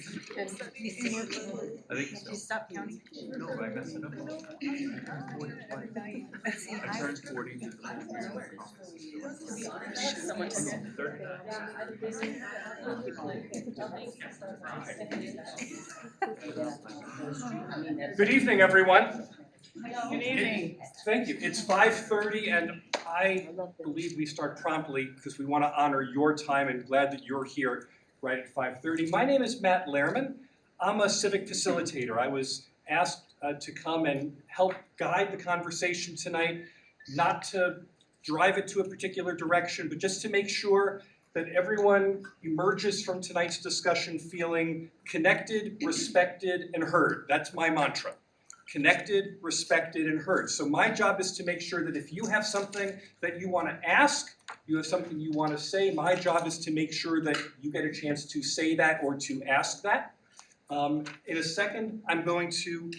And you see where you stop counting? No, I messed it up. I turned 40. Someone just Good evening, everyone. Good evening. Thank you. It's 5:30 and I believe we start promptly because we want to honor your time and glad that you're here right at 5:30. My name is Matt Lehrman. I'm a Civic Facilitator. I was asked to come and help guide the conversation tonight, not to drive it to a particular direction, but just to make sure that everyone emerges from tonight's discussion feeling connected, respected, and heard. That's my mantra. Connected, respected, and heard. So my job is to make sure that if you have something that you want to ask, you have something you want to say, my job is to make sure that you get a chance to say that or to ask that. In a second, I'm going to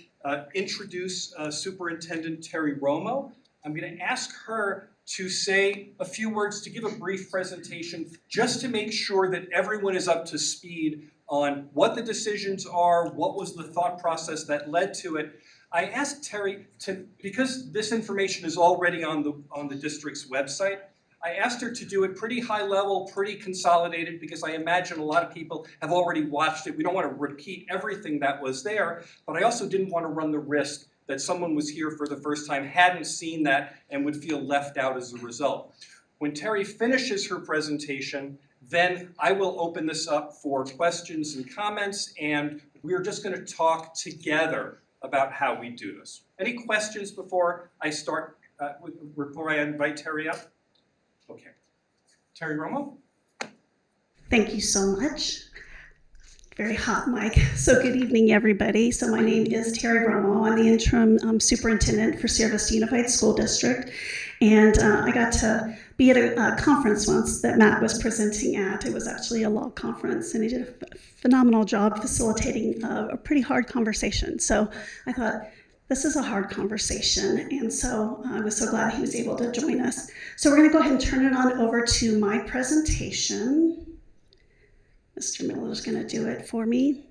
introduce Superintendent Terri Romo. I'm going to ask her to say a few words, to give a brief presentation, just to make sure that everyone is up to speed on what the decisions are, what was the thought process that led to it. I asked Terri to, because this information is already on the district's website, I asked her to do it pretty high level, pretty consolidated, because I imagine a lot of people have already watched it. We don't want to repeat everything that was there, but I also didn't want to run the risk that someone was here for the first time, hadn't seen that, and would feel left out as a result. When Terri finishes her presentation, then I will open this up for questions and comments, and we're just going to talk together about how we do this. Any questions before I start, before I invite Terri up? Okay. Terri Romo? Thank you so much. Very hot mic. So good evening, everybody. So my name is Terri Romo. I'm the interim superintendent for Sierra Vista Unified School District. And I got to be at a conference once that Matt was presenting at. It was actually a law conference, and he did a phenomenal job facilitating a pretty hard conversation. So I thought, this is a hard conversation, and so I was so glad he was able to join us. So we're going to go ahead and turn it on over to my presentation. Mr. Miller is going to do it for me.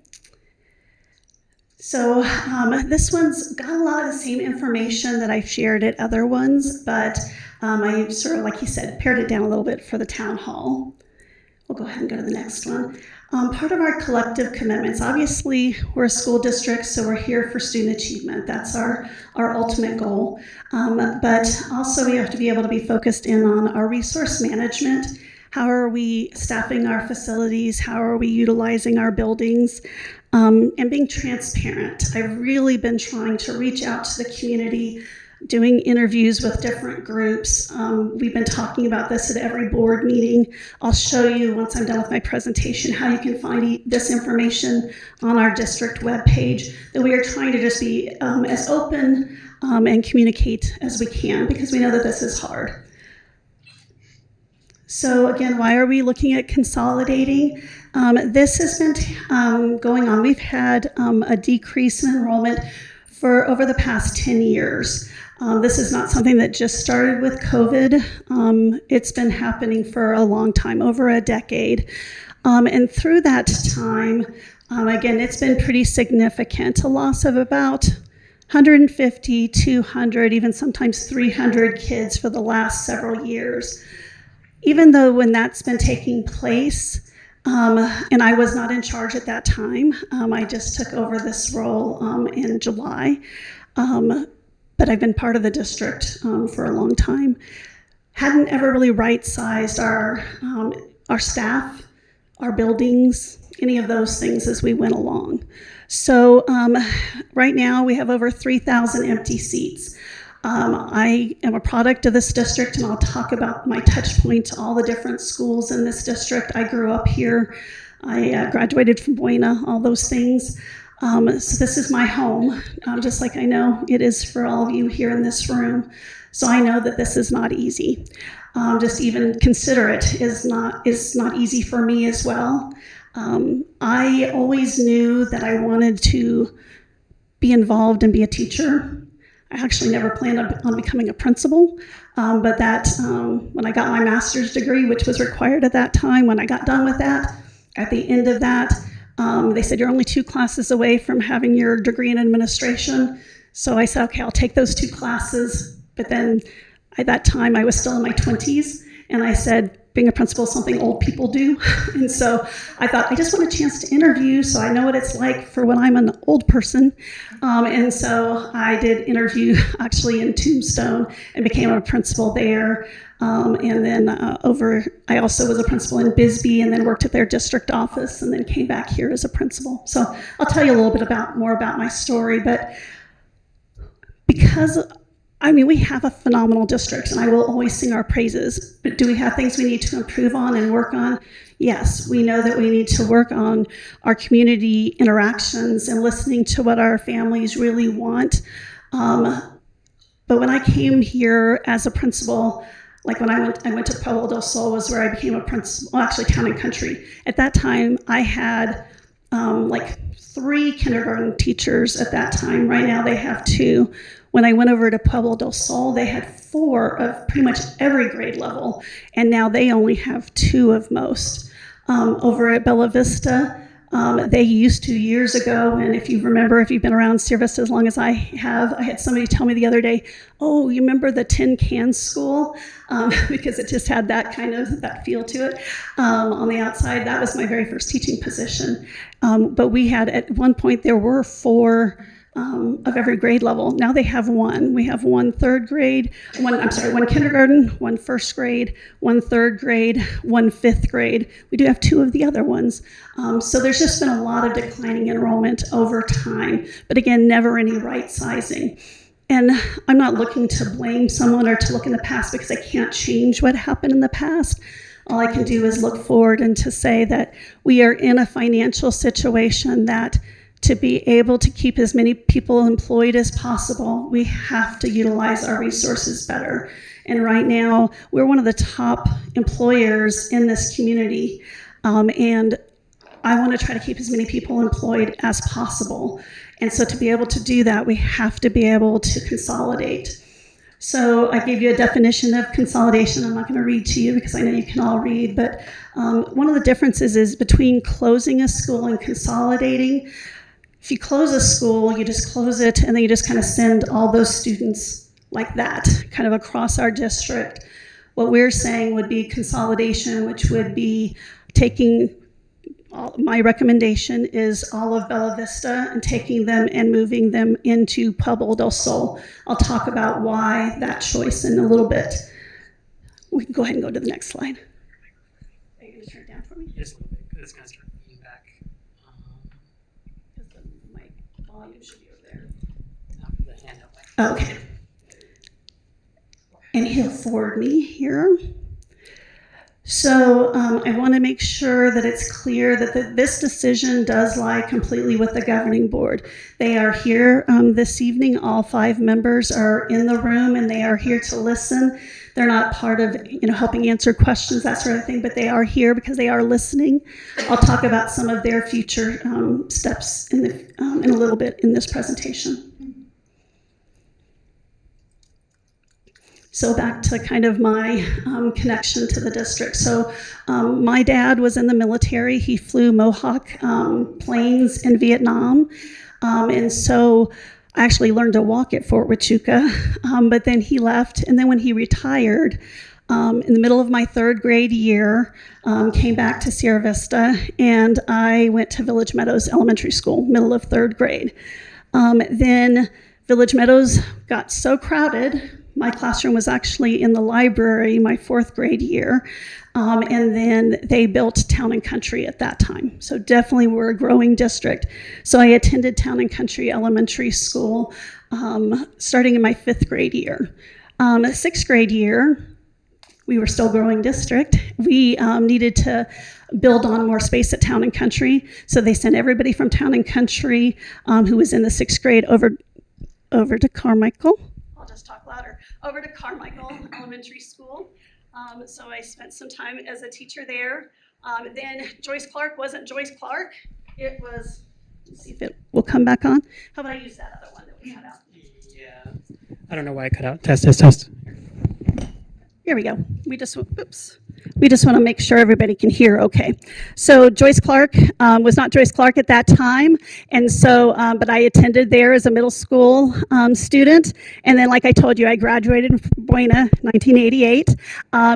So this one's got a lot of the same information that I've shared at other ones, but I sort of, like he said, pared it down a little bit for the town hall. We'll go ahead and go to the next one. Part of our collective commitments, obviously we're a school district, so we're here for student achievement. That's our ultimate goal. But also we have to be able to be focused in on our resource management. How are we staffing our facilities? How are we utilizing our buildings? And being transparent. I've really been trying to reach out to the community, doing interviews with different groups. We've been talking about this at every board meeting. I'll show you once I'm done with my presentation how you can find this information on our district webpage. That we are trying to just be as open and communicate as we can, because we know that this is hard. So again, why are we looking at consolidating? This has been going on. We've had a decrease in enrollment for over the past 10 years. This is not something that just started with COVID. It's been happening for a long time, over a decade. And through that time, again, it's been pretty significant. A loss of about 150, 200, even sometimes 300 kids for the last several years. Even though when that's been taking place, and I was not in charge at that time, I just took over this role in July, but I've been part of the district for a long time. Hadn't ever really right-sized our staff, our buildings, any of those things as we went along. So right now we have over 3,000 empty seats. I am a product of this district, and I'll talk about my touch point to all the different schools in this district. I grew up here. I graduated from Buena, all those things. So this is my home, just like I know it is for all of you here in this room. So I know that this is not easy. Just even consider it is not easy for me as well. I always knew that I wanted to be involved and be a teacher. I actually never planned on becoming a principal, but that when I got my master's degree, which was required at that time, when I got done with that, at the end of that, They said, you're only 2 classes away from having your degree in administration. So I said, okay, I'll take those 2 classes. But then at that time, I was still in my 20s. And I said, being a principal is something old people do. And so I thought, I just want a chance to interview so I know what it's like for when I'm an old person. And so I did interview actually in Tombstone and became a principal there. And then I also was a principal in Bisbee and then worked at their district office and then came back here as a principal. So I'll tell you a little bit more about my story, but because we have a phenomenal district, and I will always sing our praises, but do we have things we need to improve on and work on? Yes, we know that we need to work on our community interactions and listening to what our families really want. But when I came here as a principal, like when I went to Pueblo del Sol was where I became a principal, well, actually Town and Country. At that time, I had like 3 kindergarten teachers at that time. Right now they have 2. When I went over to Pueblo del Sol, they had 4 of pretty much every grade level, and now they only have 2 of most. Over at Bella Vista, they used to years ago, and if you remember, if you've been around Service as long as I have, I had somebody tell me the other day, oh, you remember the tin can school? Because it just had that kind of, that feel to it. On the outside, that was my very first teaching position. But we had, at one point, there were 4 of every grade level. Now they have 1. We have 1 kindergarten, 1 first grade, 1 third grade, 1 fifth grade. We do have 2 of the other ones. So there's just been a lot of declining enrollment over time, but again, never any right sizing. And I'm not looking to blame someone or to look in the past because I can't change what happened in the past. All I can do is look forward and to say that we are in a financial situation that to be able to keep as many people employed as possible, we have to utilize our resources better. And right now, we're one of the top employers in this community. And I want to try to keep as many people employed as possible. And so to be able to do that, we have to be able to consolidate. So I gave you a definition of consolidation. I'm not going to read to you because I know you can all read, but one of the differences is between closing a school and consolidating. If you close a school, you just close it and then you just kind of send all those students like that, kind of across our district. What we're saying would be consolidation, which would be taking, my recommendation is all of Bella Vista and taking them and moving them into Pueblo del Sol. I'll talk about why that choice in a little bit. We can go ahead and go to the next slide. Are you going to turn it down for me? Just a little bit, because it's going to start feedback. My volume should be over there. After the handout. Okay. And he'll forward me here. So I want to make sure that it's clear that this decision does lie completely with the governing board. They are here this evening. All 5 members are in the room and they are here to listen. They're not part of helping answer questions, that sort of thing, but they are here because they are listening. I'll talk about some of their future steps in a little bit in this presentation. So back to kind of my connection to the district. So my dad was in the military. He flew Mohawk planes in Vietnam. And so I actually learned to walk at Fort Huachuca, but then he left. And then when he retired, in the middle of my 3rd grade year, came back to Sierra Vista, and I went to Village Meadows Elementary School, middle of 3rd grade. Then Village Meadows got so crowded. My classroom was actually in the library my 4th grade year, and then they built Town and Country at that time. So definitely we're a growing district. So I attended Town and Country Elementary School starting in my 5th grade year. 6th grade year, we were still growing district. We needed to build on more space at Town and Country, so they sent everybody from Town and Country who was in the 6th grade over to Carmichael. I'll just talk louder. Over to Carmichael Elementary School. So I spent some time as a teacher there. Then Joyce Clark wasn't Joyce Clark. It was, let's see if it will come back on. How about I use that other one that we cut out? Yeah. I don't know why I cut out. Test. Here we go. We just, oops. We just want to make sure everybody can hear okay. So Joyce Clark was not Joyce Clark at that time, and so, but I attended there as a middle school student, and then like I told you, I graduated from Buena, 1988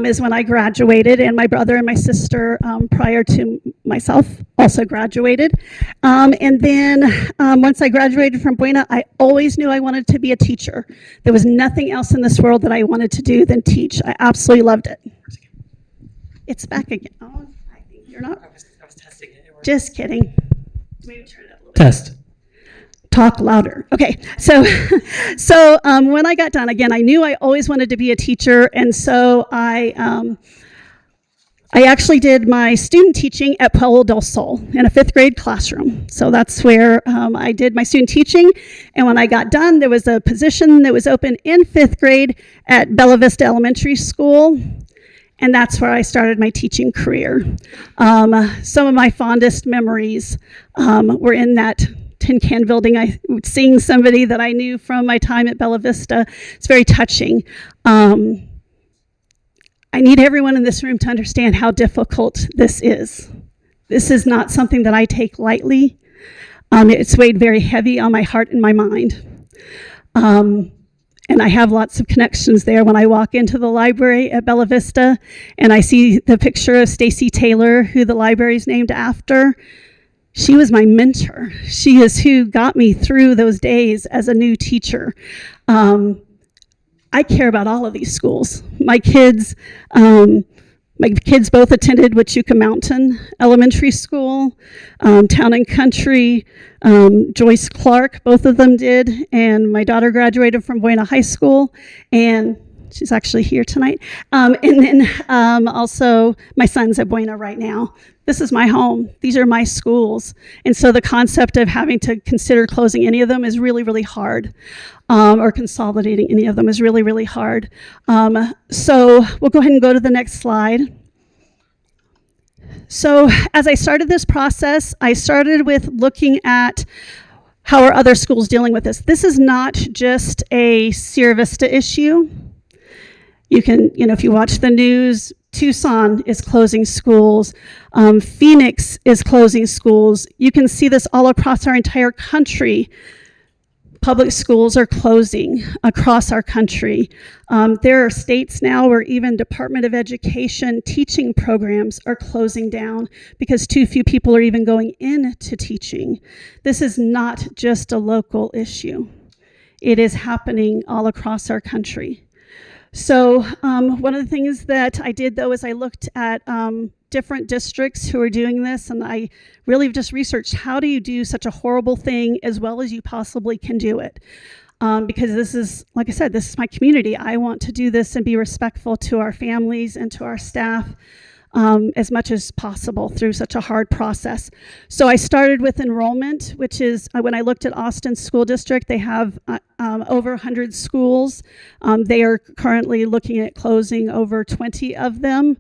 is when I graduated, and my brother and my sister prior to myself also graduated. And then once I graduated from Buena, I always knew I wanted to be a teacher. There was nothing else in this world that I wanted to do than teach. I absolutely loved it. It's back again. Oh, I think you're not. I was testing it. It worked. Just kidding. Maybe turn it up a little bit. Test. Talk louder. Okay, so when I got done, again, I knew I always wanted to be a teacher, and so I actually did my student teaching at Pueblo del Sol in a 5th grade classroom. So that's where I did my student teaching, and when I got done, there was a position that was open in 5th grade at Bella Vista Elementary School. And that's where I started my teaching career. Some of my fondest memories were in that tin can building. Seeing somebody that I knew from my time at Bella Vista, it's very touching. I need everyone in this room to understand how difficult this is. This is not something that I take lightly. It's weighed very heavy on my heart and my mind. And I have lots of connections there. When I walk into the library at Bella Vista and I see the picture of Stacy Taylor, who the library is named after, she was my mentor. She is who got me through those days as a new teacher. I care about all of these schools. My kids both attended Huachuca Mountain Elementary School, Town and Country, Joyce Clark, both of them did, and my daughter graduated from Buena High School, and she's actually here tonight. And then also my son's at Buena right now. This is my home. These are my schools. And so the concept of having to consider closing any of them is really, really hard, or consolidating any of them is really, really hard. So we'll go ahead and go to the next slide. So as I started this process, I started with looking at how are other schools dealing with this. This is not just a Sierra Vista issue. You can, if you watch the news, Tucson is closing schools. Phoenix is closing schools. You can see this all across our entire country. Public schools are closing across our country. There are states now where even Department of Education teaching programs are closing down because too few people are even going into teaching. This is not just a local issue. It is happening all across our country. So one of the things that I did, though, is I looked at different districts who are doing this, and I really just researched how do you do such a horrible thing as well as you possibly can do it. Because this is, like I said, this is my community. I want to do this and be respectful to our families and to our staff as much as possible through such a hard process. So I started with enrollment, which is when I looked at Austin School District, they have over 100 schools. They are currently looking at closing over 20 of them.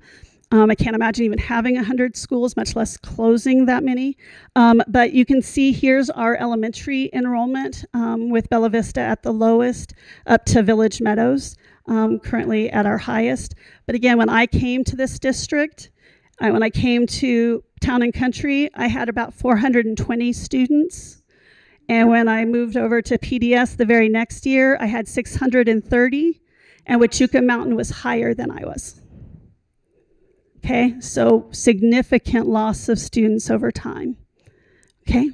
I can't imagine even having 100 schools, much less closing that many. But you can see here's our elementary enrollment with Bella Vista at the lowest, up to Village Meadows, currently at our highest. But again, when I came to this district, when I came to Town and Country, I had about 420 students. And when I moved over to PDS the very next year, I had 630, and Huachuca Mountain was higher than I was. Okay, so significant loss of students over time. Okay.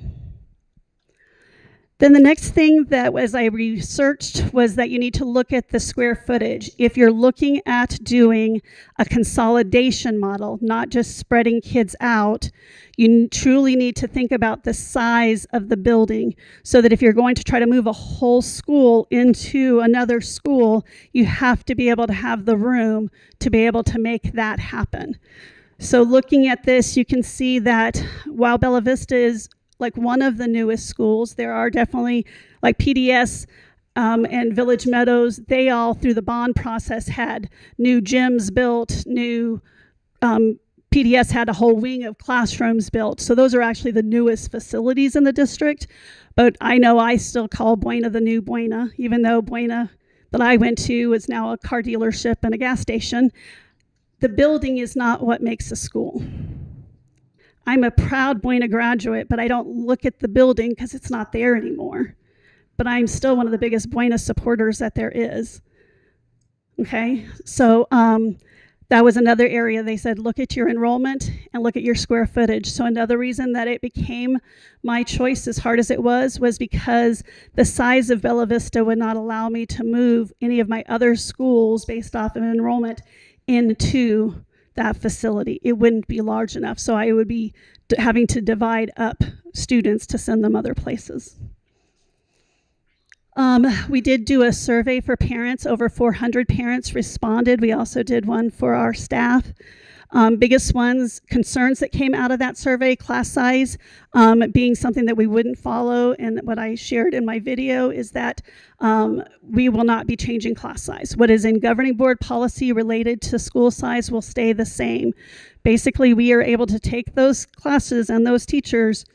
Then the next thing that was I researched was that you need to look at the square footage. If you're looking at doing a consolidation model, not just spreading kids out, you truly need to think about the size of the building so that if you're going to try to move a whole school into another school, you have to be able to have the room to be able to make that happen. So looking at this, you can see that while Bella Vista is like one of the newest schools, there are definitely like PDS and Village Meadows, they all through the bond process had new gyms built, new PDS had a whole wing of classrooms built. So those are actually the newest facilities in the district. But I know I still call Buena the new Buena, even though Buena that I went to is now a car dealership and a gas station. the building is not what makes a school. I'm a proud Buena graduate, but I don't look at the building because it's not there anymore. But I'm still one of the biggest Buena supporters that there is. Okay, so that was another area. They said, look at your enrollment and look at your square footage. So another reason that it became my choice, as hard as it was because the size of Bella Vista would not allow me to move any of my other schools based off of enrollment into that facility. It wouldn't be large enough. So I would be having to divide up students to send them other places. We did do a survey for parents. Over 400 parents responded. We also did one for our staff. Biggest concerns that came out of that survey, class size being something that we wouldn't follow. And what I shared in my video is that we will not be changing class size. What is in governing board policy related to school size will stay the same. Basically, we are able to take those classes and those teachers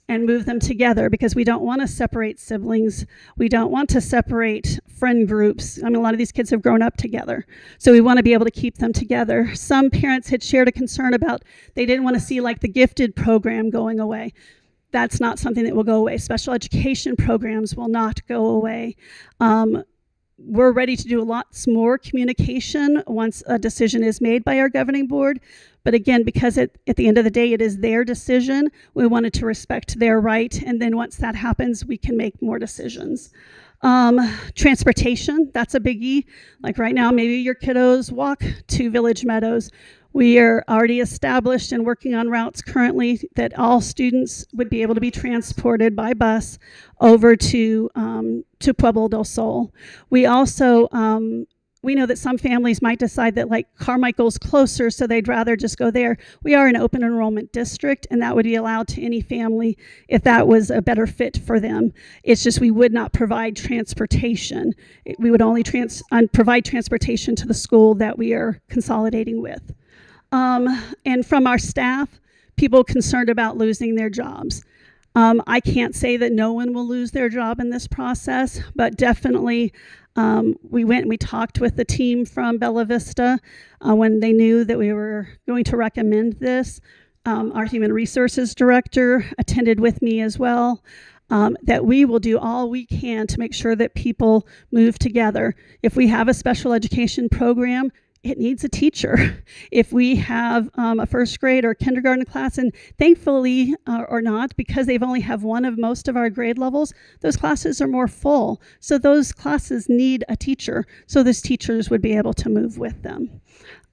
and move them together because we don't want to separate siblings. We don't want to separate friend groups. I mean, a lot of these kids have grown up together. So we want to be able to keep them together. Some parents had shared a concern about they didn't want to see like the gifted program going away. That's not something that will go away. Special education programs will not go away. We're ready to do lots more communication once a decision is made by our governing board. But again, because at the end of the day, it is their decision, we wanted to respect their right. And then once that happens, we can make more decisions. Transportation, that's a biggie. Like right now, maybe your kiddos walk to Village Meadows. We are already established and working on routes currently that all students would be able to be transported by bus over to Pueblo del Sol. We also, we know that some families might decide that like Carmichael's closer, so they'd rather just go there. We are an open enrollment district, and that would be allowed to any family if that was a better fit for them. It's just we would not provide transportation. We would only provide transportation to the school that we are consolidating with. And from our staff, people concerned about losing their jobs. I can't say that no one will lose their job in this process, but definitely we went and we talked with the team from Bella Vista when they knew that we were going to recommend this. Our human resources director attended with me as well. That we will do all we can to make sure that people move together. If we have a special education program, it needs a teacher. If we have a first grade or kindergarten class, and thankfully or not, because they've only have one of most of our grade levels, those classes are more full. So those classes need a teacher. So those teachers would be able to move with them.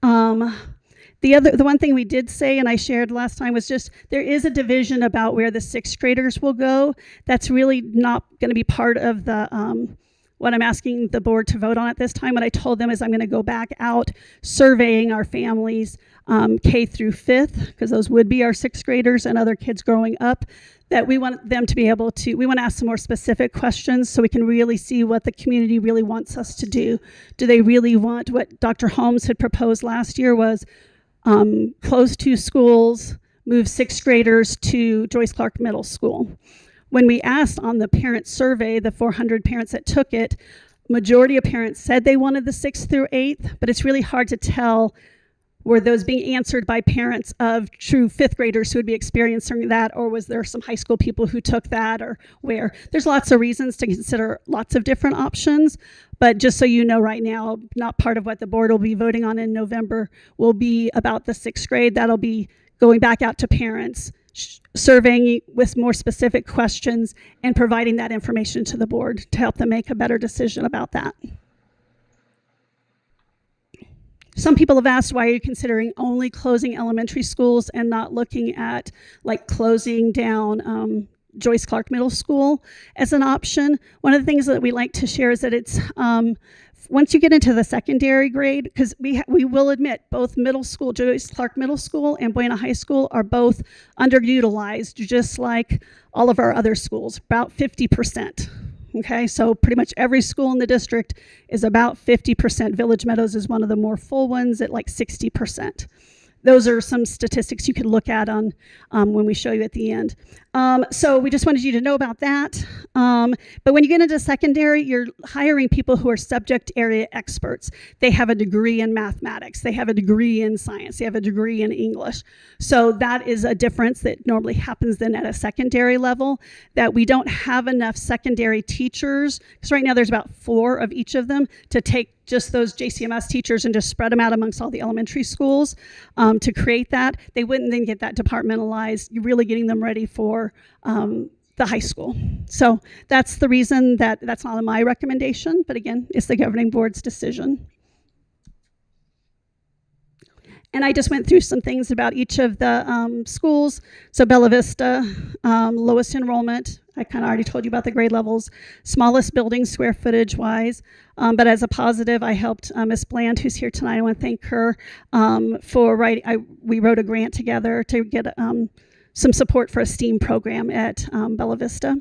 The one thing we did say, and I shared last time, was just there is a division about where the sixth graders will go. That's really not going to be part of the what I'm asking the board to vote on at this time. What I told them is I'm going to go back out surveying our families K through 5th, because those would be our sixth graders and other kids growing up, that we want them to be able to, we want to ask some more specific questions so we can really see what the community really wants us to do. Do they really want what Dr. Holmes had proposed last year was close 2 schools, move 6th graders to Joyce Clark Middle School. When we asked on the parent survey, the 400 parents that took it, majority of parents said they wanted the 6th through 8th, but it's really hard to tell were those being answered by parents of true 5th graders who would be experiencing that, or was there some high school people who took that, or where? There's lots of reasons to consider lots of different options, but just so you know right now, not part of what the board will be voting on in November will be about the 6th grade. That'll be going back out to parents, surveying with more specific questions and providing that information to the board to help them make a better decision about that. Some people have asked, why are you considering only closing elementary schools and not looking at like closing down Joyce Clark Middle School as an option? One of the things that we like to share is that it's once you get into the secondary grade, because we will admit both middle school, Joyce Clark Middle School and Buena High School are both underutilized, just like all of our other schools, about 50%. Okay, so pretty much every school in the district is about 50%. Village Meadows is one of the more full ones at like 60%. those are some statistics you could look at on when we show you at the end. So we just wanted you to know about that. But when you get into secondary, you're hiring people who are subject area experts. They have a degree in mathematics. They have a degree in science. They have a degree in English. So that is a difference that normally happens then at a secondary level, that we don't have enough secondary teachers, because right now there's about 4 of each of them, to take just those JCMS teachers and just spread them out amongst all the elementary schools to create that. They wouldn't then get that departmentalized. You're really getting them ready for the high school. So that's the reason that's not my recommendation, but again, it's the governing board's decision. And I just went through some things about each of the schools. So Bella Vista, lowest enrollment. I kind of already told you about the grade levels. Smallest building square footage wise. But as a positive, I helped Miss Bland, who's here tonight. I want to thank her for writing. We wrote a grant together to get some support for a STEAM program at Bella Vista.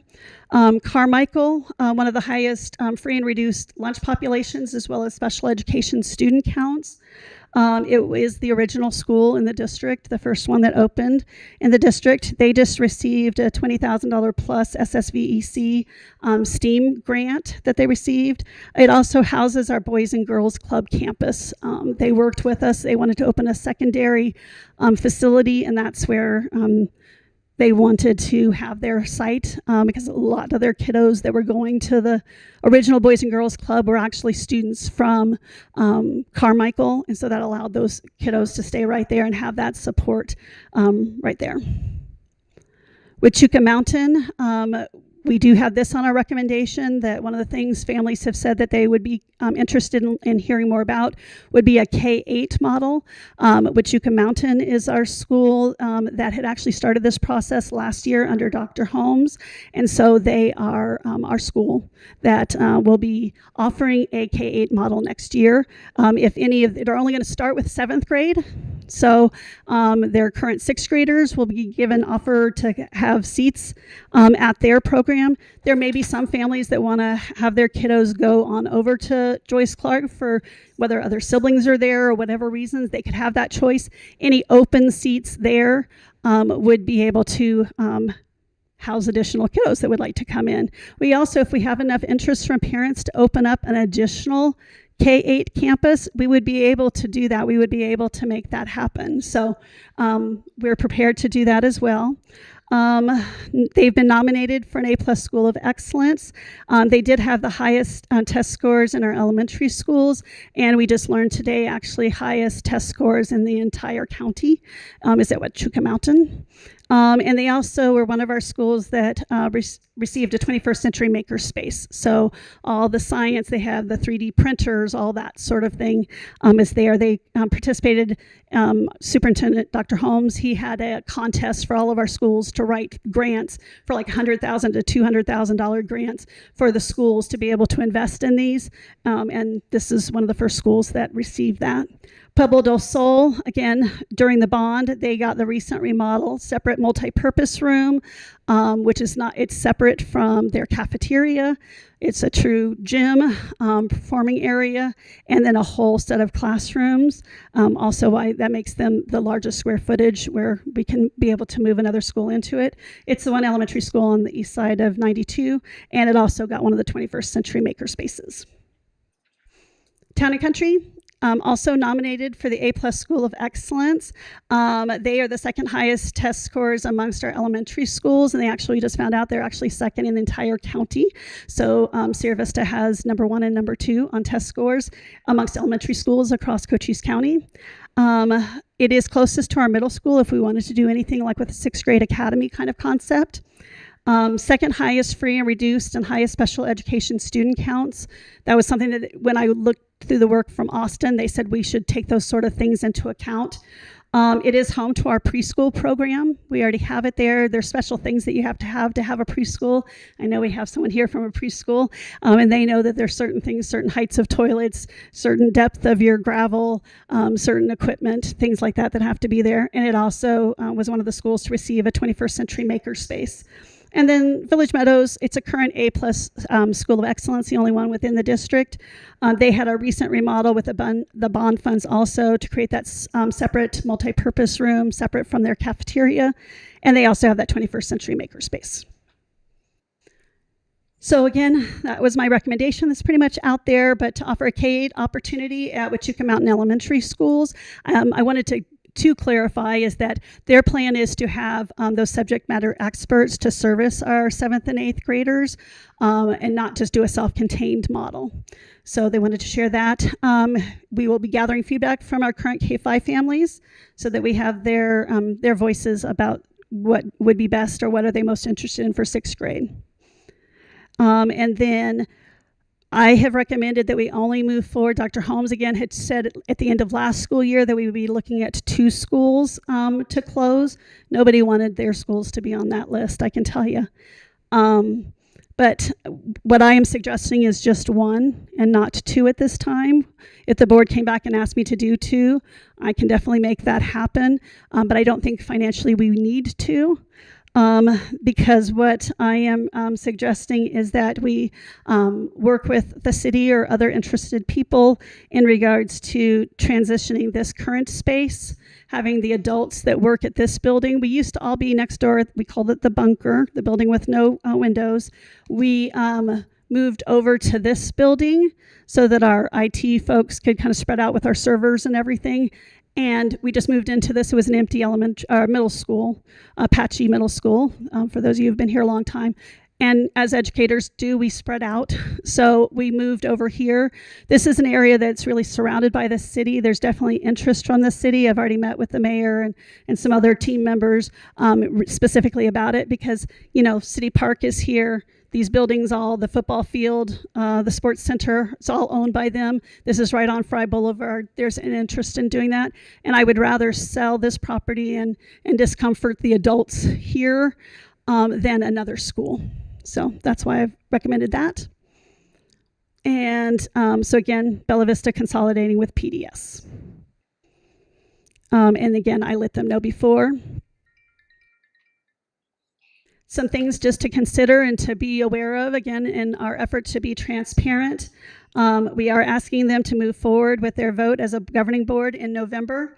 Carmichael, one of the highest free and reduced lunch populations, as well as special education student counts. It is the original school in the district, the first one that opened in the district. They just received a $20,000 plus SSVEC STEAM grant that they received. It also houses our Boys and Girls Club campus. They worked with us. They wanted to open a secondary facility, and that's where they wanted to have their site because a lot of their kiddos that were going to the original Boys and Girls Club were actually students from Carmichael, and so that allowed those kiddos to stay right there and have that support right there. Huachuca Mountain, we do have this on our recommendation, that one of the things families have said that they would be interested in hearing more about would be a K-8 model. Huachuca Mountain is our school that had actually started this process last year under Dr. Holmes. And so they are our school that will be offering a K-8 model next year. If any of, they're only going to start with 7th grade. So their current 6th graders will be given offer to have seats at their program. There may be some families that want to have their kiddos go on over to Joyce Clark for whether other siblings are there or whatever reasons. They could have that choice. Any open seats there would be able to house additional kiddos that would like to come in. We also, if we have enough interest from parents to open up an additional K-8 campus, we would be able to do that. We would be able to make that happen. So we're prepared to do that as well. They've been nominated for an A+ School of Excellence. They did have the highest test scores in our elementary schools, and we just learned today actually highest test scores in the entire county is at Huachuca Mountain. And they also were one of our schools that received a 21st Century Makerspace. So all the science, they have the 3D printers, all that sort of thing is there. They participated, Superintendent Dr. Holmes, he had a contest for all of our schools to write grants for like $100,000 to $200,000 grants for the schools to be able to invest in these. And this is one of the first schools that received that. Pueblo del Sol, again, during the bond, they got the recent remodel, separate multi-purpose room, which is not, it's separate from their cafeteria. It's a true gym, performing area, and then a whole set of classrooms. Also, that makes them the largest square footage where we can be able to move another school into it. It's the one elementary school on the east side of 92, and it also got one of the 21st Century Makerspaces. Town and Country, also nominated for the A+ School of Excellence. They are the second highest test scores amongst our elementary schools, and they actually just found out they're actually second in the entire county. So Sierra Vista has number 1 and number 2 on test scores amongst elementary schools across Cochise County. It is closest to our middle school if we wanted to do anything like with a 6th grade academy kind of concept. Second highest free and reduced and highest special education student counts. That was something that when I looked through the work from Austin, they said we should take those sort of things into account. It is home to our preschool program. We already have it there. There's special things that you have to have a preschool. I know we have someone here from a preschool, and they know that there's certain things, certain heights of toilets, certain depth of your gravel, certain equipment, things like that that have to be there. And it also was one of the schools to receive a 21st Century Makerspace. And then Village Meadows, it's a current A-plus school of excellence, the only one within the district. They had a recent remodel with the bond funds also to create that separate multi-purpose room, separate from their cafeteria. And they also have that 21st century makerspace. So again, that was my recommendation. That's pretty much out there, but to offer a CADE opportunity at Wichita Mountain Elementary Schools, I wanted to clarify is that their plan is to have those subject matter experts to service our 7th and 8th graders and not just do a self-contained model. So they wanted to share that. We will be gathering feedback from our current K-5 families so that we have their voices about what would be best or what are they most interested in for 6th grade. And then I have recommended that we only move forward. Dr. Holmes, again, had said at the end of last school year that we would be looking at 2 schools to close. Nobody wanted their schools to be on that list, I can tell you. But what I am suggesting is just 1 and not 2 at this time. If the board came back and asked me to do 2, I can definitely make that happen. But I don't think financially we need to. Because what I am suggesting is that we work with the city or other interested people in regards to transitioning this current space, having the adults that work at this building. We used to all be next door. We called it the bunker, the building with no windows. We moved over to this building so that our IT folks could kind of spread out with our servers and everything. And we just moved into this. It was an empty middle school, Apache Middle School, for those of you who've been here a long time. And as educators do, we spread out. So we moved over here. This is an area that's really surrounded by the city. There's definitely interest from the city. I've already met with the mayor and some other team members specifically about it because, you know, City Park is here. These buildings, all the football field, the sports center, it's all owned by them. This is right on Fry Boulevard. There's an interest in doing that. And I would rather sell this property and discomfort the adults here than another school. So that's why I've recommended that. And so again, Bella Vista consolidating with PDS. And again, I let them know before. Some things just to consider and to be aware of, again, in our effort to be transparent. We are asking them to move forward with their vote as a governing board in November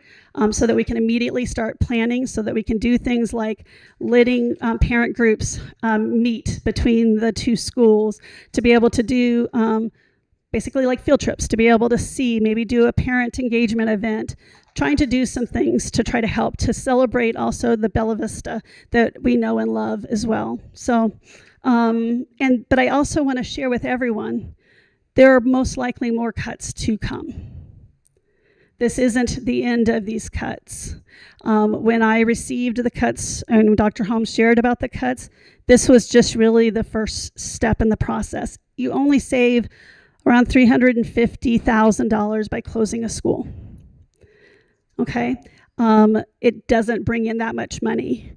so that we can immediately start planning so that we can do things like letting parent groups meet between the 2 schools to be able to do basically like field trips, to be able to see, maybe do a parent engagement event, trying to do some things to try to help to celebrate also the Bella Vista that we know and love as well. So, but I also want to share with everyone, there are most likely more cuts to come. This isn't the end of these cuts. When I received the cuts and Dr. Holmes shared about the cuts, this was just really the first step in the process. You only save around $350,000 by closing a school. Okay, it doesn't bring in that much money.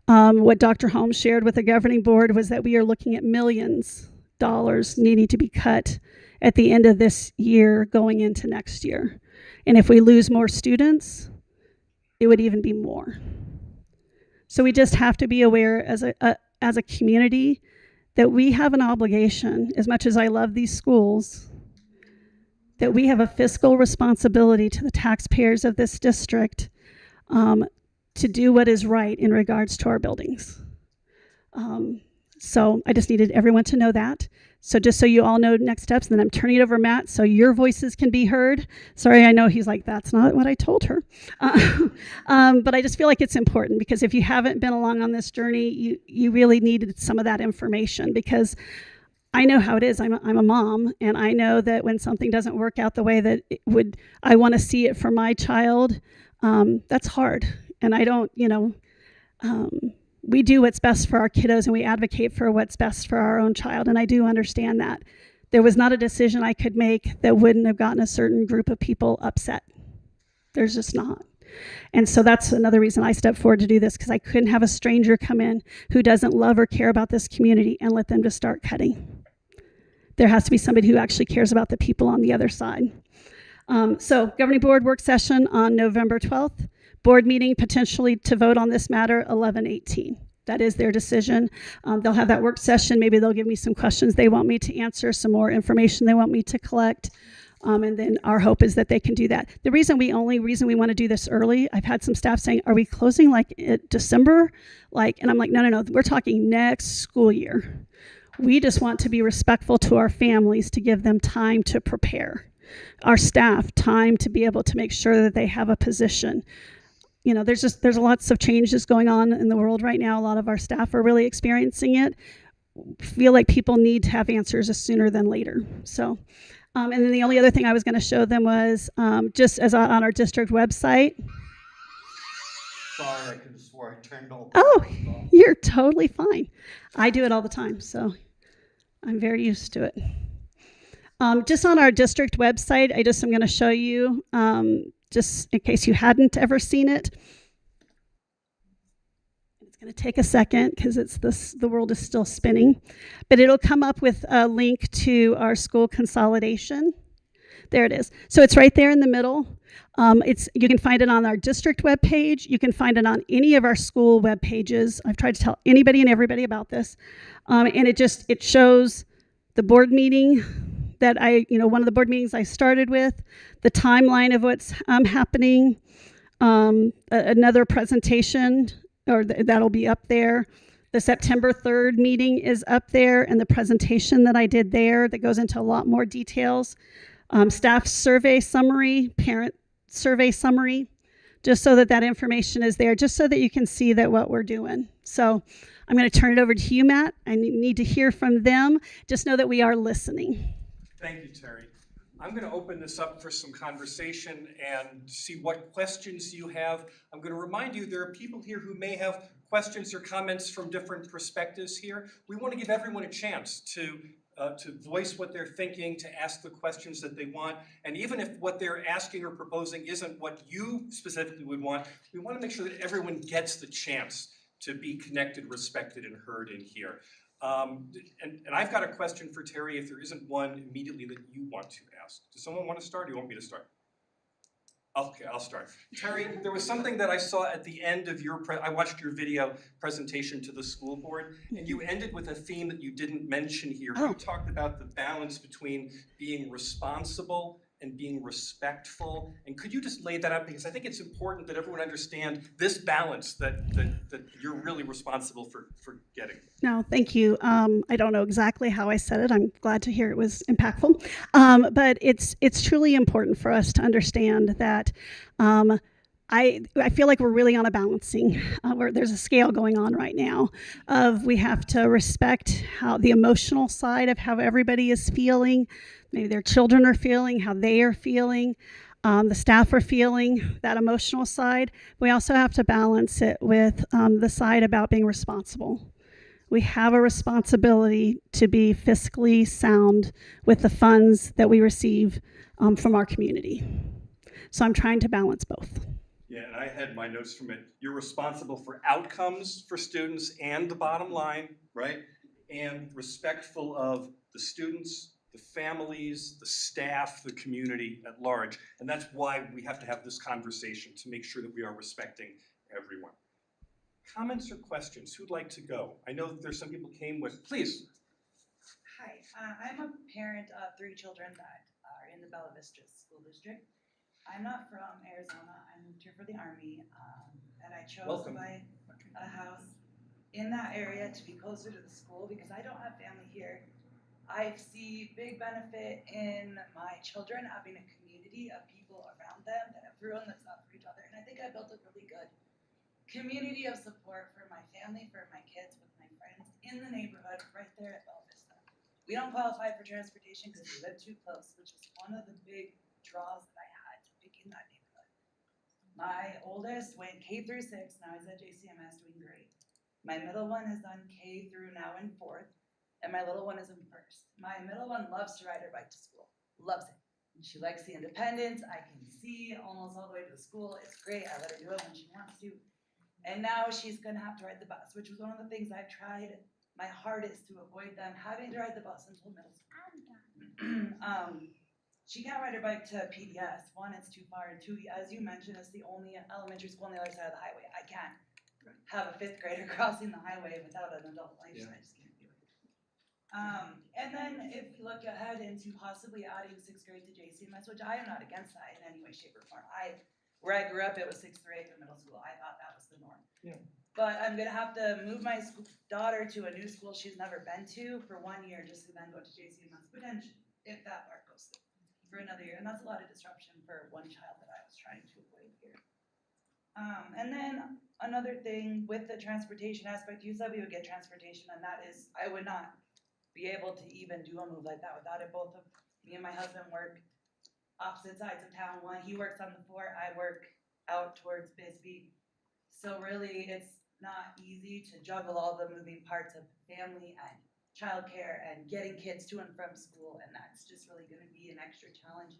What Dr. Holmes shared with the governing board was that we are looking at millions of dollars needing to be cut at the end of this year going into next year. And if we lose more students, it would even be more. So we just have to be aware as a community that we have an obligation, as much as I love these schools, that we have a fiscal responsibility to the taxpayers of this district to do what is right in regards to our buildings. So I just needed everyone to know that. So just so you all know next steps, and then I'm turning it over to Matt so your voices can be heard. Sorry, I know he's like, that's not what I told her. But I just feel like it's important because if you haven't been along on this journey, you really needed some of that information because I know how it is. I'm a mom, and I know that when something doesn't work out the way that I want to see it for my child, that's hard. And I don't, we do what's best for our kiddos, and we advocate for what's best for our own child, and I do understand that. There was not a decision I could make that wouldn't have gotten a certain group of people upset. There's just not. And so that's another reason I stepped forward to do this, because I couldn't have a stranger come in who doesn't love or care about this community and let them just start cutting. There has to be somebody who actually cares about the people on the other side. So governing board work session on November 12th. Board meeting potentially to vote on this matter 11/18. that is their decision. They'll have that work session. Maybe they'll give me some questions they want me to answer, some more information they want me to collect. And then our hope is that they can do that. The reason we want to do this early, I've had some staff saying, are we closing like in December? And I'm like, no, we're talking next school year. We just want to be respectful to our families, to give them time to prepare. Our staff time to be able to make sure that they have a position. There's lots of changes going on in the world right now. A lot of our staff are really experiencing it. Feel like people need to have answers sooner than later. So, and then the only other thing I was going to show them was just as on our district website. Sorry, I could have swore I turned all. Oh, you're totally fine. I do it all the time, so I'm very used to it. Just on our district website, I'm going to show you, just in case you hadn't ever seen it. It's going to take a second because the world is still spinning, but it'll come up with a link to our school consolidation. There it is. So it's right there in the middle. You can find it on our district webpage. You can find it on any of our school web pages. I've tried to tell anybody and everybody about this, and it shows the board meeting that one of the board meetings I started with, the timeline of what's happening, another presentation, that'll be up there. The September 3rd meeting is up there, and the presentation that I did there that goes into a lot more details. Staff survey summary, parent survey summary, just so that information is there, just so that you can see that what we're doing. So I'm going to turn it over to you, Matt. I need to hear from them. Just know that we are listening. Thank you, Terri. I'm going to open this up for some conversation and see what questions you have. I'm going to remind you there are people here who may have questions or comments from different perspectives here. We want to give everyone a chance to voice what they're thinking, to ask the questions that they want. And even if what they're asking or proposing isn't what you specifically would want, we want to make sure that everyone gets the chance to be connected, respected, and heard in here. And I've got a question for Terri if there isn't one immediately that you want to ask. Does someone want to start, or do you want me to start? Okay, I'll start. Terri, there was something that I saw at the end of I watched your video presentation to the school board, and you ended with a theme that you didn't mention here. Oh. You talked about the balance between being responsible and being respectful. And could you just lay that out? Because I think it's important that everyone understand this balance that you're really responsible for getting. No, thank you. I don't know exactly how I said it. I'm glad to hear it was impactful. But it's truly important for us to understand that I feel like we're really on a balancing, where there's a scale going on right now of we have to respect how the emotional side of how everybody is feeling, maybe their children are feeling, how they are feeling, the staff are feeling, that emotional side. We also have to balance it with the side about being responsible. We have a responsibility to be fiscally sound with the funds that we receive from our community. So I'm trying to balance both. Yeah, and I had my notes from it. You're responsible for outcomes for students and the bottom line, right? And respectful of the students, the families, the staff, the community at large. And that's why we have to have this conversation, to make sure that we are respecting everyone. Comments or questions? Who'd like to go? I know that there's some people came with, please. Hi, I'm a parent of 3 children that are in the Bella Vista school district. I'm not from Arizona. I moved here for the Army, and I chose to buy a house in that area to be closer to the school because I don't have family here. I see big benefit in my children having a community of people around them, that everyone looks out for each other, and I think I built a really good community of support for my family, for my kids, with my friends in the neighborhood right there at Bella Vista. We don't qualify for transportation because we live too close, which is one of the big draws that I had to pick in that neighborhood. My oldest went K through 6, now he's at JCMS doing great. My middle one has done K through now in 4th, and my little one is in 1st. My middle one loves to ride her bike to school, loves it. And she likes the independence. I can see almost all the way to the school. It's great, I let her do it when she wants to. And now she's gonna have to ride the bus, which was one of the things I've tried my hardest to avoid them having to ride the bus until middle school. She can't ride her bike to PDS. 1, it's too far, and 2, as you mentioned, it's the only elementary school on the other side of the highway. I can't have a 5th grader crossing the highway without an adult. I just can't do it. And then if you look ahead into possibly adding 6th grade to JCMS, which I am not against that in any way, shape, or form. Where I grew up, it was 6th grade for middle school. I thought that was the norm. Yeah. But I'm gonna have to move my daughter to a new school she's never been to for 1 year, just to then go to JCMS potentially, if that part goes through, for another year. And that's a lot of disruption for one child that I was trying to avoid here. And then another thing with the transportation aspect, you said we would get transportation, and that is, I would not be able to even do a move like that without it. Both of me and my husband work opposite sides of town. He works on the fort, I work out towards Bisbee. So really, it's not easy to juggle all the moving parts of family and childcare and getting kids to and from school, and that's just really going to be an extra challenge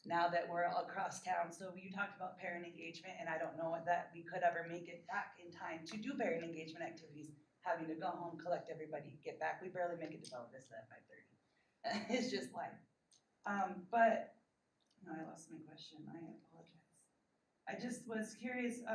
now that we're all across town. So you talked about parent engagement, and I don't know that we could ever make it back in time to do parent engagement activities, having to go home, collect everybody, get back. We barely make it to Bella Vista at 5:30. It's just life. But no, I lost my question. I apologize. I just was curious.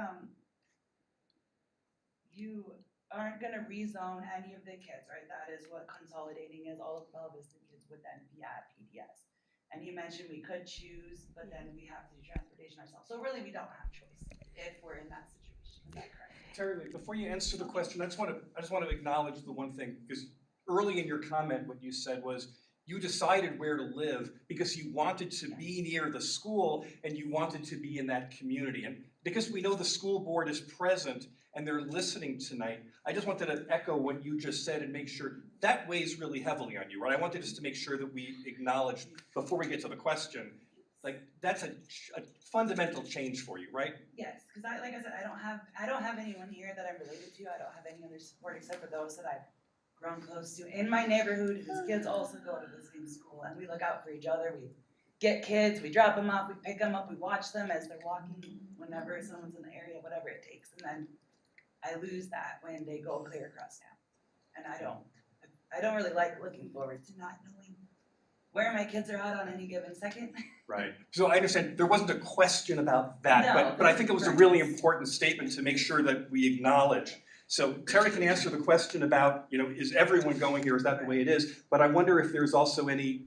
You aren't going to rezone any of the kids, right? That is what consolidating is. All of the Bella Vista kids would then be at PDS. And you mentioned we could choose, but then we have to do transportation ourselves. So really, we don't have choice if we're in that situation. Is that correct? Terri, before you answer the question, I just want to acknowledge the one thing, because early in your comment, what you said was you decided where to live because you wanted to be near the school and you wanted to be in that community. And because we know the school board is present and they're listening tonight, I just wanted to echo what you just said and make sure that weighs really heavily on you, right? I wanted us to make sure that we acknowledge, before we get to the question, like that's a fundamental change for you, right? Yes, because like I said, I don't have anyone here that I'm related to. I don't have any other support except for those that I've grown close to in my neighborhood, whose kids also go to the same school, and we look out for each other. We get kids, we drop them off, we pick them up, we watch them as they're walking whenever someone's in the area, whatever it takes, and then I lose that when they go clear across town, and I don't really like looking forward to not knowing where my kids are at on any given second. Right. So I understand there wasn't a question about that, No, but I think it was a really important statement to make sure that we acknowledge. So Terri can answer the question about, is everyone going here? Is that the way it is? But I wonder if there's also any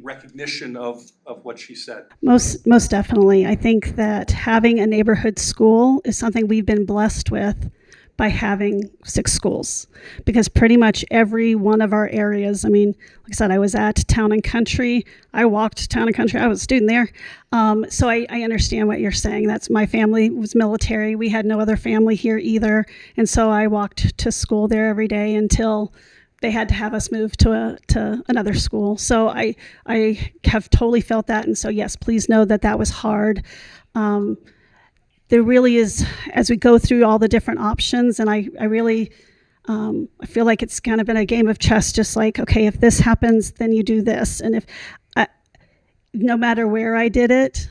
recognition of what she said. Most definitely. I think that having a neighborhood school is something we've been blessed with by having 6 schools, because pretty much every one of our areas, like I said, I was at Town and Country. I walked Town and Country. I was a student there. So I understand what you're saying. That's my family was military. We had no other family here either. And so I walked to school there every day until they had to have us move to another school. So I have totally felt that. And so, yes, please know that was hard. There really is, as we go through all the different options, and I really, I feel like it's kind of been a game of chess, just like, okay, if this happens, then you do this. And if, no matter where I did it,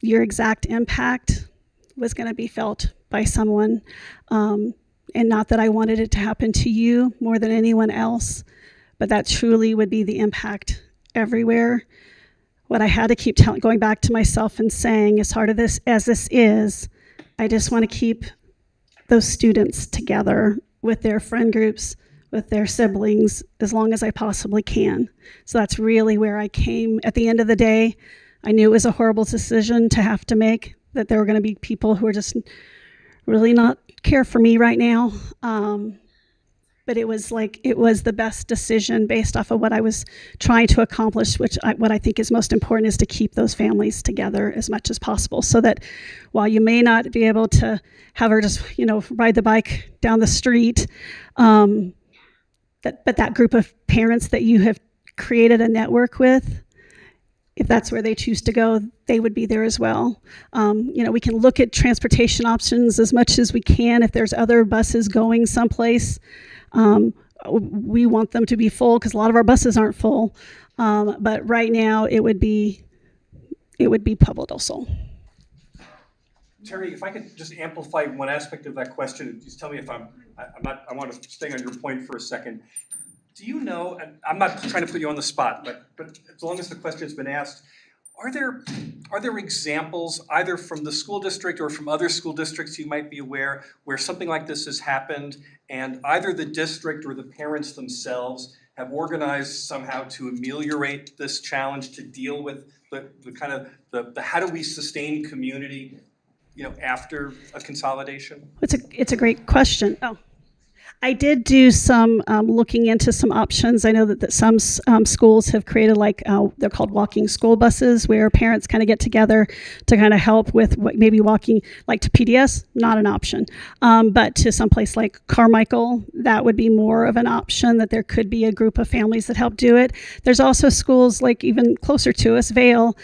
your exact impact was going to be felt by someone. And not that I wanted it to happen to you more than anyone else, but that truly would be the impact everywhere. What I had to keep going back to myself and saying, as hard as this is, I just want to keep those students together with their friend groups, with their siblings, as long as I possibly can. So that's really where I came. At the end of the day, I knew it was a horrible decision to have to make, that there were going to be people who are just really not care for me right now. But it was the best decision based off of what I was trying to accomplish, what I think is most important is to keep those families together as much as possible, so that while you may not be able to have her just, ride the bike down the street, but that group of parents that you have created a network with, if that's where they choose to go, they would be there as well. We can look at transportation options as much as we can. If there's other buses going someplace, we want them to be full, because a lot of our buses aren't full. But right now, it would be Pueblo del Sol. Terri, if I could just amplify one aspect of that question, just tell me if I want to stay on your point for a second. Do you know, and I'm not trying to put you on the spot, but as long as the question has been asked, Are there examples either from the school district or from other school districts you might be aware where something like this has happened and either the district or the parents themselves have organized somehow to ameliorate this challenge, to deal with the kind of the how do we sustain community, after a consolidation? It's a great question. Oh. I did do some looking into some options. I know that some schools have created they're called walking school buses, where parents kind of get together to kind of help with maybe walking, like to PDS, not an option. But to someplace like Carmichael, that would be more of an option, that there could be a group of families that help do it. There's also schools like even closer to us, Vail.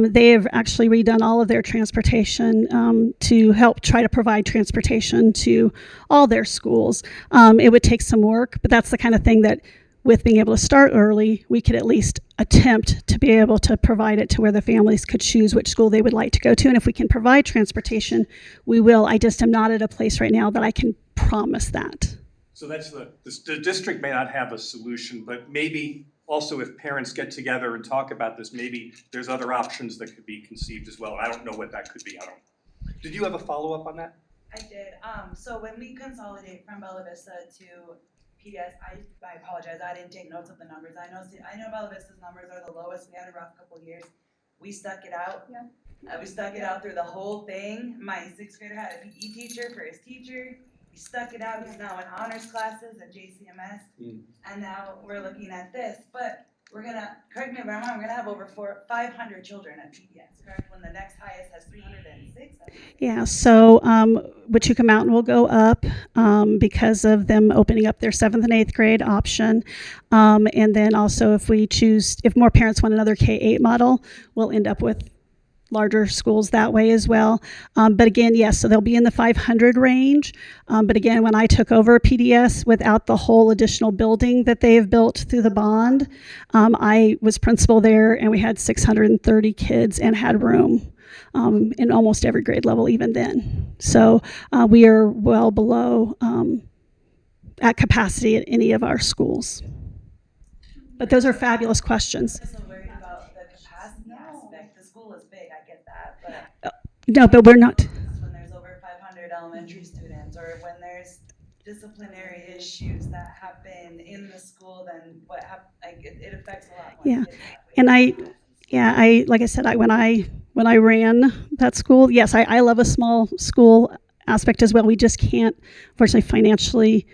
They have actually redone all of their transportation to help try to provide transportation to all their schools. It would take some work, but that's the kind of thing that with being able to start early, we could at least attempt to be able to provide it to where the families could choose which school they would like to go to. And if we can provide transportation, we will. I just am not at a place right now that I can promise that. So that's the district may not have a solution, but maybe also if parents get together and talk about this, maybe there's other options that could be conceived as well. I don't know what that could be. Did you have a follow-up on that? I did. So when we consolidate from Bella Vista to PDS, I apologize. I didn't take notes of the numbers. I know Bella Vista's numbers are the lowest. We had a rough couple years. We stuck it out. Yeah. We stuck it out through the whole thing. My 6th grader had a PE teacher for his teacher. We stuck it out. He's now in honors classes at JCMS, and now we're looking at this. But we're gonna, correct me if I'm wrong, we're gonna have over 500 children at PDS, correct? When the next highest has 306. Yeah, so Huachuca Mountain will go up because of them opening up their 7th and 8th grade option. And then also if more parents want another K-8 model, we'll end up with larger schools that way as well. But again, yes, so they'll be in the 500 range. But again, when I took over PDS without the whole additional building that they have built through the bond, I was principal there and we had 630 kids and had room in almost every grade level even then. So we are well below at capacity at any of our schools. But those are fabulous questions. No, but we're not. When there's over 500 elementary students, or when there's disciplinary issues that happen in the school, then what happens? It affects a lot more. Yeah, and I like I said, when I ran that school, yes, I love a small school aspect as well. We just can't, unfortunately, financially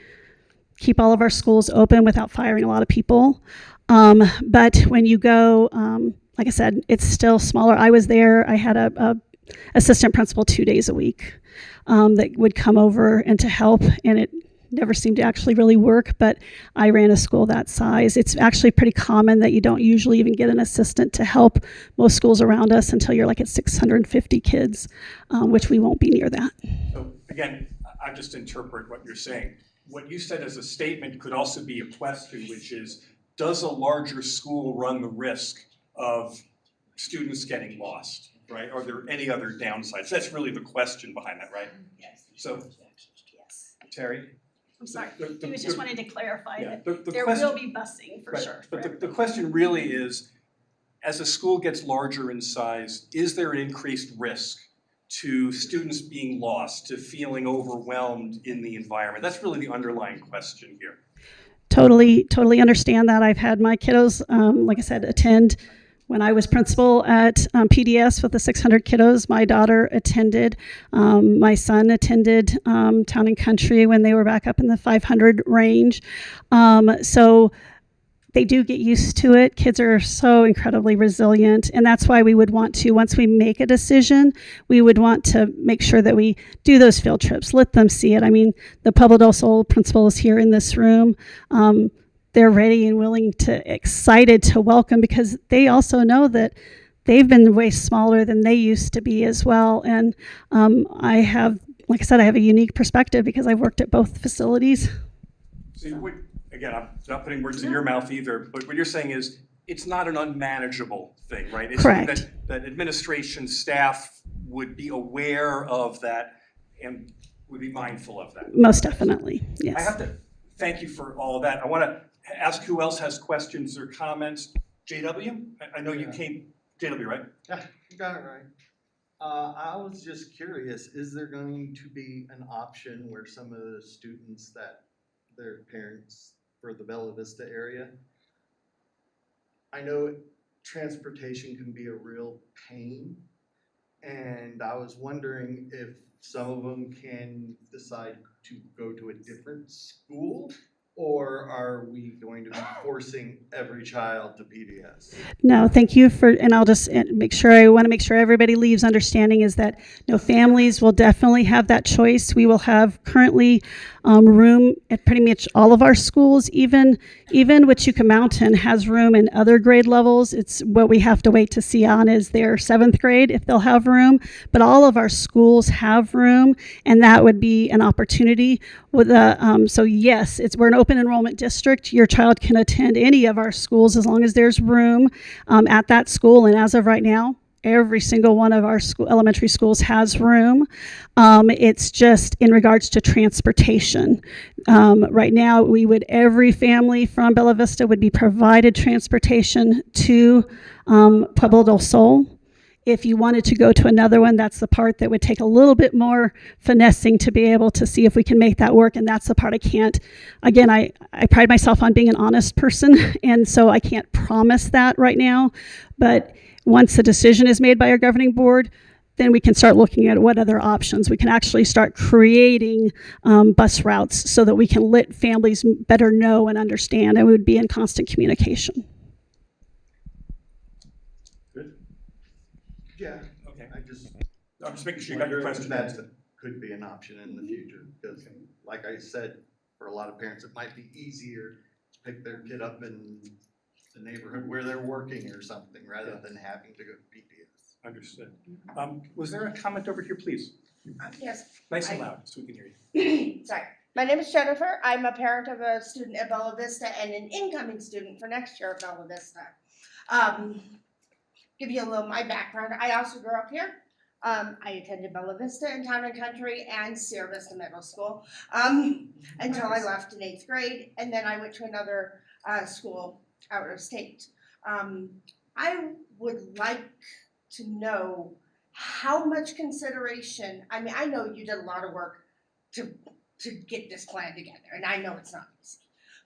keep all of our schools open without firing a lot of people. But when you go, like I said, it's still smaller. I was there. I had a assistant principal 2 days a week that would come over and to help, and it never seemed to actually really work, but I ran a school that size. It's actually pretty common that you don't usually even get an assistant to help most schools around us until you're like at 650 kids, which we won't be near that. So again, I just interpret what you're saying. What you said as a statement could also be a question, which is, does a larger school run the risk of students getting lost? Right? Are there any other downsides? That's really the question behind that, right? Yes. So, Yes. Terri? I'm sorry, he was just wanting to clarify that there question, will be busing for sure. But the question really is, as a school gets larger in size, is there an increased risk to students being lost, to feeling overwhelmed in the environment? That's really the underlying question here. Totally understand that. I've had my kiddos, like I said, attend. When I was principal at PDS with the 600 kiddos, my daughter attended. My son attended Town and Country when they were back up in the 500 range. So they do get used to it. Kids are so incredibly resilient, and that's why we would want to, once we make a decision, we would want to make sure that we do those field trips, let them see it. I mean, the Pueblo del Sol principal is here in this room. They're ready and willing excited to welcome, because they also know that they've been way smaller than they used to be as well. And I have, like I said, I have a unique perspective because I've worked at both facilities. So again, I'm not putting words in your mouth either, but what you're saying is it's not an unmanageable thing, right? It's Correct. That administration staff would be aware of that and would be mindful of that. Most definitely, yes. I have to thank you for all of that. I want to ask who else has questions or comments. JW, I know you came Jane will be right. Yeah, you got it right. I was just curious, is there going to be an option where some of the students that their parents for the Bella Vista area, I know transportation can be a real pain, and I was wondering if some of them can decide to go to a different school, or are we going to be forcing every child to PDS? No, thank you for, and I'll just make sure, I want to make sure everybody leaves understanding is that no, families will definitely have that choice. We will have currently room at pretty much all of our schools, even Wichita Mountain has room in other grade levels. It's what we have to wait to see on is their 7th grade, if they'll have room, but all of our schools have room, and that would be an opportunity with so yes, we're an open enrollment district. Your child can attend any of our schools as long as there's room at that school, and as of right now, every single one of our elementary schools has room. It's just in regards to transportation. Right now, every family from Bella Vista would be provided transportation to Pueblo del Sol. If you wanted to go to another one, that's the part that would take a little bit more finessing to be able to see if we can make that work, and that's the part I can't. Again, I pride myself on being an honest person, and so I can't promise that right now, but once a decision is made by our governing board, then we can start looking at what other options. We can actually start creating bus routes so that we can let families better know and understand, and we would be in constant communication. Good. Yeah, Okay. I'm just making sure you got your wondering if question that answered. could be an option in the future, because like I said, for a lot of parents, it might be easier to pick their kid up in the neighborhood where they're working or something, rather than having to go to PPS. Understood. Was there a comment over here, please? Yes. Nice and loud, so we can hear you. Sorry. My name is Jennifer. I'm a parent of a student at Bella Vista and an incoming student for next year at Bella Vista. Give you a little my background. I also grew up here. I attended Bella Vista in Town and Country and Sierra Vista Middle School until I left in 8th grade, and then I went to another school out of state. I would like to know how much consideration, I mean, I know you did a lot of work to get this plan together, and I know it's not easy,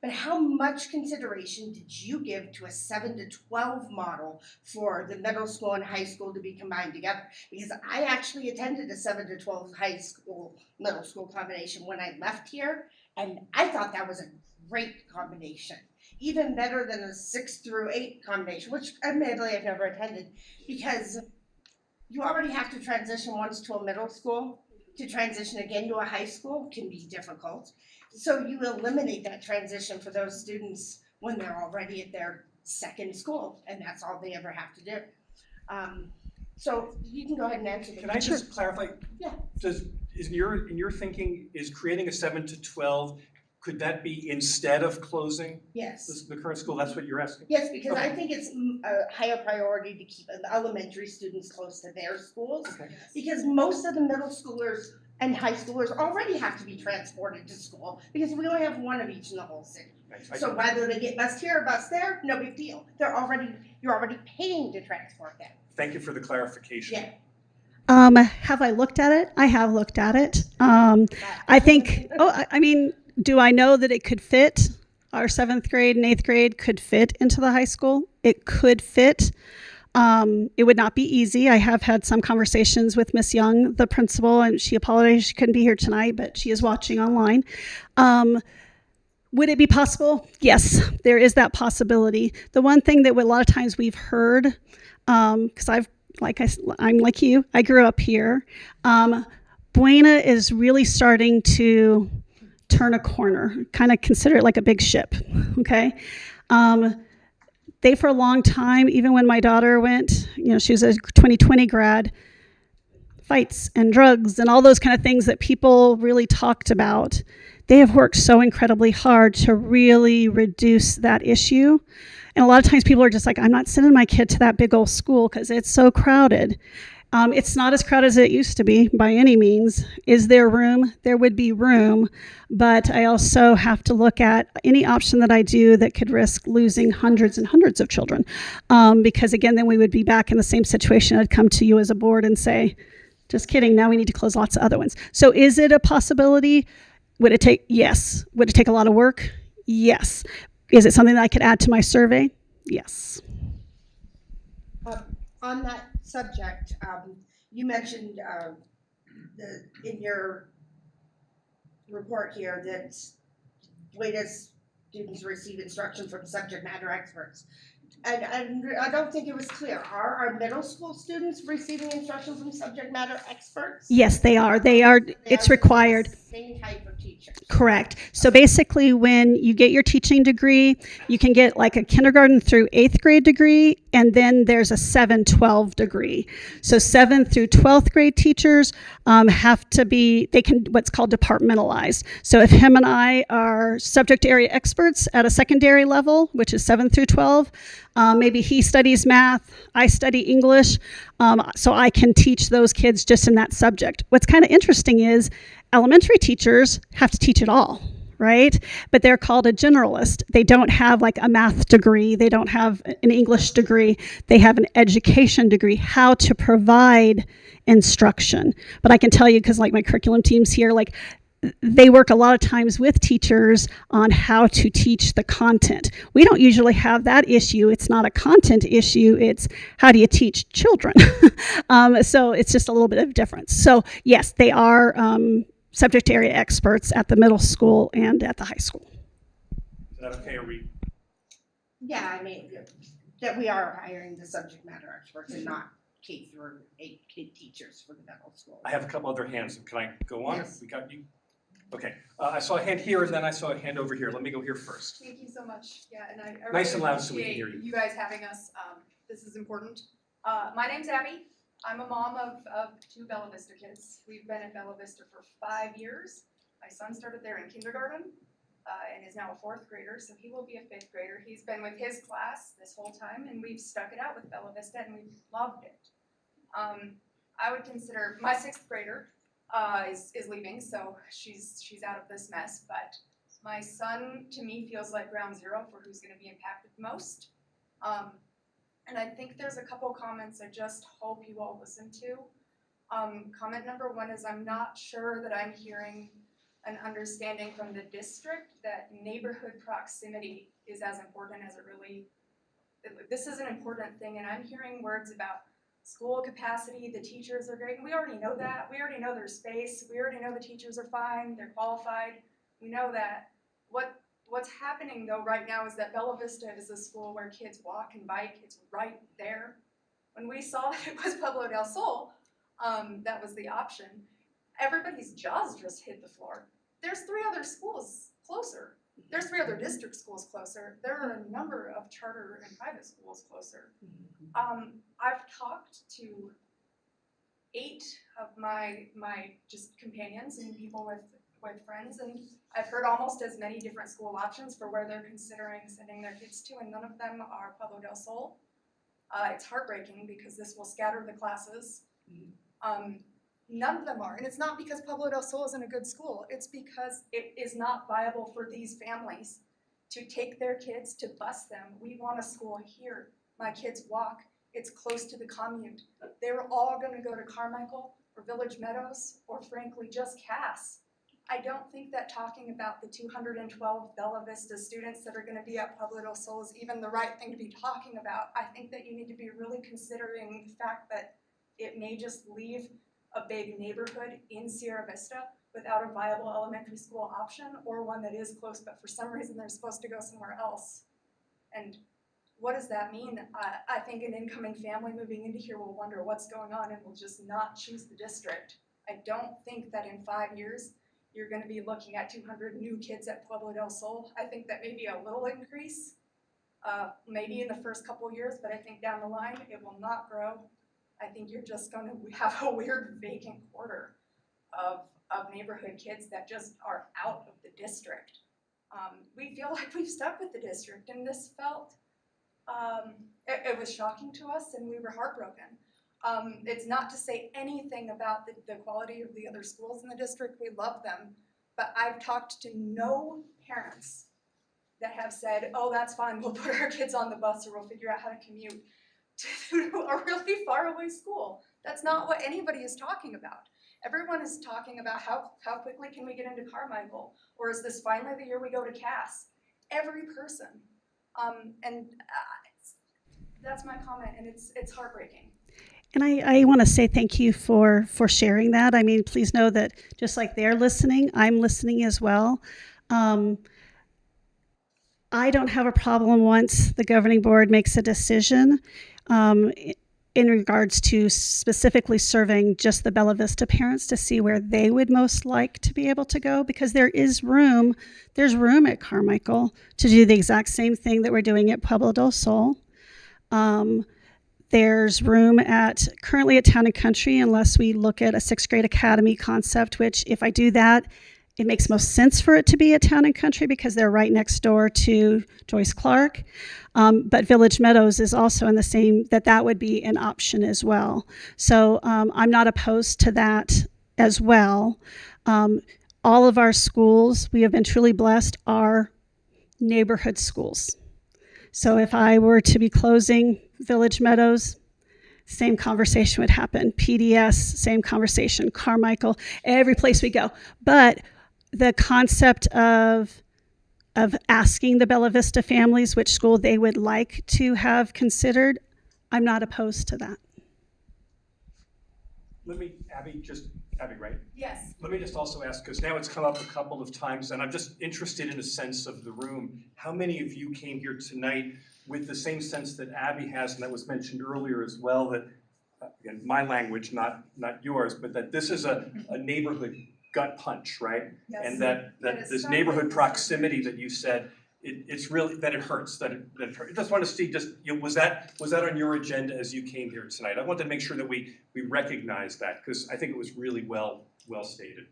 but how much consideration did you give to a 7 to 12 model for the middle school and high school to be combined together? Because I actually attended a 7 to 12 high school, middle school combination when I left here, and I thought that was a great combination. Even better than a 6 through 8 combination, which admittedly I've never attended, because you already have to transition once to a middle school. To transition again to a high school can be difficult. So you eliminate that transition for those students when they're already at their second school, and that's all they ever have to do. So you can go ahead and answer the Can I just clarify? Yeah. In your thinking, is creating a 7 to 12, could that be instead of closing Yes. the current school? That's what you're asking? Yes, because Okay. I think it's a higher priority to keep the elementary students close to their schools. Okay. Because most of the middle schoolers and high schoolers already have to be transported to school because we only have one of each in the whole city. Thanks. So whether they get bused here or bused there, no big deal. You're already paying to transport them. Thank you for the clarification. Yeah. Have I looked at it? I have looked at it. I think, I mean, do I know that it could fit? Our 7th grade and 8th grade could fit into the high school. It could fit. It would not be easy. I have had some conversations with Miss Young, the principal, and she apologized she couldn't be here tonight, but she is watching online. Would it be possible? Yes, there is that possibility. The one thing that a lot of times we've heard, because I'm like you, I grew up here. Buena is really starting to turn a corner, kind of consider it like a big ship, okay? They, for a long time, even when my daughter went, she was a 2020 grad, fights and drugs and all those kind of things that people really talked about, they have worked so incredibly hard to really reduce that issue. And a lot of times people are just like, I'm not sending my kid to that big old school because it's so crowded. It's not as crowded as it used to be by any means. Is there room? There would be room, but I also have to look at any option that I do that could risk losing hundreds and hundreds of children. Because again, then we would be back in the same situation. I'd come to you as a board and say, just kidding, now we need to close lots of other ones. So is it a possibility? Would it take? Yes. Would it take a lot of work? Yes. Is it something that I could add to my survey? Yes. On that subject, you mentioned in your report here that latest students receive instruction from subject matter experts. And I don't think it was clear. Are our middle school students receiving instruction from subject matter experts? Yes, they are. It's required. Same type of teachers. Correct. So basically, when you get your teaching degree, you can get like a kindergarten through 8th grade degree, and then there's a 7-12 degree. So 7th through 12th grade teachers have to be, they can what's called departmentalized. So if him and I are subject area experts at a secondary level, which is 7th through 12, maybe he studies math, I study English, so I can teach those kids just in that subject. What's kind of interesting is elementary teachers have to teach it all, right? But they're called a generalist. They don't have like a math degree. They don't have an English degree. They have an education degree, how to provide instruction. But I can tell you, because like my curriculum team's here, like they work a lot of times with teachers on how to teach the content. We don't usually have that issue. It's not a content issue. It's how do you teach children? So it's just a little bit of difference. So yes, they are subject area experts at the middle school and at the high school. Is that okay? Are we? Yeah, I mean, that we are hiring the subject matter experts and not K through 8 kid teachers for the middle school. I have a couple other hands. Can I go on? Yes. We got you. Okay. I saw a hand here, and then I saw a hand over here. Let me go here first. Thank you so much. Yeah, and I Nice really and loud so we can appreciate hear you. you guys having us. This is important. My name's Abby. I'm a mom of 2 Bella Vista kids. We've been at Bella Vista for 5 years. My son started there in kindergarten and is now a 4th grader, so he will be a 5th grader. He's been with his class this whole time, and we've stuck it out with Bella Vista, and we've loved it. I would consider my 6th grader is leaving, so she's out of this mess. But my son, to me, feels like ground zero for who's going to be impacted most. And I think there's a couple comments I just hope you all listen to. Comment number 1 is I'm not sure that I'm hearing an understanding from the district that neighborhood proximity is as important as it really. This is an important thing, and I'm hearing words about school capacity, the teachers are great, and we already know that. We already know there's space. We already know the teachers are fine, they're qualified. We know that. What's happening though right now is that Bella Vista is a school where kids walk and bike. It's right there. When we saw that it was Pueblo del Sol, that was the option, everybody's jaws just hit the floor. There's 3 other schools closer. There's 3 other district schools closer. There are a number of charter and private schools closer. I've talked to 8 of my just companions and people with friends, and I've heard almost as many different school options for where they're considering sending their kids to, and none of them are Pueblo del Sol. It's heartbreaking because this will scatter the classes. None of them are, and it's not because Pueblo del Sol isn't a good school. It's because it is not viable for these families to take their kids to bus them. We want a school here. My kids walk. It's close to the commute. They were all going to go to Carmichael or Village Meadows or frankly just Cass. I don't think that talking about the 212 Bella Vista students that are going to be at Pueblo del Sol is even the right thing to be talking about. I think that you need to be really considering the fact that it may just leave a big neighborhood in Sierra Vista without a viable elementary school option, or one that is close, but for some reason they're supposed to go somewhere else. And what does that mean? I think an incoming family moving into here will wonder what's going on and will just not choose the district. I don't think that in 5 years, you're going to be looking at 200 new kids at Pueblo del Sol. I think that may be a little increase, maybe in the first couple years, but I think down the line, it will not grow. I think you're just going to have a weird vacant quarter of neighborhood kids that just are out of the district. We feel like we've stuck with the district, and this felt, it was shocking to us, and we were heartbroken. It's not to say anything about the quality of the other schools in the district, we love them, but I've talked to no parents that have said, oh, that's fine, we'll put our kids on the bus or we'll figure out how to commute to a really far away school. That's not what anybody is talking about. Everyone is talking about how quickly can we get into Carmichael, or is this finally the year we go to Cass? Every person, that's my comment, and it's heartbreaking. And I want to say thank you for sharing that. I mean, please know that just like they're listening, I'm listening as well. I don't have a problem once the governing board makes a decision in regards to specifically serving just the Bella Vista parents to see where they would most like to be able to go, because there's room at Carmichael to do the exact same thing that we're doing at Pueblo del Sol. There's room currently at Town and Country, unless we look at a 6th grade academy concept, which if I do that, it makes most sense for it to be at Town and Country because they're right next door to Joyce Clark. But Village Meadows is also in the same, that would be an option as well. So I'm not opposed to that as well. All of our schools, we have been truly blessed, are neighborhood schools. So if I were to be closing Village Meadows, same conversation would happen. PDS, same conversation. Carmichael, every place we go. But the concept of asking the Bella Vista families which school they would like to have considered, I'm not opposed to that. Let me, Abby, right? Yes. Let me just also ask, because now it's come up a couple of times, and I'm just interested in a sense of the room. How many of you came here tonight with the same sense that Abby has, and that was mentioned earlier as well, that, again, my language, not yours, but that this is a neighborhood gut punch, right? Yes. And that this neighborhood proximity that you said, it's really, that it hurts, that it hurts. I just want to see, was that on your agenda as you came here tonight? I wanted to make sure that we recognize that, because I think it was really well stated.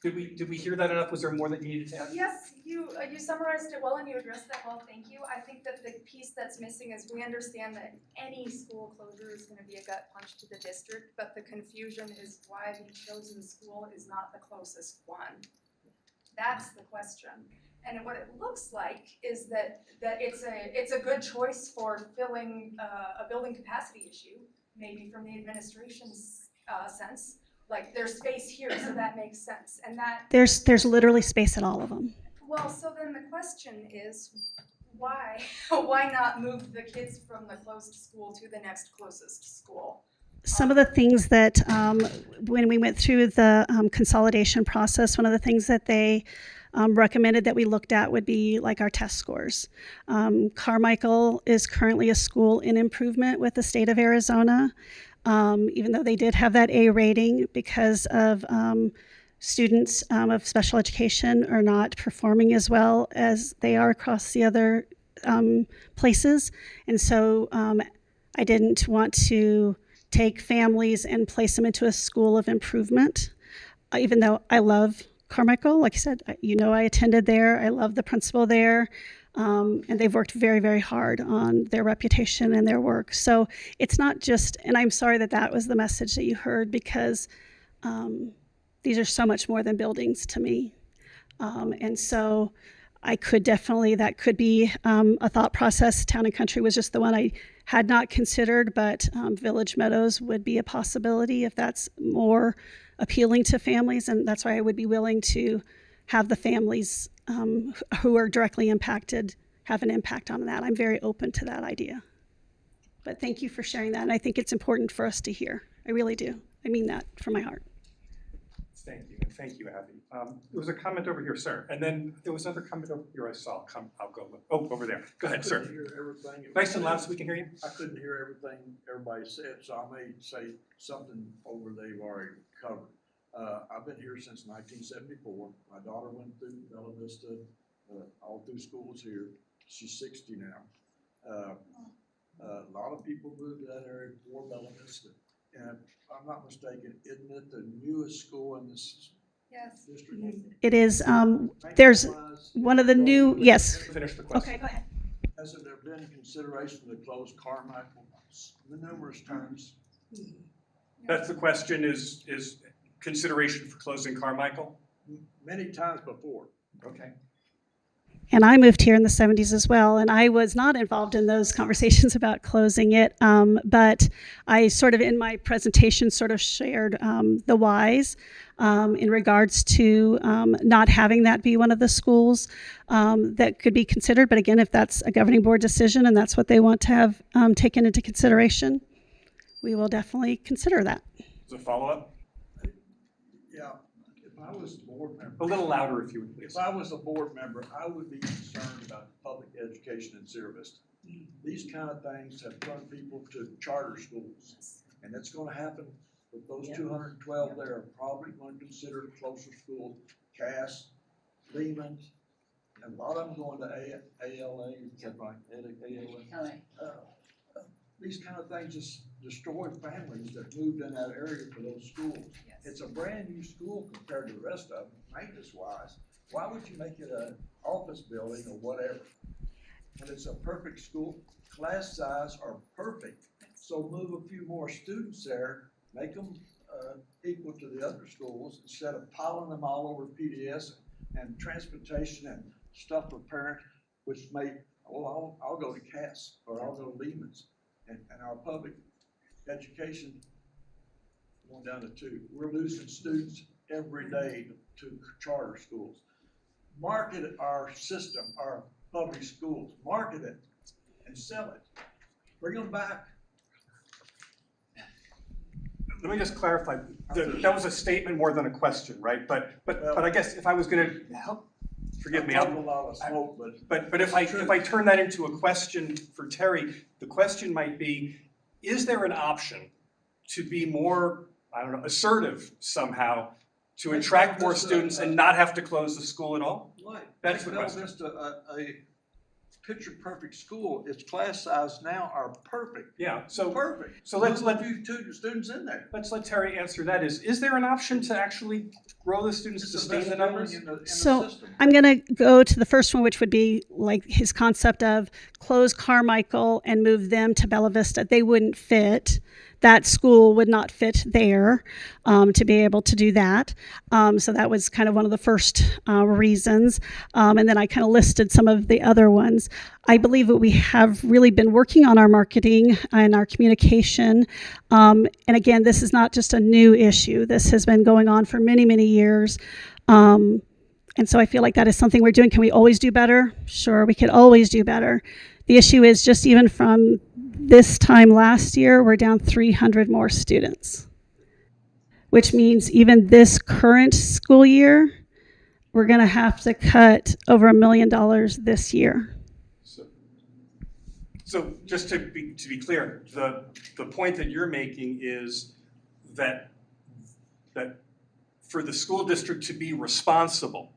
Did we hear that enough? Was there more that you needed to add? Yes, you summarized it well and you addressed that well, thank you. I think that the piece that's missing is we understand that any school closure is going to be a gut punch to the district, but the confusion is why the chosen school is not the closest one. That's the question. And what it looks like is that it's a good choice for filling a building capacity issue, maybe from the administration's sense. Like there's space here, so that makes sense. And that There's literally space at all of them. well, so then the question is, why not move the kids from the closed school to the next closest school? Some of the things that when we went through the consolidation process, one of the things that they recommended that we looked at would be like our test scores. Carmichael is currently a school in improvement with the state of Arizona, even though they did have that A rating, because of students of special education are not performing as well as they are across the other places. And so I didn't want to take families and place them into a school of improvement, even though I love Carmichael. Like I said, I attended there. I love the principal there. And they've worked very, very hard on their reputation and their work. So it's not just, and I'm sorry that was the message that you heard, because these are so much more than buildings to me. And so I could definitely, that could be a thought process. Town and Country was just the one I had not considered, but Village Meadows would be a possibility if that's more appealing to families. And that's why I would be willing to have the families who are directly impacted have an impact on that. I'm very open to that idea. But thank you for sharing that. And I think it's important for us to hear. I really do. I mean that from my heart. Thank you, Abby. There was a comment over here, sir, and then there was another comment over here I saw. I'll go. Oh, over there. Go ahead, sir. I couldn't hear everything. Nice and loud so we can hear you. I couldn't hear everything everybody said, so I may say something over they've already covered. I've been here since 1974. My daughter went through Bella Vista, all through schools here. She's 60 now. A lot of people moved to that area before Bella Vista. And if I'm not mistaken, isn't it the newest school in this district? It is. There's one of the new, yes. Finish the question. Okay, go ahead. Hasn't there been consideration to close Carmichael numerous times. That's the question, is consideration for closing Carmichael? Many times before. Okay. And I moved here in the 70s as well, and I was not involved in those conversations about closing it, but I sort of, in my presentation, sort of shared the whys in regards to not having that be one of the schools that could be considered. But again, if that's a governing board decision and that's what they want to have taken into consideration, we will definitely consider that. Is a follow-up? Yeah, if I was a board member. A little louder if you would, please. If I was a board member, I would be concerned about public education in Sierra Vista. These kind of things have turned people to charter schools. And it's gonna happen with those 212 there are probably going to consider closer schools, Cass, Lehrman, and a lot of them going to ALA, is that right? ALA. These kind of things just destroy families that moved in that area for those schools. It's a brand new school compared to the rest of them, maintenance wise. Why would you make it an office building or whatever? And it's a perfect school, class size are perfect. So move a few more students there, make them equal to the other schools instead of piling them all over PDS and transportation and stuff for parents, which may, well, I'll go to Cass or I'll go to Lehrman's. And our public education going down to 2. We're losing students every day to charter schools. Market our system, our public schools, market it and sell it. Bring them back. Let me just clarify, that was a statement more than a question, right? But I guess if I was gonna help, forgive me. I'm talking a lot of smoke, But if I turn that into a question for Terri, the question might be, is there an option to be more, I don't know, assertive somehow to attract more students and not have to close the school at all? Right. That's the Bella question. Vista, a picture perfect school. Its class size now are perfect. Yeah, so Perfect. so let's Move a few students in there. let Terri answer that. Is there an option to actually grow the students, It's sustain the best the numbers? building in the So system. I'm going to go to the first one, which would be like his concept of close Carmichael and move them to Bella Vista. They wouldn't fit. That school would not fit there to be able to do that. So that was kind of one of the first reasons. And then I kind of listed some of the other ones. I believe that we have really been working on our marketing and our communication. And again, this is not just a new issue. This has been going on for many, many years. And so I feel like that is something we're doing. Can we always do better? Sure, we could always do better. The issue is just even from this time last year, we're down 300 more students, which means even this current school year, we're going to have to cut over $1 million this year. So just to be clear, the point that you're making is that for the school district to be responsible,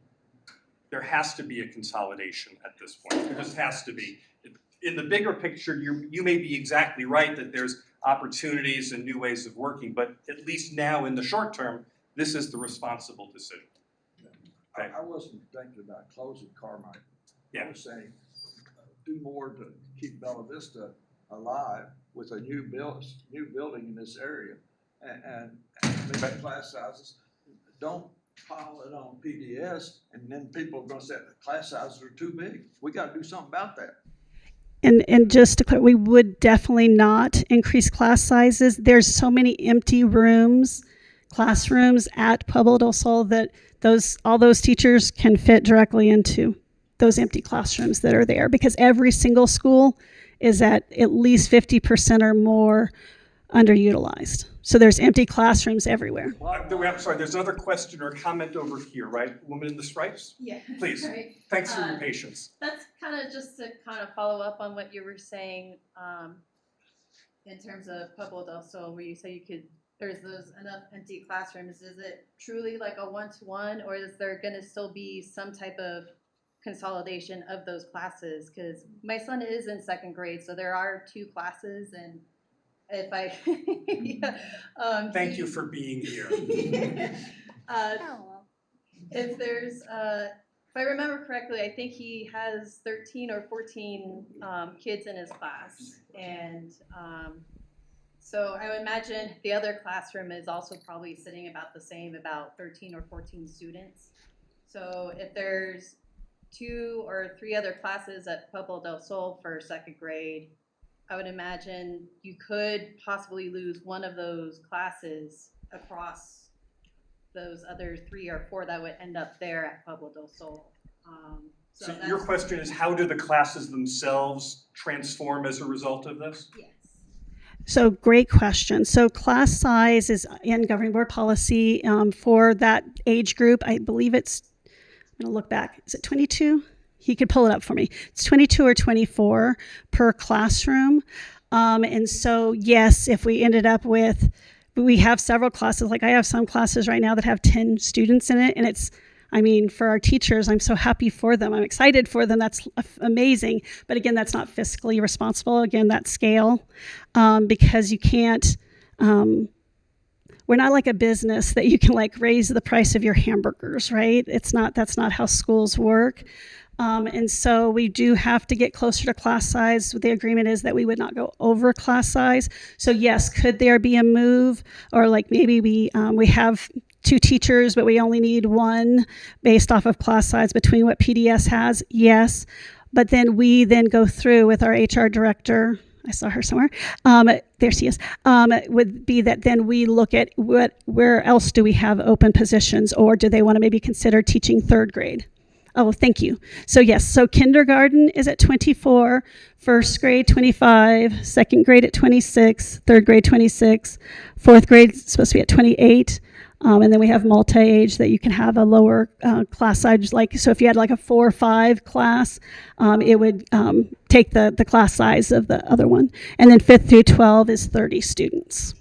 there has to be a consolidation at this point. There just has to be. In the bigger picture, you may be exactly right that there's opportunities and new ways of working, but at least now in the short term, this is the responsible decision. Okay. I wasn't thinking about closing Carmichael. Yeah. I was saying, do more to keep Bella Vista alive with a new building in this area and make class sizes. Don't pile it on PDS and then people are gonna say the class sizes are too big. We gotta do something about that. And just to clear, we would definitely not increase class sizes. There's so many empty rooms, classrooms at Pueblo del Sol that all those teachers can fit directly into those empty classrooms that are there, because every single school is at least 50% or more underutilized. So there's empty classrooms everywhere. I'm sorry, there's another question or comment over here, right? Woman in the stripes? Yeah. Please. Right. Thanks for your patience. That's kind of just to kind of follow up on what you were saying in terms of Pueblo del Sol, where you say there's those enough empty classrooms. Is it truly like a one-to-one, or is there going to still be some type of consolidation of those classes? Because my son is in second grade, so there are 2 classes, and if I Thank you for being here. if there's If I remember correctly, I think he has 13 or 14 kids in his class. And so I would imagine the other classroom is also probably sitting about the same, about 13 or 14 students. So if there's 2 or 3 other classes at Pueblo del Sol for 2nd grade, I would imagine you could possibly lose one of those classes across those other 3 or 4 that would end up there at Pueblo del Sol. So your question is, how do the classes themselves transform as a result of this? Yes. So great question. So class size is in governing board policy for that age group. I believe it's, I'm going to look back. Is it 22? He could pull it up for me. It's 22 or 24 per classroom. And so, yes, if we ended up with, we have several classes. Like I have some classes right now that have 10 students in it. And it's, I mean, for our teachers, I'm so happy for them. I'm excited for them. That's amazing. But again, that's not fiscally responsible. Again, that scale, because you can't, we're not like a business that you can like raise the price of your hamburgers, right? It's not, that's not how schools work. And so we do have to get closer to class size. The agreement is that we would not go over class size. So yes, could there be a move, or like maybe we have 2 teachers, but we only need 1 based off of class size between what PDS has? Yes. But then we then go through with our HR director. I saw her somewhere. There she is. Would be that then we look at where else do we have open positions, or do they want to maybe consider teaching 3rd grade? Oh, thank you. So yes, so kindergarten is at 24, 1st grade 25, 2nd grade at 26, 3rd grade 26, 4th grade is supposed to be at 28. And then we have multi-age that you can have a lower class size. Like, so if you had like a 4 or 5 class, it would take the class size of the other one. And then 5th through 12 is 30 students.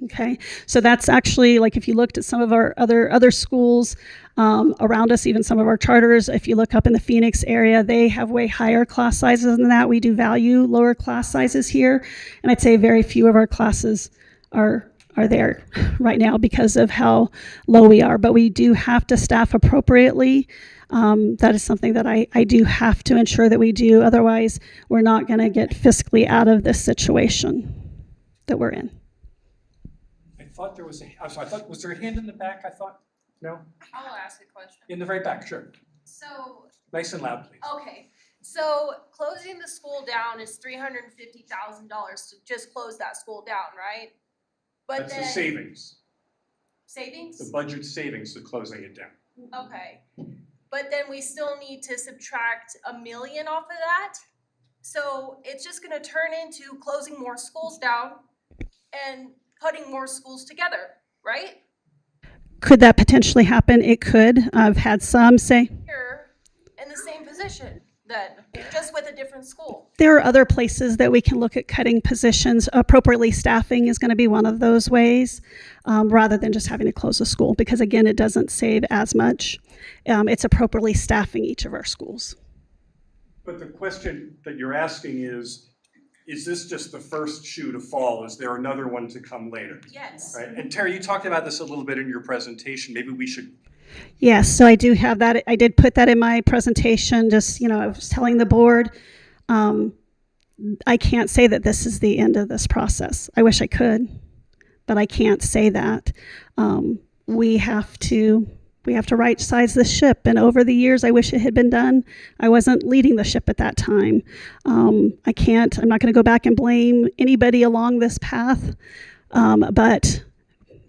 Okay, so that's actually, like, if you looked at some of our other schools around us, even some of our charters, if you look up in the Phoenix area, they have way higher class sizes than that. We do value lower class sizes here, and I'd say very few of our classes are there right now because of how low we are. But we do have to staff appropriately. That is something that I do have to ensure that we do. Otherwise, we're not going to get fiscally out of this situation that we're in. I thought there was I'm sorry, was there a hand in the back, I thought? No? I'll ask a question. In the very back, sure. So, Nice and loud, please. okay, so closing the school down is $350,000 to just close that school down, right? But That's then the savings. savings? The budget savings to closing it down. Okay, but then we still need to subtract $1 million off of that. So it's just gonna turn into closing more schools down and putting more schools together, right? Could that potentially happen? It could. I've had some say. Here in the same position then, just with a different school. There are other places that we can look at cutting positions. Appropriately staffing is going to be one of those ways, rather than just having to close a school, because again, it doesn't save as much. It's appropriately staffing each of our schools. But the question that you're asking is this just the first shoe to fall? Is there another one to come later? Yes. Right? And Terri, you talked about this a little bit in your presentation. Maybe we should. Yes, so I do have that. I did put that in my presentation. Just, I was telling the board, I can't say that this is the end of this process. I wish I could, but I can't say that. We have to right size the ship. And over the years, I wish it had been done. I wasn't leading the ship at that time. I'm not going to go back and blame anybody along this path. But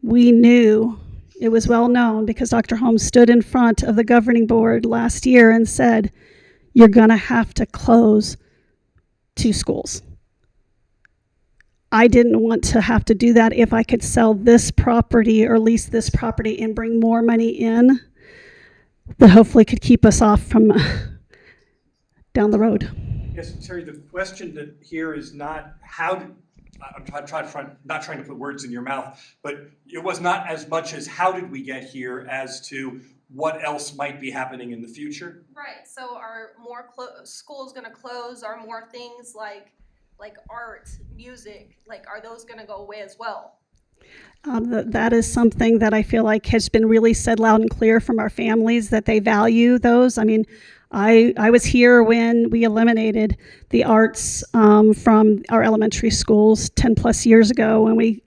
we knew, it was well known, because Dr. Holmes stood in front of the governing board last year and said, you're going to have to close 2 schools. I didn't want to have to do that if I could sell this property or lease this property and bring more money in that hopefully could keep us off from down the road. Yes, Terri, the question here is not I'm not trying to put words in your mouth, but it was not as much as how did we get here as to what else might be happening in the future. Right, so are more schools gonna close? Are more things like art, music, like, are those gonna go away as well? That is something that I feel like has been really said loud and clear from our families, that they value those. I mean, I was here when we eliminated the arts from our elementary schools 10 plus years ago, when we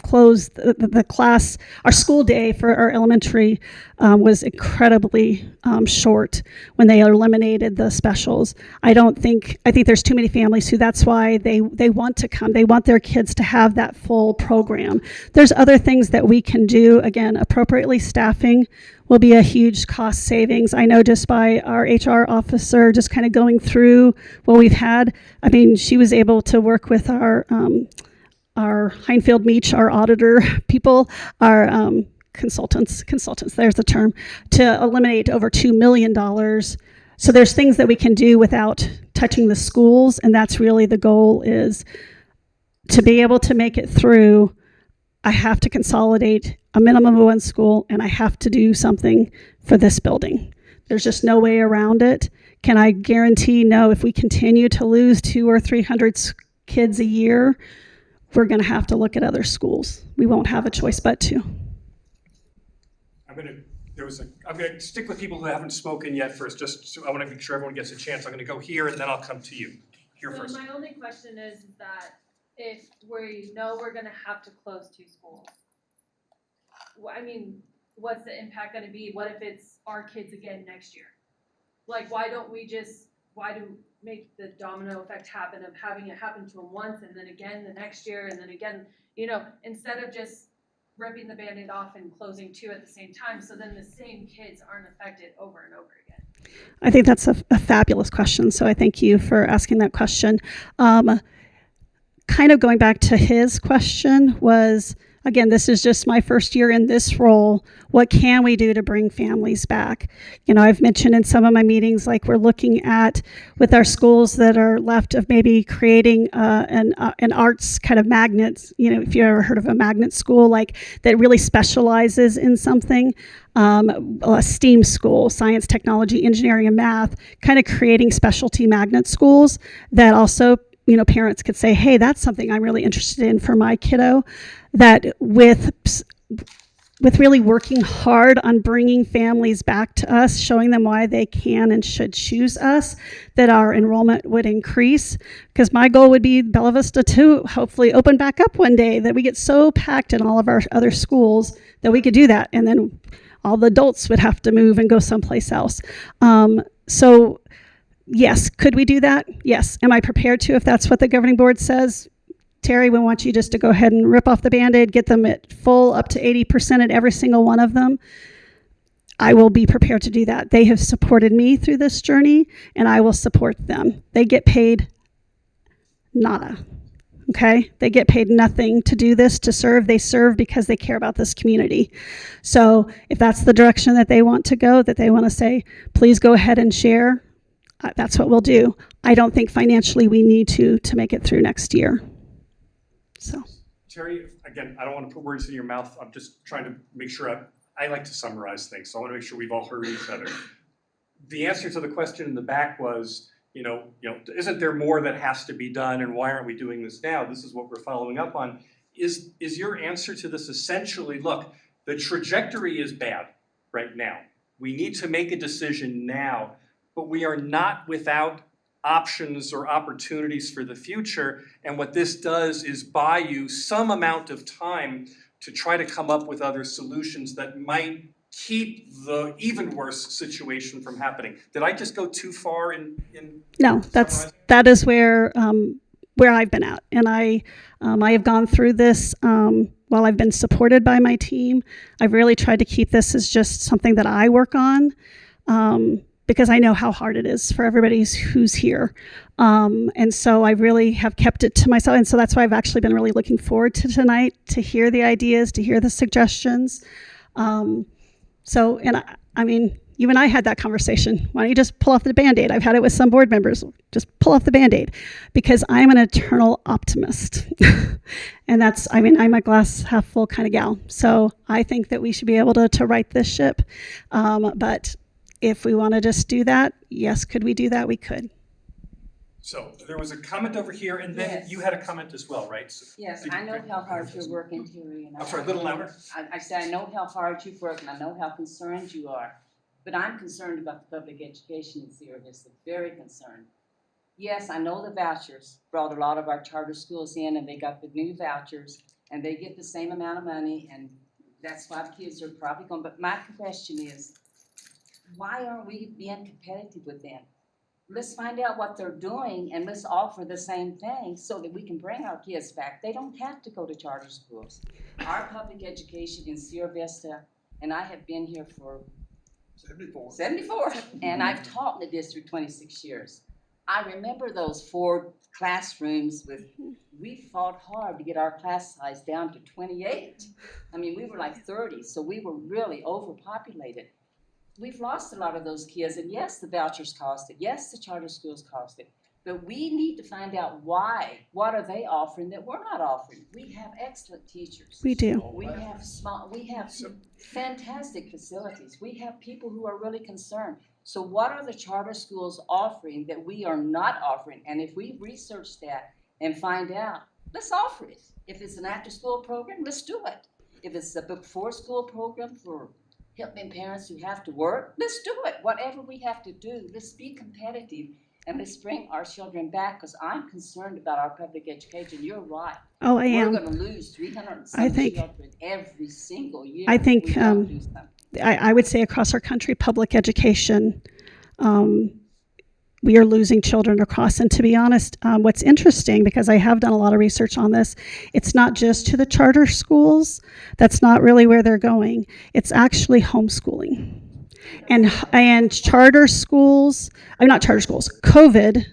closed the class. Our school day for our elementary was incredibly short when they eliminated the specials. I think there's too many families who, that's why they want to come. They want their kids to have that full program. There's other things that we can do. Again, appropriately staffing will be a huge cost savings. I know just by our HR officer just kind of going through what we've had. I mean, she was able to work with our Heinfeld Meach, our auditor people, our consultants, there's the term, to eliminate over $2 million. So there's things that we can do without touching the schools, and that's really the goal, is to be able to make it through. I have to consolidate a minimum of one school, and I have to do something for this building. There's just no way around it. Can I guarantee? No. If we continue to lose 200 or 300 kids a year, we're going to have to look at other schools. We won't have a choice but to. I'm going to stick with people who haven't spoken yet first. I want to make sure everyone gets a chance. I'm going to go here, and then I'll come to you. Here So first. my only question is that if we know we're going to have to close 2 schools, I mean, what's the impact going to be? What if it's our kids again next year? Like, why do make the domino effect happen of having it happen to them once and then again the next year and then again, instead of just ripping the Band-Aid off and closing 2 at the same time, so then the same kids aren't affected over and over again? I think that's a fabulous question. So I thank you for asking that question. Kind of going back to his question was, again, this is just my first year in this role. What can we do to bring families back? I've mentioned in some of my meetings, like we're looking at with our schools that are left, of maybe creating an arts kind of magnet. If you ever heard of a magnet school, like that really specializes in something, a STEAM school, science, technology, engineering, and math, kind of creating specialty magnet schools that also, parents could say, hey, that's something I'm really interested in for my kiddo. That with really working hard on bringing families back to us, showing them why they can and should choose us, that our enrollment would increase. Because my goal would be Bella Vista to hopefully open back up one day, that we get so packed in all of our other schools that we could do that. And then all the adults would have to move and go someplace else. So yes, could we do that? Yes. Am I prepared to, if that's what the governing board says? Terri, we want you just to go ahead and rip off the Band-Aid, get them at full up to 80% at every single one of them. I will be prepared to do that. They have supported me through this journey, and I will support them. They get paid nada, okay? They get paid nothing to do this, to serve. They serve because they care about this community. So if that's the direction that they want to go, that they want to say, please go ahead and share, that's what we'll do. I don't think financially we need to make it through next year. So, Terri, again, I don't want to put words in your mouth. I'm just trying to make sure I like to summarize things, so I want to make sure we've all heard each other. The answer to the question in the back was, isn't there more that has to be done, and why aren't we doing this now? This is what we're following up on. Is your answer to this essentially, look, the trajectory is bad right now. We need to make a decision now, but we are not without options or opportunities for the future, and what this does is buy you some amount of time to try to come up with other solutions that might keep the even worse situation from happening. Did I just go too far in No, that is where I've been at, and I have gone through this while I've been supported by my team. I've really tried to keep this as just something that I work on. Because I know how hard it is for everybody who's here. And so I really have kept it to myself. And so that's why I've actually been really looking forward to tonight, to hear the ideas, to hear the suggestions. I mean, you and I had that conversation. Why don't you just pull off the Band-Aid? I've had it with some board members. Just pull off the Band-Aid. Because I'm an eternal optimist. And I'm a glass half full kind of gal. So I think that we should be able to right this ship. But if we want to just do that, yes, could we do that? We could. So there was a comment over here, and then Yes. you had a comment as well, right? So, Yes, did- I know how hard you're working, Terri, and I'm sorry, a little louder. I said, I know how hard you work, and I know how concerned you are. But I'm concerned about the public education in Sierra Vista, very concerned. Yes, I know the vouchers brought a lot of our charter schools in, and they got the new vouchers, and they get the same amount of money, and that's why the kids are probably going. But my question is, why aren't we being competitive with them? Let's find out what they're doing, and let's offer the same thing so that we can bring our kids back. They don't have to go to charter schools. Our public education in Sierra Vista, and I have been here for 74, and I've taught in the district 26 years. I remember those 4 classrooms we fought hard to get our class size down to 28. I mean, we were like 30, so we were really overpopulated. We've lost a lot of those kids, and yes, the vouchers cost it. Yes, the charter schools cost it. But we need to find out why. What are they offering that we're not offering? We have excellent teachers. We do. We have fantastic facilities. We have people who are really concerned. So what are the charter schools offering that we are not offering? And if we research that and find out, let's offer it. If it's an after-school program, let's do it. If it's a before-school program for helping parents who have to work, let's do it. Whatever we have to do, let's be competitive and let's bring our children back, because I'm concerned about our public education. You're right. Oh, I am. We're going to lose 300 children every single year. I think if we don't do something. I would say across our country, public education, we are losing children across. And to be honest, what's interesting, because I have done a lot of research on this, it's not just to the charter schools. That's not really where they're going. It's actually homeschooling. And charter schools, not charter schools, COVID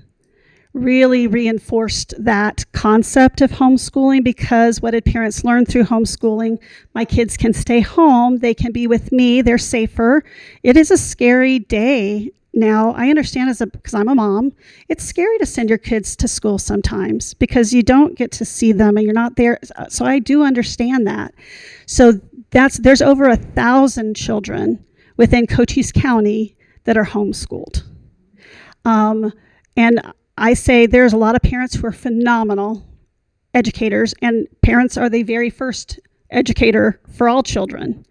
really reinforced that concept of homeschooling, because what did parents learn through homeschooling? My kids can stay home, they can be with me, they're safer. It is a scary day. Now, I understand because I'm a mom, it's scary to send your kids to school sometimes because you don't get to see them and you're not there. So I do understand that. So there's over 1,000 children within Cochise County that are homeschooled. And I say there's a lot of parents who are phenomenal educators, and parents are the very first educator for all children.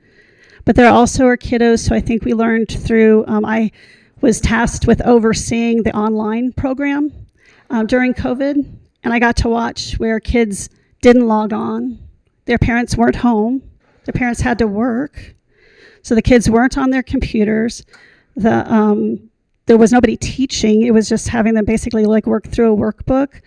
But there also are kiddos who I think we learned through, I was tasked with overseeing the online program during COVID, and I got to watch where kids didn't log on, their parents weren't home, their parents had to work, so the kids weren't on their computers. There was nobody teaching. It was just having them basically work through a workbook.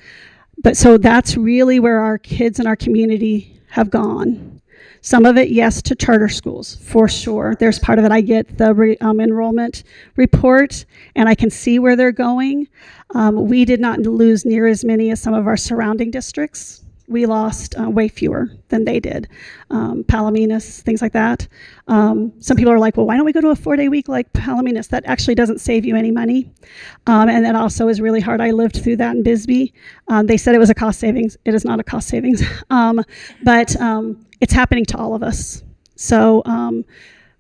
But so that's really where our kids in our community have gone. Some of it, yes, to charter schools, for sure. There's part of it. I get the enrollment report, and I can see where they're going. We did not lose near as many as some of our surrounding districts. We lost way fewer than they did. Palominas, things like that. Some people are like, well, why don't we go to a 4-day week like Palominas? That actually doesn't save you any money. And that also is really hard. I lived through that in Bisbee. They said it was a cost savings. It is not a cost savings. But it's happening to all of us. So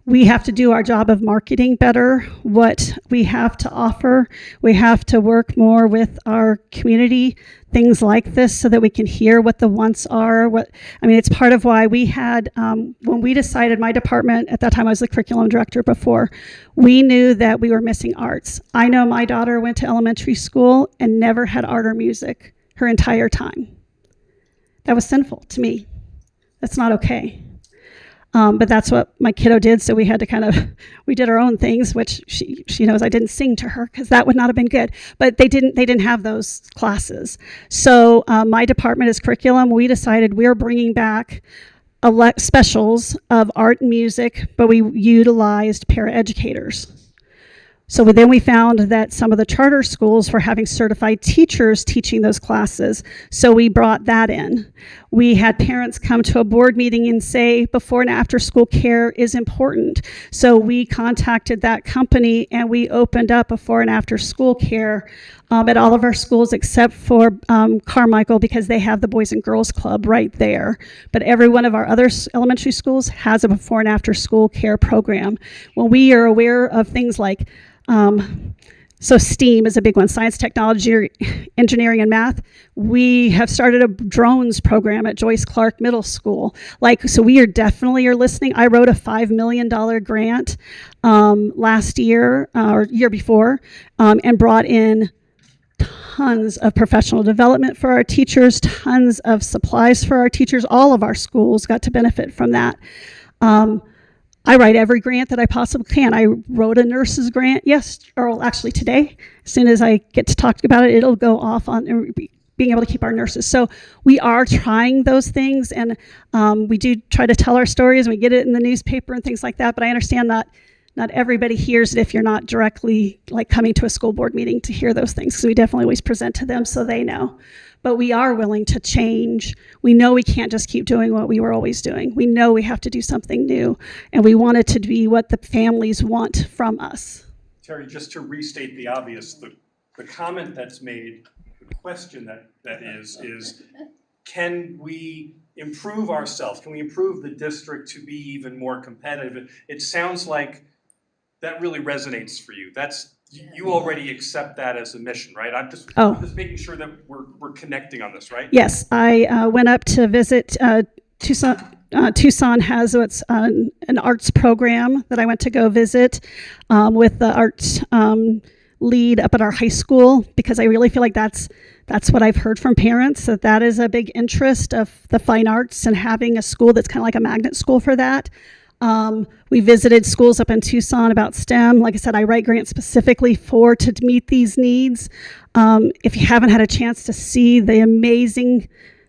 we have to do our job of marketing better, what we have to offer. We have to work more with our community, things like this, so that we can hear what the wants are. It's part of why we had, when we decided, my department, at that time I was the curriculum director before, we knew that we were missing arts. I know my daughter went to elementary school and never had art or music her entire time. That was sinful to me. That's not okay. But that's what my kiddo did, so we had to we did our own things, which she knows I didn't sing to her because that would not have been good. But they didn't have those classes. So my department is curriculum. We decided we're bringing back specials of art and music, but we utilized paraeducators. So then we found that some of the charter schools were having certified teachers teaching those classes. So we brought that in. We had parents come to a board meeting and say before and after school care is important. So we contacted that company and we opened up before and after school care at all of our schools except for Carmichael, because they have the Boys and Girls Club right there. But every one of our other elementary schools has a before and after school care program. When we are aware of things like So STEAM is a big one, science, technology, engineering, and math. We have started a drones program at Joyce Clark Middle School. So we are definitely listening. I wrote a $5 million grant last year or year before and brought in tons of professional development for our teachers, tons of supplies for our teachers. All of our schools got to benefit from that. I write every grant that I possibly can. I wrote a nurse's grant, actually today. As soon as I get to talk about it, it'll go off on being able to keep our nurses. So we are trying those things, and we do try to tell our stories, and we get it in the newspaper and things like that, but I understand that not everybody hears it if you're not directly coming to a school board meeting to hear those things. So we definitely always present to them so they know. But we are willing to change. We know we can't just keep doing what we were always doing. We know we have to do something new, and we want it to be what the families want from us. Terri, just to restate the obvious, the comment that's made, the question that is, can we improve ourselves? Can we improve the district to be even more competitive? It sounds like that really resonates for you. You already accept that as a mission, right? I'm just making sure that we're connecting on this, right? Yes, I went up to visit Tucson. Tucson has what's an arts program that I went to go visit with the arts lead up at our high school, because I really feel like that's what I've heard from parents, that is a big interest of the fine arts and having a school that's kind of like a magnet school for that. We visited schools up in Tucson about STEM. Like I said, I write grants specifically to meet these needs. If you haven't had a chance to see the amazing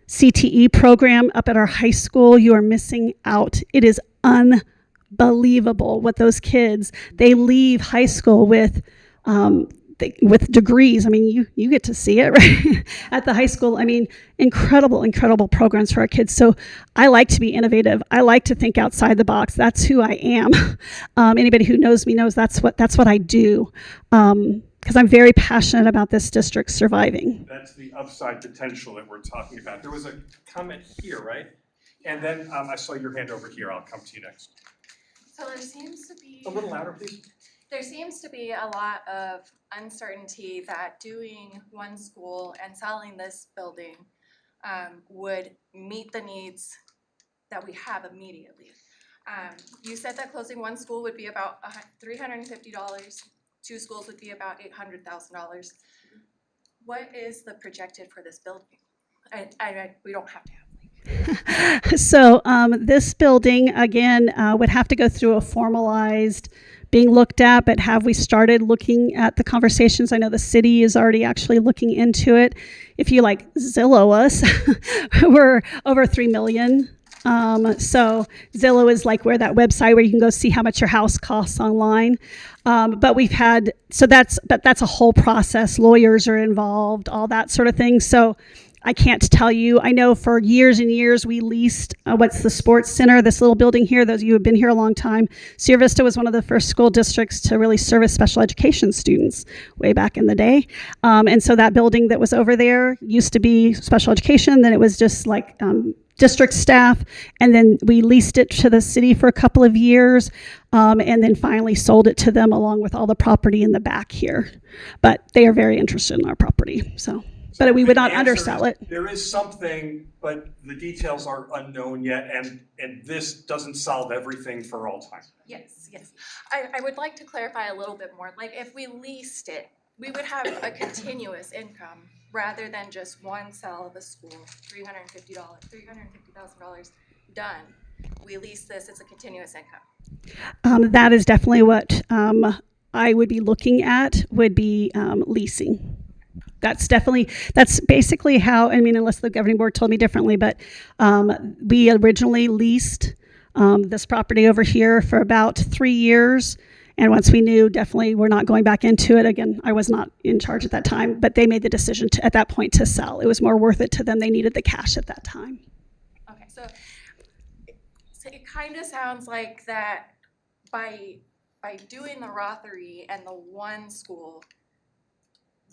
CTE program up at our high school, you are missing out. It is unbelievable what those kids, they leave high school with degrees. I mean, you get to see it right at the high school. I mean, incredible programs for our kids. So I like to be innovative. I like to think outside the box. That's who I am. Anybody who knows me knows that's what I do. Because I'm very passionate about this district surviving. That's the upside potential that we're talking about. There was a comment here, right? And then I saw your hand over here. I'll come to you next. So there seems to be a little louder, please. There seems to be a lot of uncertainty that doing one school and selling this building would meet the needs that we have immediately. You said that closing one school would be about $350. 2 schools would be about $800,000. What is the projected for this building? We don't have to have. So this building, again, would have to go through a formalized being looked at, but have we started looking at the conversations? I know the city is already actually looking into it. If you Zillow us, we're over 3 million. So Zillow is where that website where you can go see how much your house costs online. But we've had, that's a whole process. Lawyers are involved, all that sort of thing. So I can't tell you. I know for years and years we leased what's the sports center, this little building here. Those of you who have been here a long time, Sierra Vista was one of the first school districts to really service special education students way back in the day. And so that building that was over there used to be special education. Then it was just district staff, and then we leased it to the city for a couple of years, and then finally sold it to them along with all the property in the back here. But they are very interested in our property, but we would not undersell it. There is something, but the details are unknown yet, and this doesn't solve everything for all time. Yes. I would like to clarify a little bit more. If we leased it, we would have a continuous income rather than just one sale of a school, $350,000 done. We lease this, it's a continuous income. That is definitely what I would be looking at, would be leasing. That's basically how, unless the governing board told me differently, but we originally leased this property over here for about 3 years. And once we knew definitely we're not going back into it, again, I was not in charge at that time, but they made the decision at that point to sell. It was more worth it to them. They needed the cash at that time. Okay, so it kind of sounds like that by doing the Rothery and the one school,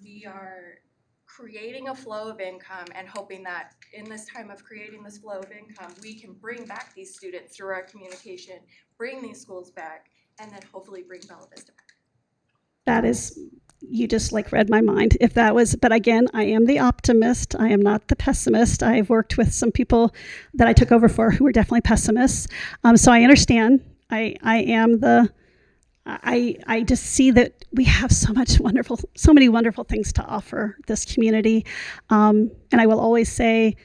we are creating a flow of income and hoping that in this time of creating this flow of income, we can bring back these students through our communication, bring these schools back, and then hopefully bring Bella Vista back. you just like read my mind. If that was, but again, I am the optimist. I am not the pessimist. I've worked with some people that I took over for who were definitely pessimists. So I understand. I just see that we have so many wonderful things to offer this community. And I will always say,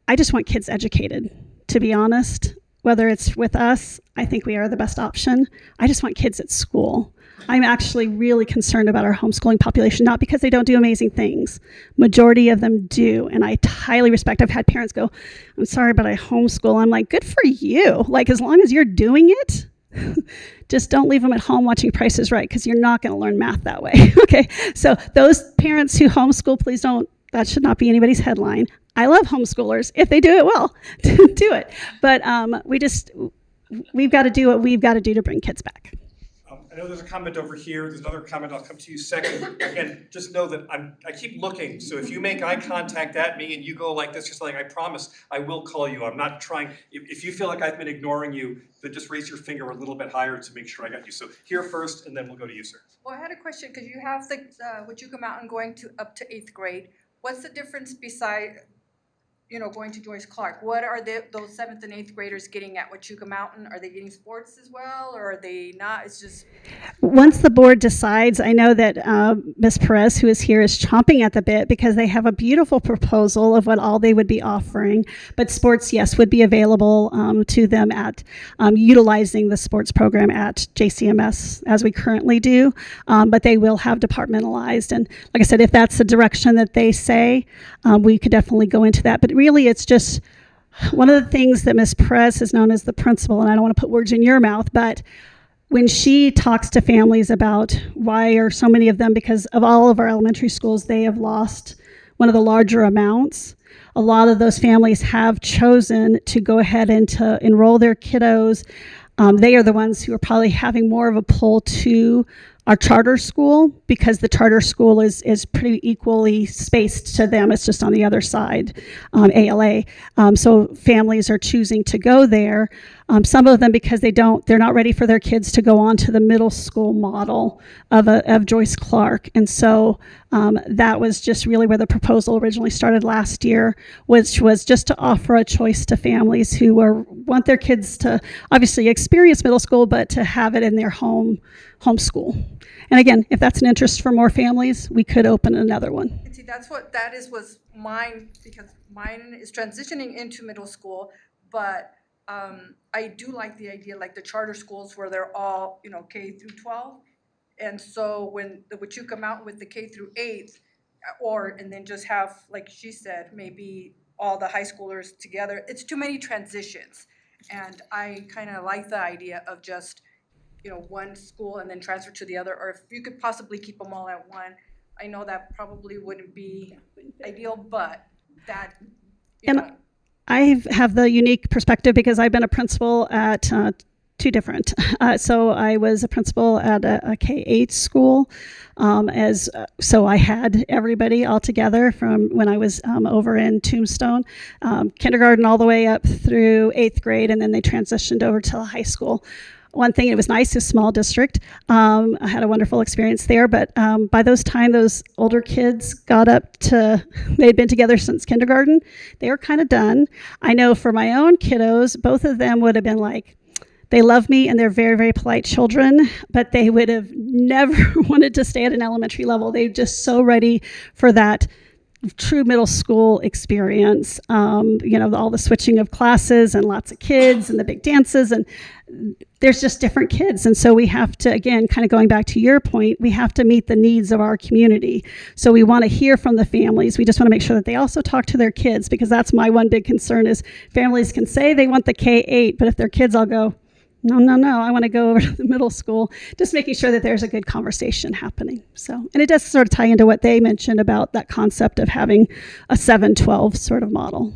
I just want kids educated, to be honest. Whether it's with us, I think we are the best option. I just want kids at school. I'm actually really concerned about our homeschooling population, not because they don't do amazing things. Majority of them do, and I highly respect. I've had parents go, I'm sorry, but I homeschool. I'm like, good for you. Like, as long as you're doing it, just don't leave them at home watching Price is Right, because you're not going to learn math that way. Okay, so those parents who homeschool, please don't, that should not be anybody's headline. I love homeschoolers if they do it well. Do it. But we've got to do what we've got to do to bring kids back. I know there's a comment over here. There's another comment. I'll come to you second. Again, just know that I keep looking. So if you make eye contact at me and you go like this, just like I promise, I will call you. I'm not trying. If you feel like I've been ignoring you, then just raise your finger a little bit higher to make sure I got you. So here first, and then we'll go to you, sir. Well, I had a question because you have the Huachuca Mountain going to up to 8th grade. What's the difference beside, going to Joyce Clark? What are those 7th and 8th graders getting at Huachuca Mountain? Are they getting sports as well, or are they not? It's just... Once the board decides, I know that Ms. Perez, who is here, is chomping at the bit because they have a beautiful proposal of what all they would be offering. But sports, yes, would be available to them at utilizing the sports program at JCMS as we currently do. But they will have departmentalized. And like I said, if that's the direction that they say, we could definitely go into that. But really, it's just one of the things that Ms. Perez has known as the principal, and I don't want to put words in your mouth, but when she talks to families about why are so many of them, because of all of our elementary schools, they have lost one of the larger amounts. A lot of those families have chosen to go ahead and to enroll their kiddos. They are the ones who are probably having more of a pull to our charter school, because the charter school is pretty equally spaced to them. It's just on the other side, ALA. So families are choosing to go there. Some of them because they're not ready for their kids to go on to the middle school model of Joyce Clark. And so that was just really where the proposal originally started last year, which was just to offer a choice to families who want their kids to obviously experience middle school, but to have it in their home school. And again, if that's an interest for more families, we could open another one. And see, was mine, because mine is transitioning into middle school, but I do like the idea, like the charter schools where they're all, K through 12. And so when the Huachuca Mountain with the K through 8th, and then just have, like she said, maybe all the high schoolers together, it's too many transitions. And I kind of like the idea of just, one school and then transfer to the other, or if you could possibly keep them all at one. I know that probably wouldn't be ideal, but that, I have the unique perspective because I've been a principal at two different. So I was a principal at a K-8 school, so I had everybody all together from when I was over in Tombstone, kindergarten all the way up through 8th grade, and then they transitioned over to high school. One thing, it was nice, it was a small district. I had a wonderful experience there, but by those older kids got up to, they'd been together since kindergarten. They were kind of done. I know for my own kiddos, both of them would have been like, they love me and they're very, very polite children, but they would have never wanted to stay at an elementary level. They're just so ready for that true middle school experience. All the switching of classes and lots of kids and the big dances, and there's just different kids. And so we have to, again, kind of going back to your point, we have to meet the needs of our community. So we want to hear from the families. We just want to make sure that they also talk to their kids, because that's my one big concern is families can say they want the K-8, but if their kids all go, no, I want to go over to the middle school, just making sure that there's a good conversation happening. So, and it does sort of tie into what they mentioned about that concept of having a 7-12 sort of model.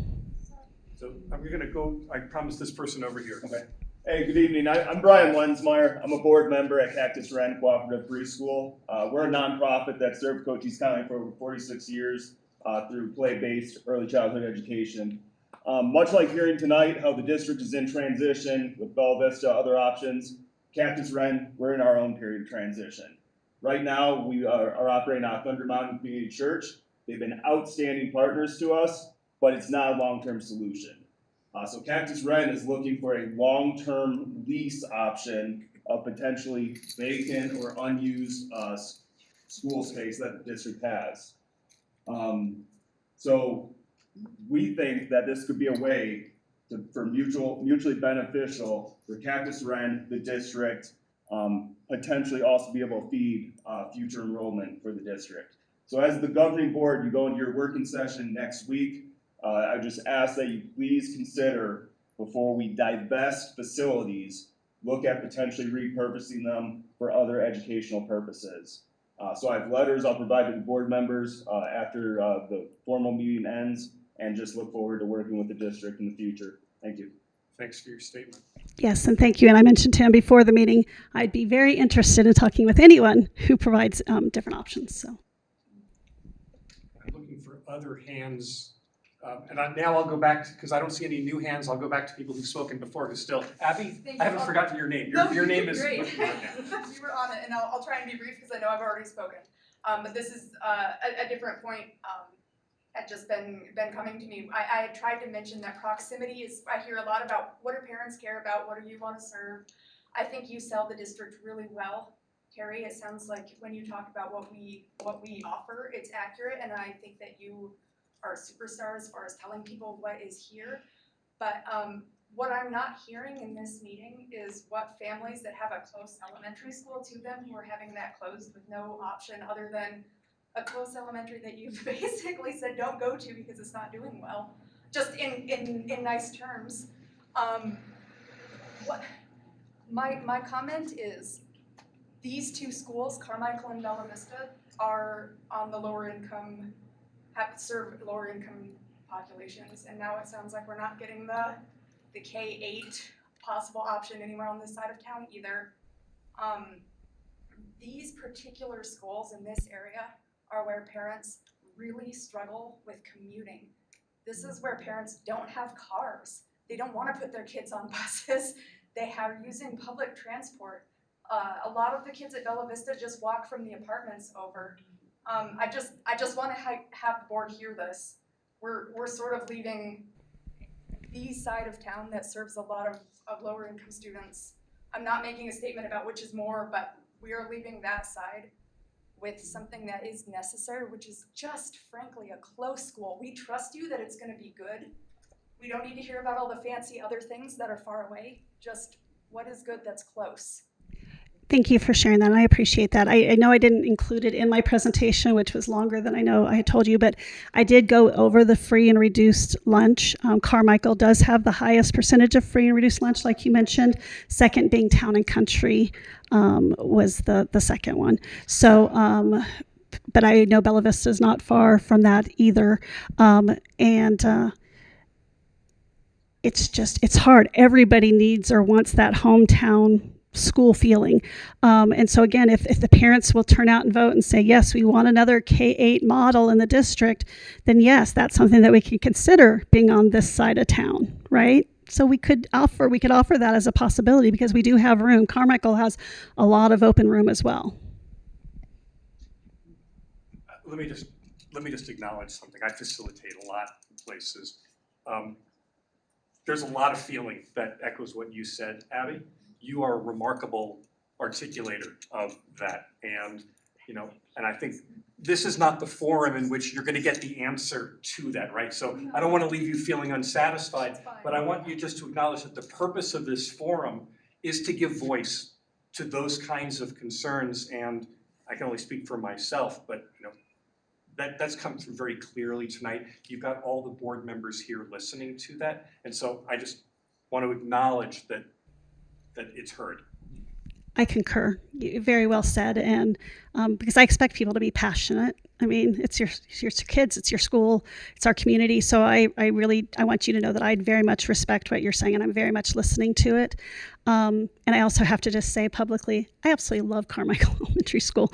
So I'm going to go, I promised this person over here. Okay. Hey, good evening. I'm Brian Lensmeyer. I'm a board member at Cactus Run Cooperative Preschool. We're a nonprofit that served Cochise County for over 46 years through play-based early childhood education. Much like hearing tonight how the district is in transition with Bella Vista, other options, Cactus Run, we're in our own period of transition. Right now, we are operating out of Thunder Mountain Community Church. They've been outstanding partners to us, but it's not a long-term solution. So Cactus Ren is looking for a long-term lease option of potentially vacant or unused school space that the district has. So we think that this could be a way for mutually beneficial for Cactus Ren, the district, potentially also be able to feed future enrollment for the district. So as the governing board, you go into your working session next week. I just ask that you please consider, before we divest facilities, look at potentially repurposing them for other educational purposes. So I have letters I'll provide to the board members after the formal meeting ends, and just look forward to working with the district in the future. Thank you. Thanks for your statement. Yes, and thank you. And I mentioned to him before the meeting, I'd be very interested in talking with anyone who provides different options. So I'm looking for other hands. Now I'll go back, because I don't see any new hands, I'll go back to people who've spoken before who still. Abby, I haven't forgotten your name. Your name is great. with me right now. You were on it, and I'll try and be brief because I know I've already spoken. But this is a different point had just been coming to me. I had tried to mention that proximity is, I hear a lot about what do parents care about, what do you want to serve. I think you sell the district really well, Terri. It sounds like when you talk about what we offer, it's accurate, and I think that you are a superstar as far as telling people what is here. But what I'm not hearing in this meeting is what families that have a close elementary school to them who are having that closed with no option other than a close elementary that you've basically said don't go to because it's not doing well, just in nice terms. My comment is these two schools, Carmichael and Bella Vista, are on the lower income, have to serve lower income populations, and now it sounds like we're not getting the K-8 possible option anywhere on this side of town either. These particular schools in this area are where parents really struggle with commuting. This is where parents don't have cars. They don't want to put their kids on buses. They are using public transport. A lot of the kids at Bella Vista just walk from the apartments over. I just want to have the board hear this. We're sort of leaving the side of town that serves a lot of lower income students. I'm not making a statement about which is more, but we are leaving that side with something that is necessary, which is just frankly a close school. We trust you that it's going to be good. We don't need to hear about all the fancy other things that are far away. Just what is good that's close. thank you for sharing that. And I appreciate that. I know I didn't include it in my presentation, which was longer than I know I had told you, but I did go over the free and reduced lunch. Carmichael does have the highest percentage of free and reduced lunch, like you mentioned. Second being Town and Country was the second one. So, but I know Bella Vista is not far from that either. It's hard. Everybody needs or wants that hometown school feeling. And so again, if the parents will turn out and vote and say, yes, we want another K-8 model in the district, then yes, that's something that we can consider being on this side of town, right? So we could offer that as a possibility because we do have room. Carmichael has a lot of open room as well. Let me just acknowledge something. I facilitate a lot of places. There's a lot of feeling that echoes what you said, Abby. You are a remarkable articulator of that, and I think this is not the forum in which you're going to get the answer to that, right? So I don't want to leave you feeling unsatisfied, but I want you just to acknowledge that the purpose of this forum is to give voice to those kinds of concerns, and I can only speak for myself, but that's come through very clearly tonight. You've got all the board members here listening to that, and so I just want to acknowledge that it's heard. I concur. Very well said, and because I expect people to be passionate. I mean, it's your kids, it's your school, it's our community. So I want you to know that I very much respect what you're saying, and I'm very much listening to it. And I also have to just say publicly, I absolutely love Carmichael Elementary School.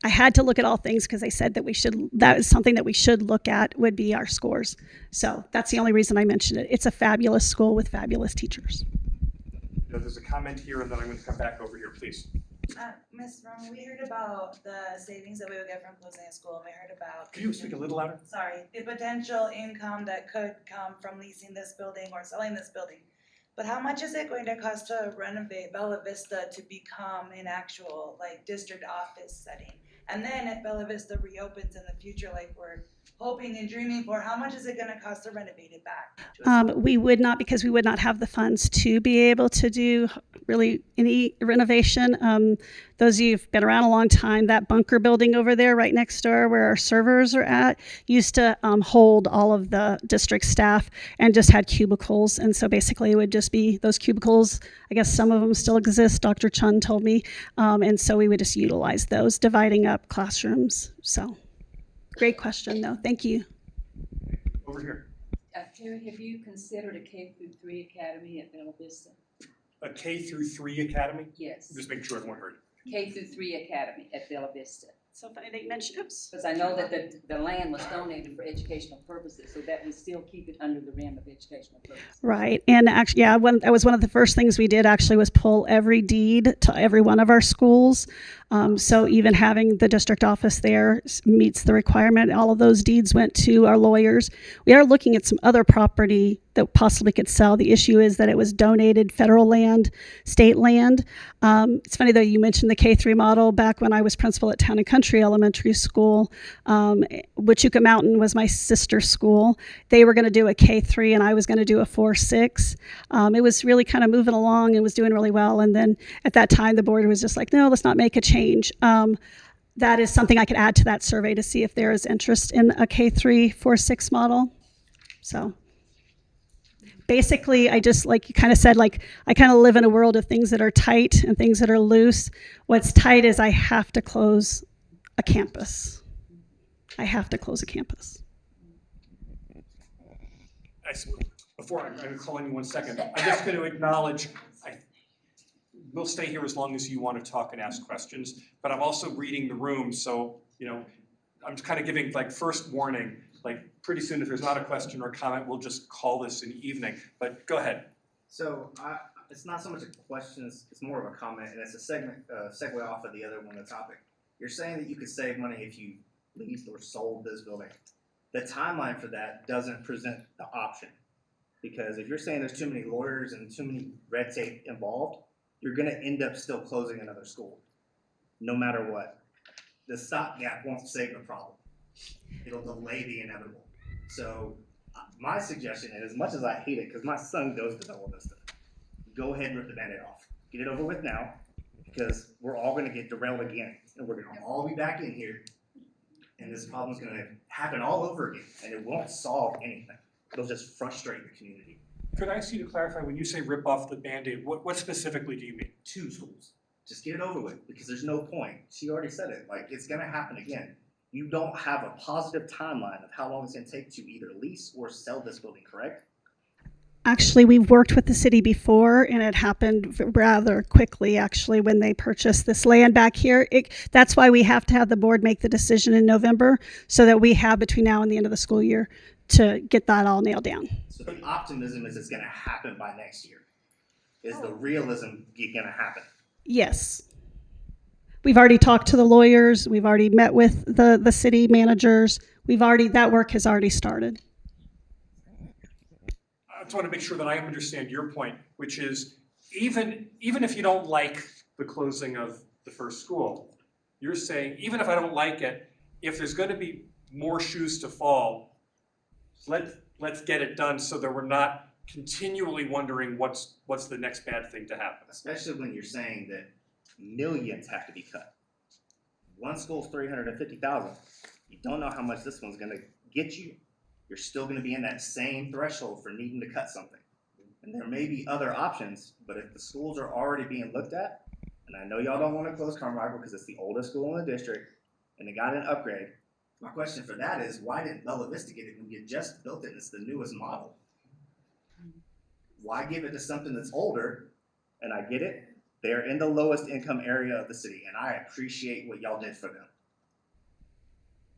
I had to look at all things because they said that is something that we should look at would be our scores. So that's the only reason I mentioned it. It's a fabulous school with fabulous teachers. There's a comment here, and then I'm going to come back over here, please. Ms. Romo, we heard about the savings that we would get from closing a school, and we heard about. Could you speak a little louder? Sorry, the potential income that could come from leasing this building or selling this building. But how much is it going to cost to renovate Bella Vista to become an actual, like, district office setting? And then if Bella Vista reopens in the future, like we're hoping and dreaming for, how much is it gonna cost to renovate it back? We would not, because we would not have the funds to be able to do really any renovation. Those of you who've been around a long time, that bunker building over there right next door where our servers are at used to hold all of the district staff and just had cubicles. And so basically it would just be those cubicles. I guess some of them still exist, Dr. Chun told me. And so we would just utilize those, dividing up classrooms. So great question though, thank you. Over here. Terri, have you considered a K-3 academy at Bella Vista? A K-3 academy? Yes. Just make sure everyone heard. K-3 academy at Bella Vista. So funny they mentioned it. Because I know that the land was donated for educational purposes, so that we still keep it under the rim of educational purposes. Right, and actually, yeah, that was one of the first things we did actually was pull every deed to every one of our schools. So even having the district office there meets the requirement. All of those deeds went to our lawyers. We are looking at some other property that possibly could sell. The issue is that it was donated federal land, state land. It's funny though, you mentioned the K-3 model. Back when I was principal at Town and Country Elementary School, Huachuca Mountain was my sister school. They were going to do a K-3 and I was going to do a 4-6. It was really kind of moving along and was doing really well. And then at that time, the board was just like, no, let's not make a change. That is something I could add to that survey to see if there is interest in a K-3, 4-6 model. So basically, I just, like you kind of said, like I kind of live in a world of things that are tight and things that are loose. What's tight is I have to close a campus. I have to close a campus. Before I'm calling you 1 second, I'm just going to acknowledge, we'll stay here as long as you want to talk and ask questions, but I'm also reading the room, so, you know, I'm just kind of giving like first warning, like pretty soon if there's not a question or a comment, we'll just call this an evening, but go ahead. So it's not so much a question, it's more of a comment, and it's a segue off of the other one, the topic. You're saying that you could save money if you leased or sold this building. The timeline for that doesn't present the option, because if you're saying there's too many lawyers and too many red tape involved, you're going to end up still closing another school, no matter what. The stopgap won't save the problem. It'll delay the inevitable. So my suggestion is, as much as I hate it, because my son goes to Bella Vista, go ahead and rip the Band-Aid off. Get it over with now, because we're all going to get derailed again, and we're going to all be back in here, and this problem's going to happen all over again, and it won't solve anything. It'll just frustrate the community. Could I ask you to clarify, when you say rip off the Band-Aid, what specifically do you mean? 2 schools. Just get it over with, because there's no point. She already said it, like, it's gonna happen again. You don't have a positive timeline of how long it's gonna take to either lease or sell this building, correct? Actually, we've worked with the city before, and it happened rather quickly, actually, when they purchased this land back here. That's why we have to have the board make the decision in November, so that we have between now and the end of the school year to get that all nailed down. So the optimism is it's gonna happen by next year. Is the realism gonna happen? Yes. We've already talked to the lawyers. We've already met with the city managers. That work has already started. I just want to make sure that I understand your point, which is even if you don't like the closing of the first school, you're saying, even if I don't like it, if there's going to be more shoes to fall, let's get it done so that we're not continually wondering what's the next bad thing to happen. Especially when you're saying that millions have to be cut. One school's $350,000. You don't know how much this one's gonna get you. You're still gonna be in that same threshold for needing to cut something. And there may be other options, but if the schools are already being looked at, and I know y'all don't want to close Carmichael because it's the oldest school in the district, and they got an upgrade. My question for that is, why didn't Bella Vista get it when you just built it and it's the newest model? Why give it to something that's older? And I get it, they're in the lowest income area of the city, and I appreciate what y'all did for them.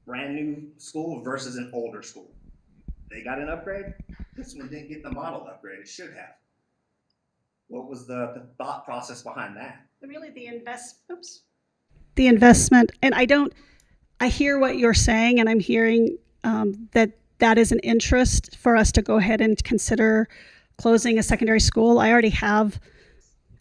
Brand new school versus an older school. They got an upgrade. This one didn't get the model upgrade, it should have. What was the thought process behind that? Really the investment, and I hear what you're saying, and I'm hearing that is an interest for us to go ahead and consider closing a secondary school. I already have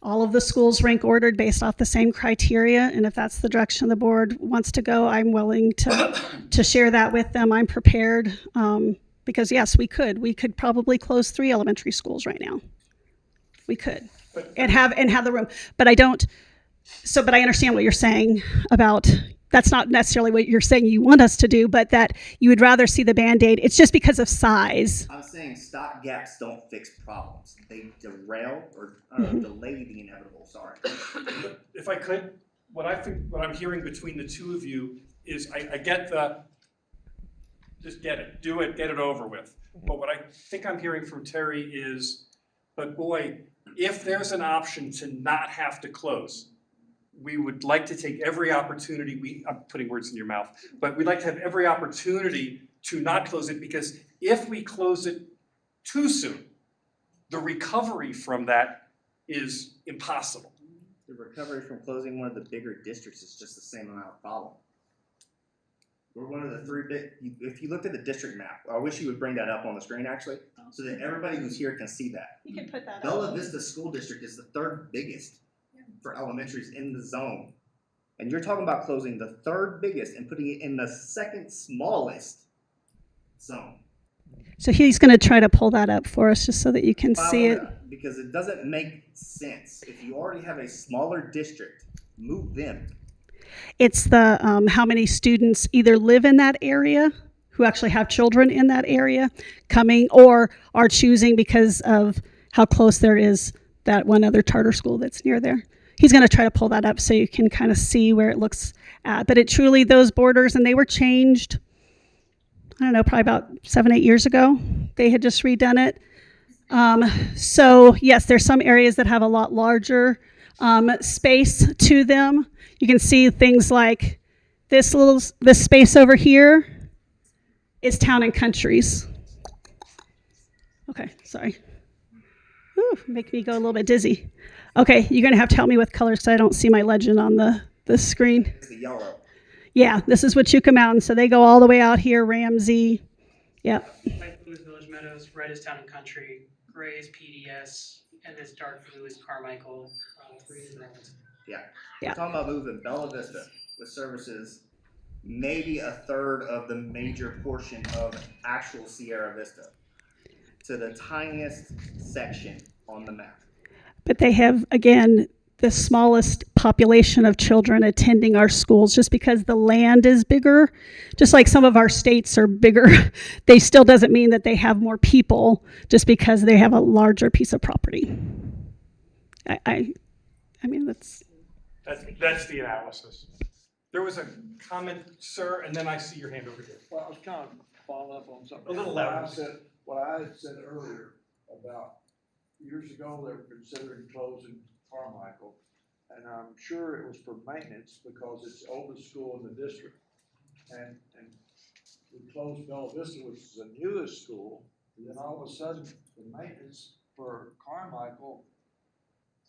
all of the schools rank ordered based off the same criteria, and if that's the direction the board wants to go, I'm willing to share that with them. I'm prepared, because yes, we could probably close 3 elementary schools right now. We could, and have the room, but I don't. So, but I understand what you're saying about, that's not necessarily what you're saying you want us to do, but that you would rather see the Band-Aid. It's just because of size. I'm saying stop gaps don't fix problems. They derail or delay the inevitable, sorry. But if I could, what I'm hearing between the two of you is I get the, just get it, do it, get it over with. But what I think I'm hearing from Terri is, but boy, if there's an option to not have to close, we would like to take every opportunity, I'm putting words in your mouth, but we'd like to have every opportunity to not close it, because if we close it too soon, the recovery from that is impossible. The recovery from closing one of the bigger districts is just the same amount of problem. We're one of the 3 big, if you looked at the district map, I wish you would bring that up on the screen actually, so that everybody who's here can see that. You can put that Bella Vista School District is the 3rd biggest for elementaries in the zone. And you're talking about closing the 3rd biggest and putting it in the 2nd smallest zone. So he's going to try to pull that up for us just so that you can see it. Because it doesn't make sense. If you already have a smaller district, move them. It's the how many students either live in that area, who actually have children in that area, coming or are choosing because of how close there is that one other charter school that's near there. He's going to try to pull that up so you can kind of see where it looks at. But it truly, those borders, and they were changed, I don't know, probably about 7-8 years ago. They had just redone it. So yes, there's some areas that have a lot larger space to them. You can see things like this space over here is town and countries. Okay, sorry. Ooh, make me go a little bit dizzy. Okay, you're gonna have to help me with colors because I don't see my legend on the screen. It's the yellow. Yeah, this is Wachusett Mountain, so they go all the way out here, Ramsey. Yep. Light blue is Village Meadows, red is Town and Country, gray is PDS, and this dark blue is Carmichael, green is Burlington. Yeah. We're talking about moving Bella Vista with services, maybe a 1/3 of the major portion of actual Sierra Vista to the tiniest section on the map. But they have, again, the smallest population of children attending our schools just because the land is bigger. Just like some of our states are bigger, they still doesn't mean that they have more people just because they have a larger piece of property. I mean, that's the analysis. There was a comment, sir, and then I see your hand over here. Well, I was kind of following up on something. A little louder. What I had said earlier about years ago, they were considering closing Carmichael. And I'm sure it was for maintenance because it's the oldest school in the district. And we closed Bella Vista, which is the newest school. And then all of a sudden, the maintenance for Carmichael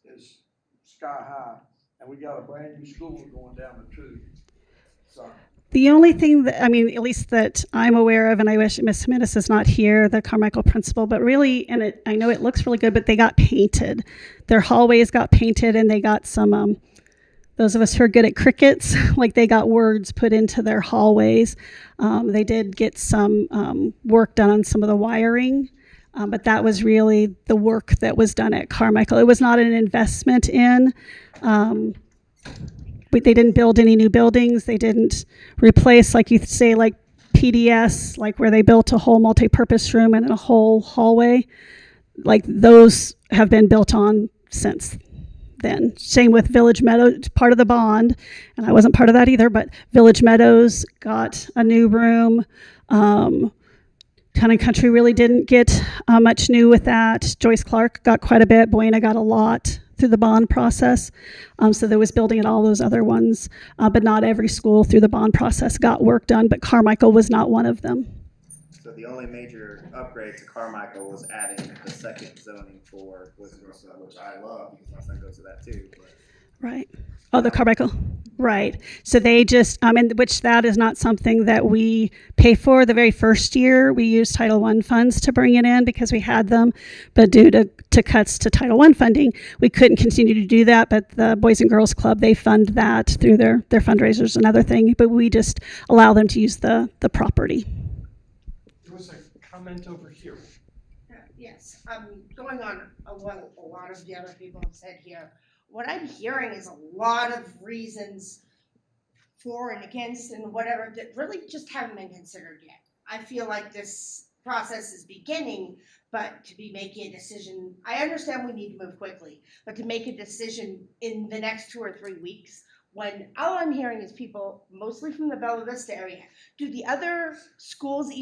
is sky high. And we got a brand new school going down the tube. So. The only thing that, I mean, at least that I'm aware of, and I wish Ms. Jimenez is not here, the Carmichael principal, but really, and I know it looks really good, but they got painted. Their hallways got painted, and they got some, those of us who are good at crickets, like they got words put into their hallways. They did get some work done on some of the wiring, but that was really the work that was done at Carmichael. It was not an investment in. They didn't build any new buildings. They didn't replace, like you say, like PDS, like where they built a whole multi-purpose room and a whole hallway. Like those have been built on since then. Same with Village Meadows, part of the bond, and I wasn't part of that either, but Village Meadows got a new room. Town and Country really didn't get much new with that. Joyce Clark got quite a bit. Buena got a lot through the bond process. So there was building at all those other ones, but not every school through the bond process got work done, but Carmichael was not one of them. So the only major upgrade to Carmichael was adding the second zoning for Wisconsin, which I love because my son goes to that too. But Right. Oh, the Carmichael. Right. So they just, and which that is not something that we pay for. The very first year, we used Title I funds to bring it in because we had them. But due to cuts to Title I funding, we couldn't continue to do that. But the Boys and Girls Club, they fund that through their fundraisers and other thing. But we just allow them to use the property. There was a comment over here. Yes, going on what a lot of the other people have said here. What I'm hearing is a lot of reasons for and against and whatever that really just haven't been considered yet. I feel like this process is beginning, but to be making a decision, I understand we need to move quickly, but to make a decision in the next 2 or 3 weeks, when all I'm hearing is people, mostly from the Bella Vista area, do the other schools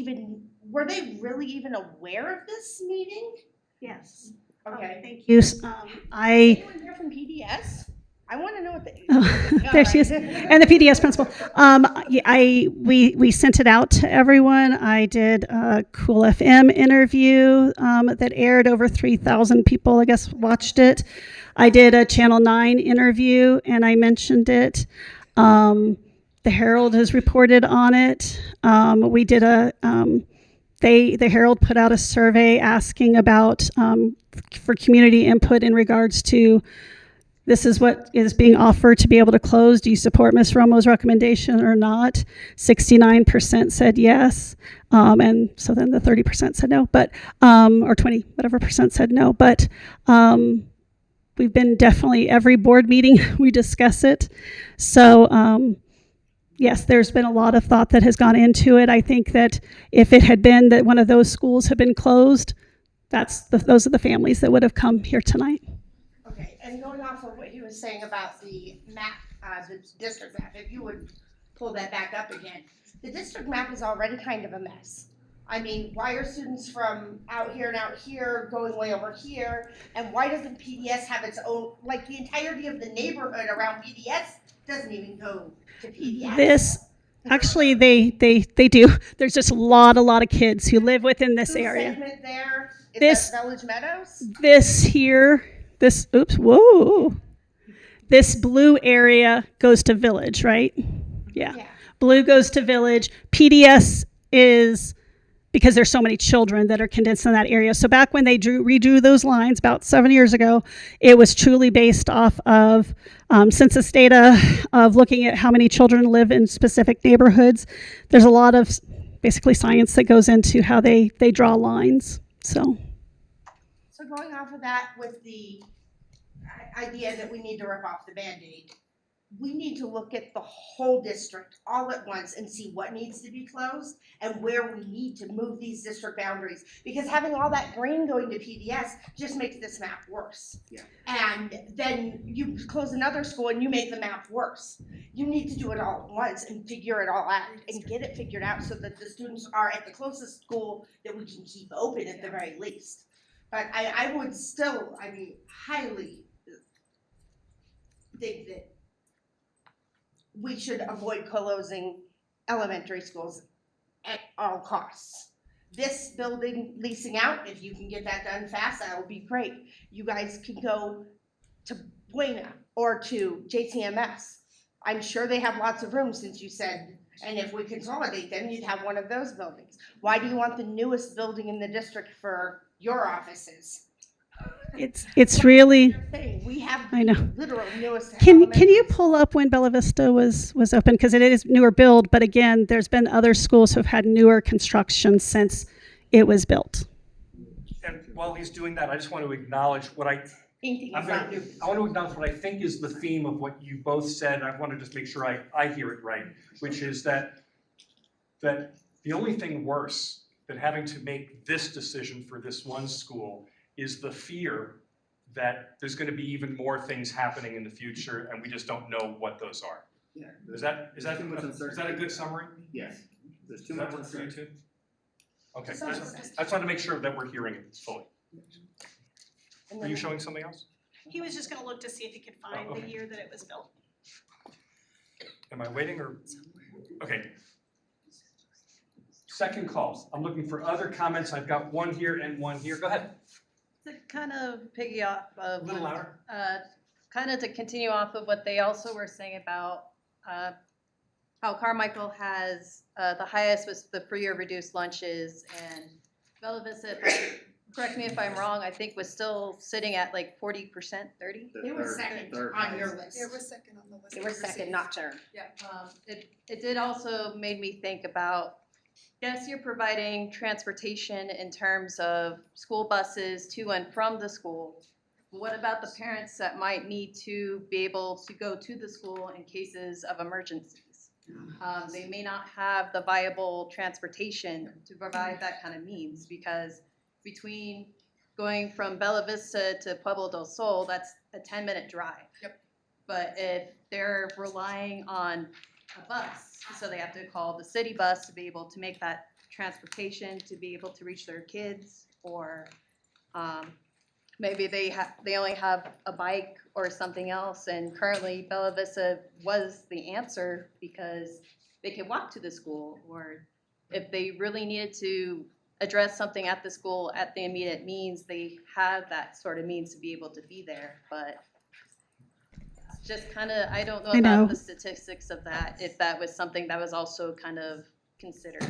were they really even aware of this meeting? Yes. Okay. Thank you. Anyone here from PDS? I want to know what There she is, and the PDS principal. We sent it out to everyone. I did a Cool FM interview that aired. Over 3,000 people, I guess, watched it. I did a Channel 9 interview, and I mentioned it. The Herald has reported on it. We did the Herald put out a survey asking about for community input in regards to this is what is being offered to be able to close. Do you support Ms. Romo's recommendation or not? 69% said yes, and so then the 30% said no, but or 20 whatever percent said no. But we've been definitely every board meeting we discuss it. So yes, there's been a lot of thought that has gone into it. I think that if it had been that one of those schools had been closed, those are the families that would have come here tonight. Okay, and going off of what he was saying about the map, the district map, if you would pull that back up again, the district map is already kind of a mess. I mean, why are students from out here and out here going way over here? And why doesn't PDS have its own, like the entirety of the neighborhood around PDS doesn't even go to PDS? Actually, they do. There's just a lot of kids who live within this area. Segment there, is that Village Meadows? This blue area goes to Village, right? Yeah. Blue goes to Village. PDS is because there's so many children that are condensed in that area. So back when they redrew those lines about 7 years ago, it was truly based off of census data of looking at how many children live in specific neighborhoods. There's a lot of basically science that goes into how they draw lines. So going off of that with the idea that we need to rip off the Band-Aid, we need to look at the whole district all at once and see what needs to be closed and where we need to move these district boundaries. Because having all that green going to PDS just makes this map worse. Yeah. And then you close another school and you make the map worse. You need to do it all at once and figure it all out and get it figured out so that the students are at the closest school that we can keep open at the very least. But I would still, highly think that we should avoid closing elementary schools at all costs. This building leasing out, if you can get that done fast, that will be great. You guys can go to Buena or to JCMS. I'm sure they have lots of room since you said, and if we consolidate them, you'd have one of those buildings. Why do you want the newest building in the district for your offices? It's really. We have I know. literal newest. Can you pull up when Bella Vista was open, because it is newer build, but again, there's been other schools who have had newer construction since it was built. And while he's doing that, I just want to acknowledge what I want to acknowledge what I think is the theme of what you both said. I want to just make sure I hear it right, which is that the only thing worse than having to make this decision for this one school is the fear that there's going to be even more things happening in the future, and we just don't know what those are. Yeah. Is that a good summary? Yes. There's too Does much that work for you uncertainty. too? Okay. I just want to make sure that we're hearing it fully. Are you showing something else? He was just going to look to see if he could find the year that it was built. Am I waiting or? Okay. second calls. I'm looking for other comments. I've got one here and one here. Go ahead. To kind of piggy off of A little louder. kind of to continue off of what they also were saying about how Carmichael has the highest was the free or reduced lunches, and Bella Vista, correct me if I'm wrong, I think was still sitting at like 40%, 30? They were second on your list. It was second on the list. They were second, not third. Yeah. It did also made me think about, yes, you're providing transportation in terms of school buses to and from the school. What about the parents that might need to be able to go to the school in cases of emergencies? They may not have the viable transportation to provide that kind of means, because between going from Bella Vista to Pueblo del Sol, that's a 10-minute drive. Yep. But if they're relying on a bus, so they have to call the city bus to be able to make that transportation to be able to reach their kids, or maybe they only have a bike or something else, and currently Bella Vista was the answer because they could walk to the school, or if they really needed to address something at the school at the immediate means, they have that sort of means to be able to be there. But just kind of, I don't know about the statistics of that, if that was something that was also kind of considered.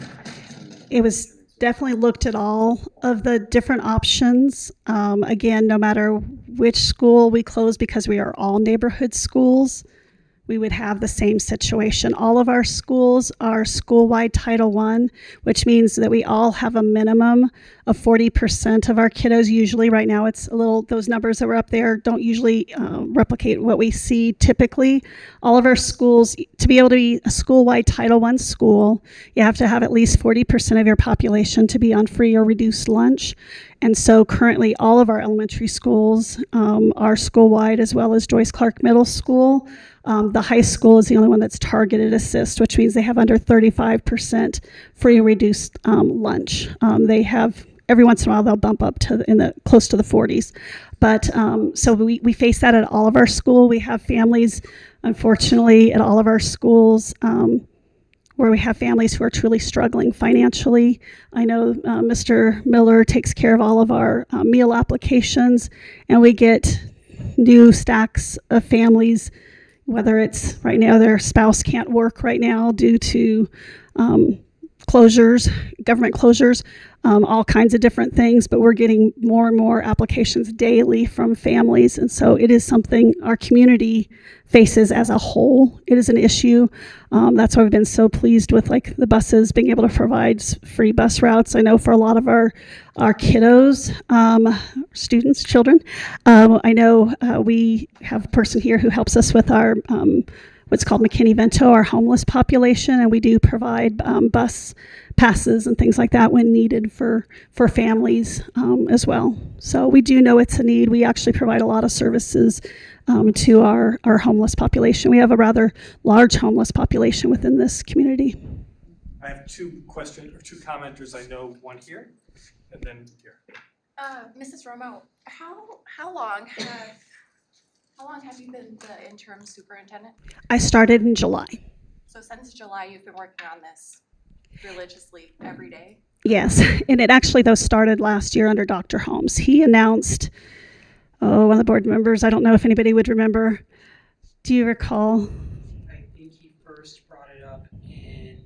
It was definitely looked at all of the different options. Again, no matter which school we close, because we are all neighborhood schools, we would have the same situation. All of our schools are school-wide Title I, which means that we all have a minimum of 40% of our kiddos. Usually right now it's a little, those numbers that were up there don't usually replicate what we see typically. All of our schools, to be able to be a school-wide Title I school, you have to have at least 40% of your population to be on free or reduced lunch. And so currently all of our elementary schools are school-wide, as well as Joyce Clark Middle School. The high school is the only one that's targeted assist, which means they have under 35% free and reduced lunch. They have, every once in a while, they'll bump up to close to the 40s. But so we face that at all of our school. We have families, unfortunately, at all of our schools where we have families who are truly struggling financially. I know Mr. Miller takes care of all of our meal applications, and we get new stacks of families, whether it's right now their spouse can't work right now due to closures, government closures, all kinds of different things, but we're getting more and more applications daily from families. And so it is something our community faces as a whole. It is an issue. That's why we've been so pleased with like the buses being able to provide free bus routes. I know for a lot of our kiddos, students, children, I know we have a person here who helps us with our what's called McKinney-Vento, our homeless population, and we do provide bus passes and things like that when needed for families as well. So we do know it's a need. We actually provide a lot of services to our homeless population. We have a rather large homeless population within this community. I have two commenters. I know one here and then here. Mrs. Romo, how long have you been the interim superintendent? I started in July. So since July, you've been working on this religiously every day? Yes, and it actually, though, started last year under Dr. Holmes. He announced, one of the board members, I don't know if anybody would remember. Do you recall? I think he first brought it up in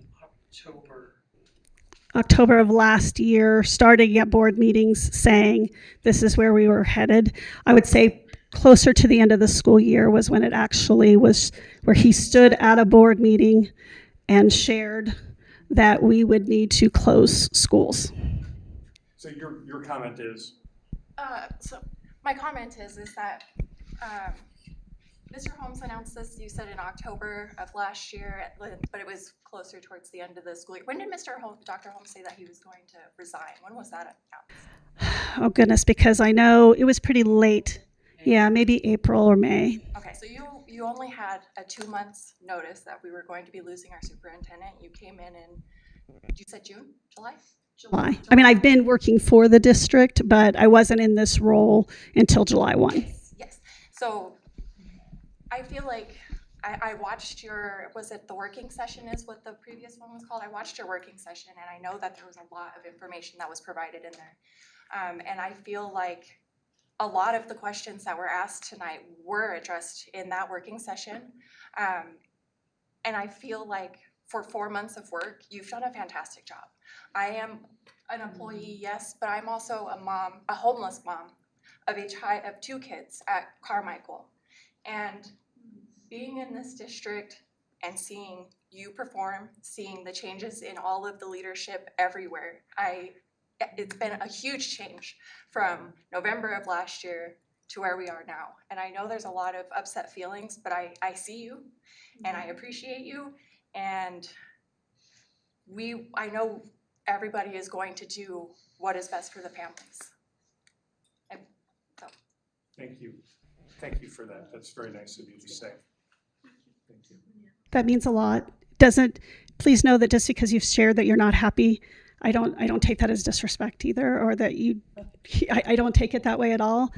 October of last year, starting at board meetings saying this is where we were headed. I would say closer to the end of the school year was when it actually was where he stood at a board meeting and shared that we would need to close schools. So your comment is? So my comment is that Mr. Holmes announced this, you said in October of last year, but it was closer towards the end of the school year. When did Dr. Holmes say that he was going to resign? When was that announced? Oh goodness, because I know it was pretty late. Yeah, maybe April or May. Okay, so you only had a 2 months notice that we were going to be losing our superintendent. You came in you said June? July? I mean, I've been working for the district, but I wasn't in this role until July 1. Yes. So I feel like I watched your, was it the working session is what the previous one was called? I watched your working session and I know that there was a lot of information that was provided in there. And I feel like a lot of the questions that were asked tonight were addressed in that working session. And I feel like for 4 months of work, you've done a fantastic job. I am an employee, yes, but I'm also a mom, a homeless mom of 2 kids at Carmichael. And being in this district and seeing you perform, seeing the changes in all of the leadership everywhere, it's been a huge change from November of last year to where we are now. And I know there's a lot of upset feelings, but I see you and I appreciate you. And I know everybody is going to do what is best for the families. And so. Thank you. Thank you for that. That's very nice of you to say. Thank you. That means a lot. Please know that just because you've shared that you're not happy, I don't take that as disrespect either, or that I don't take it that way at all,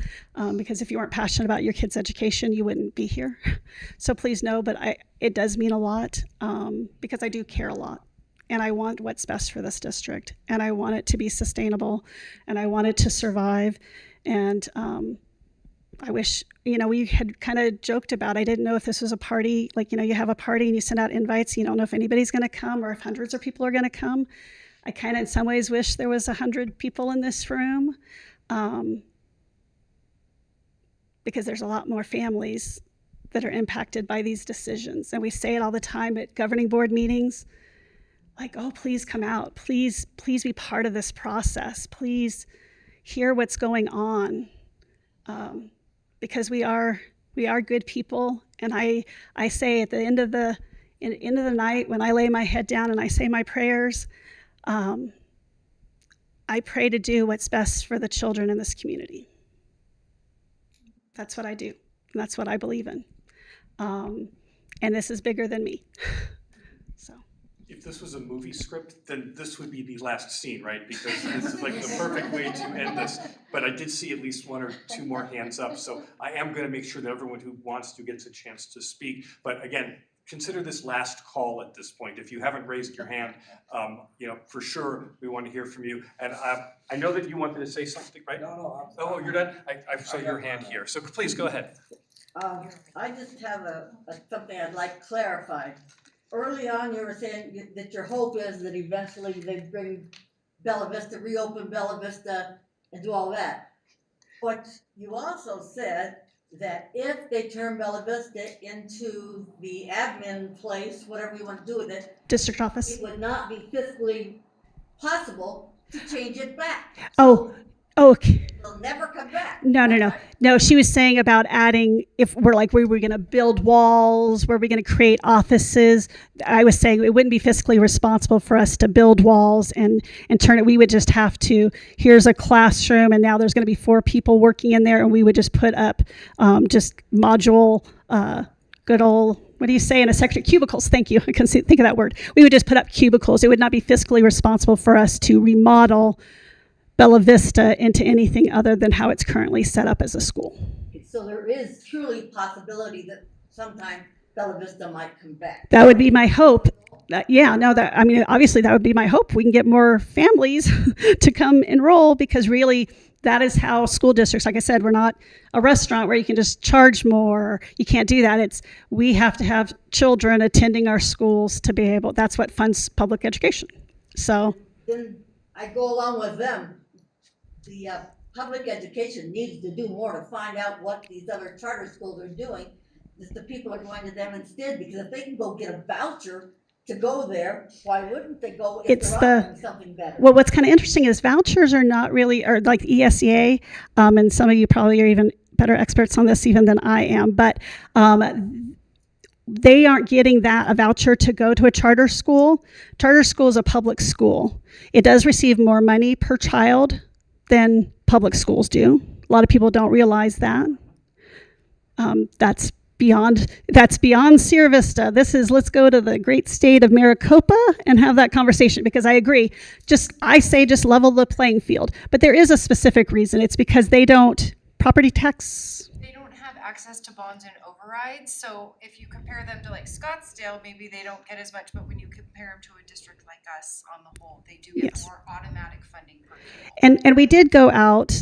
because if you weren't passionate about your kids' education, you wouldn't be here. So please know, but it does mean a lot, because I do care a lot, and I want what's best for this district, and I want it to be sustainable, and I want it to survive, and I wish, we had kind of joked about, I didn't know if this was a party, like, you have a party and you send out invites, you don't know if anybody's going to come or if hundreds of people are going to come. I kind of in some ways wish there was 100 people in this room, because there's a lot more families that are impacted by these decisions. And we say it all the time at governing board meetings, like, oh, please come out. Please be part of this process. Please hear what's going on. Because we are good people, and I say at the end of the night when I lay my head down and I say my prayers, I pray to do what's best for the children in this community. That's what I do, and that's what I believe in. And this is bigger than me. So. If this was a movie script, then this would be the last scene, right? Because this is like the perfect way to end this. But I did see at least 1 or 2 more hands up, so I am going to make sure that everyone who wants to gets a chance to speak. But again, consider this last call at this point. If you haven't raised your hand, for sure we want to hear from you. And I know that you wanted to say something, right? No. Oh, you're done? I saw your hand here, so please go ahead. I just have something I'd like clarified. Early on, you were saying that your hope is that eventually they bring Bella Vista, reopen Bella Vista, and do all that. But you also said that if they turn Bella Vista into the admin place, whatever you want to do with it, district office, it would not be fiscally possible to change it back. Oh, okay. It'll never come back. No, she was saying about adding, if we were going to build walls, were we going to create offices? I was saying it wouldn't be fiscally responsible for us to build walls and turn it. We would just have to, here's a classroom and now there's going to be 4 people working in there, and we would just put up just module, good old, what do you say in a secretary? Cubicles, thank you. I couldn't think of that word. We would just put up cubicles. It would not be fiscally responsible for us to remodel Bella Vista into anything other than how it's currently set up as a school. So there is truly possibility that sometime Bella Vista might come back. That would be my hope. Obviously that would be my hope. We can get more families to come enroll, because really that is how school districts, like I said, we're not a restaurant where you can just charge more. You can't do that. We have to have children attending our schools to be able, that's what funds public education. So. Then I go along with them. The public education needs to do more to find out what these other charter schools are doing. If the people are going to them instead, because if they can go get a voucher to go there, why wouldn't they go if they're offering something better? Well, what's kind of interesting is vouchers are not really, or like ESEA, and some of you probably are even better experts on this even than I am, but they aren't getting a voucher to go to a charter school. Charter school is a public school. It does receive more money per child than public schools do. A lot of people don't realize that. That's beyond Sierra Vista. Let's go to the great state of Maricopa and have that conversation, because I agree. I say level the playing field. But there is a specific reason. It's because they don't, property tax. They don't have access to bonds and overrides. So if you compare them to like Scottsdale, maybe they don't get as much, but when you compare them to a district like us on the whole, they do get Yes. more automatic funding per pupil. And we did go out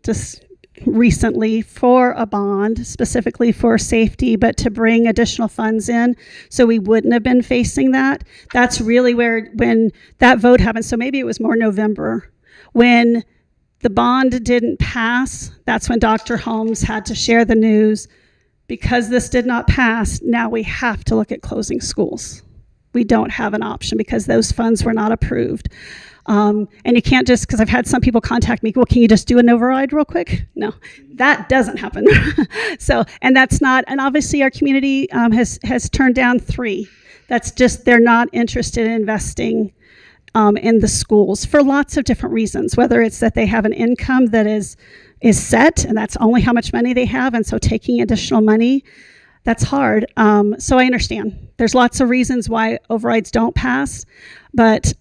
just recently for a bond, specifically for safety, but to bring additional funds in so we wouldn't have been facing that. That's really when that vote happened. So maybe it was more November. When the bond didn't pass, that's when Dr. Holmes had to share the news. Because this did not pass, now we have to look at closing schools. We don't have an option because those funds were not approved. And you can't just, because I've had some people contact me, well, can you just do an override real quick? No, that doesn't happen. So, and that's not, and obviously our community has turned down 3. That's just, they're not interested in investing in the schools for lots of different reasons, whether it's that they have an income that is set and that's only how much money they have. And so taking additional money, that's hard. So I understand there's lots of reasons why overrides don't pass, but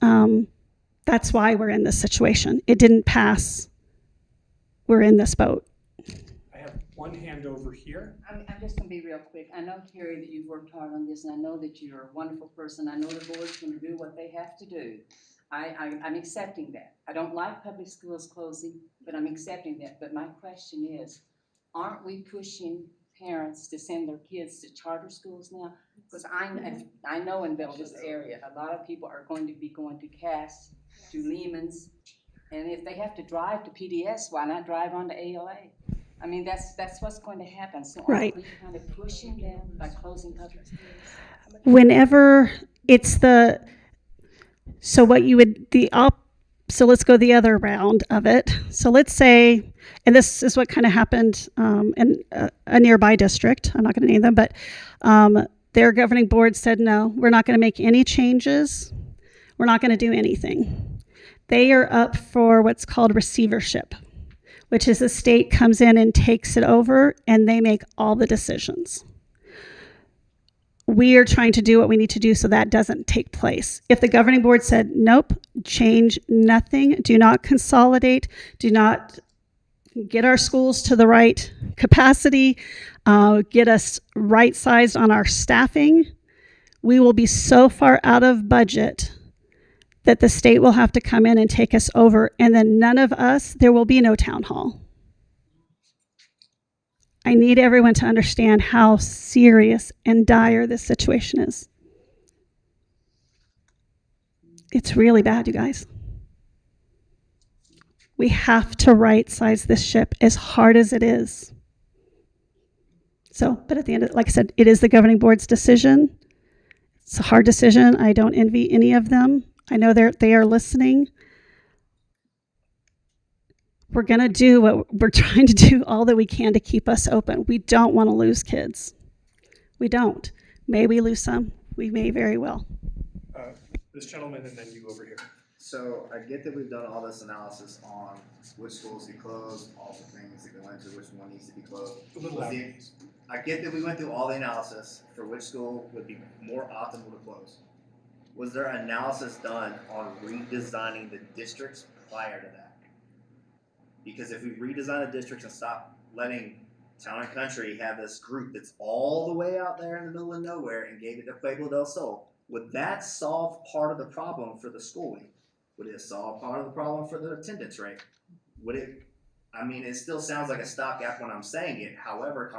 that's why we're in this situation. It didn't pass. We're in this boat. I have one hand over here. I'm just gonna be real quick. I know, Terri, that you've worked hard on this, and I know that you're a wonderful person. I know the board's gonna do what they have to do. I'm accepting that. I don't like public schools closing, but I'm accepting that. But my question is, aren't we pushing parents to send their kids to charter schools now? Because I know in Bella Vista area, a lot of people are going to be going to Cass, to Lehrman's, and if they have to drive to PDS, why not drive on to ALA? I mean, that's what's going to happen. So Right. aren't we kind of pushing them by closing public schools? Whenever it's so what you would, so let's go the other round of it. So let's say, and this is what kind of happened in a nearby district. I'm not going to name them, but their governing board said, no, we're not going to make any changes. We're not going to do anything. They are up for what's called receivership, which is the state comes in and takes it over and they make all the decisions. We are trying to do what we need to do so that doesn't take place. If the governing board said, nope, change nothing, do not consolidate, do not get our schools to the right capacity, get us right-sized on our staffing, we will be so far out of budget that the state will have to come in and take us over, and then none of us, there will be no town hall. I need everyone to understand how serious and dire this situation is. It's really bad, you guys. We have to right-size this ship as hard as it is. So, but at the end, like I said, it is the governing board's decision. It's a hard decision. I don't envy any of them. I know they are listening. We're going to do what we're trying to do, all that we can to keep us open. We don't want to lose kids. We don't. May we lose some? We may very well. This gentleman and then you over here. So I get that we've done all this analysis on which schools to close, all the things that go into which one needs to be closed. I get that we went through all the analysis for which school would be more optimal to close. Was there analysis done on redesigning the districts prior to that? Because if we redesign the districts and stop letting Town and Country have this group that's all the way out there in the middle of nowhere and gave it to Pueblo del Sol, would that solve part of the problem for the schooling? Would it solve part of the problem for the attendance rate? Would it, I mean, it still sounds like a stopgap when I'm saying it. However,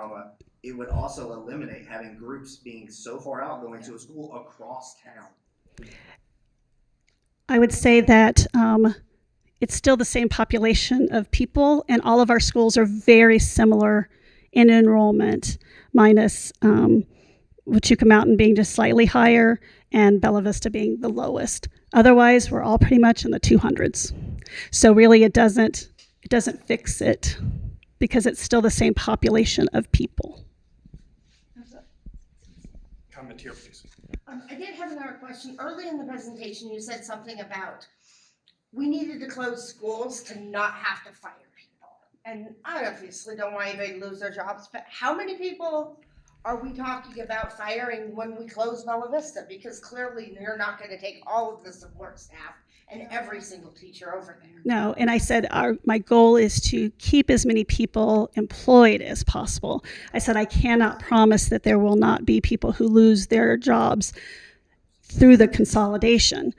it would also eliminate having groups being so far out going to a school across town. I would say that it's still the same population of people, and all of our schools are very similar in enrollment, minus Huachuca Mountain being just slightly higher and Bella Vista being the lowest. Otherwise, we're all pretty much in the 200s. So really, it doesn't fix it because it's still the same population of people. Comment here, please. I did have another question. Early in the presentation, you said something about we needed to close schools to not have to fire people. And I obviously don't want anybody to lose their jobs, but how many people are we talking about firing when we close Bella Vista? Because clearly you're not going to take all of the support staff and every single teacher over there. No, and I said my goal is to keep as many people employed as possible. I said I cannot promise that there will not be people who lose their jobs through the consolidation.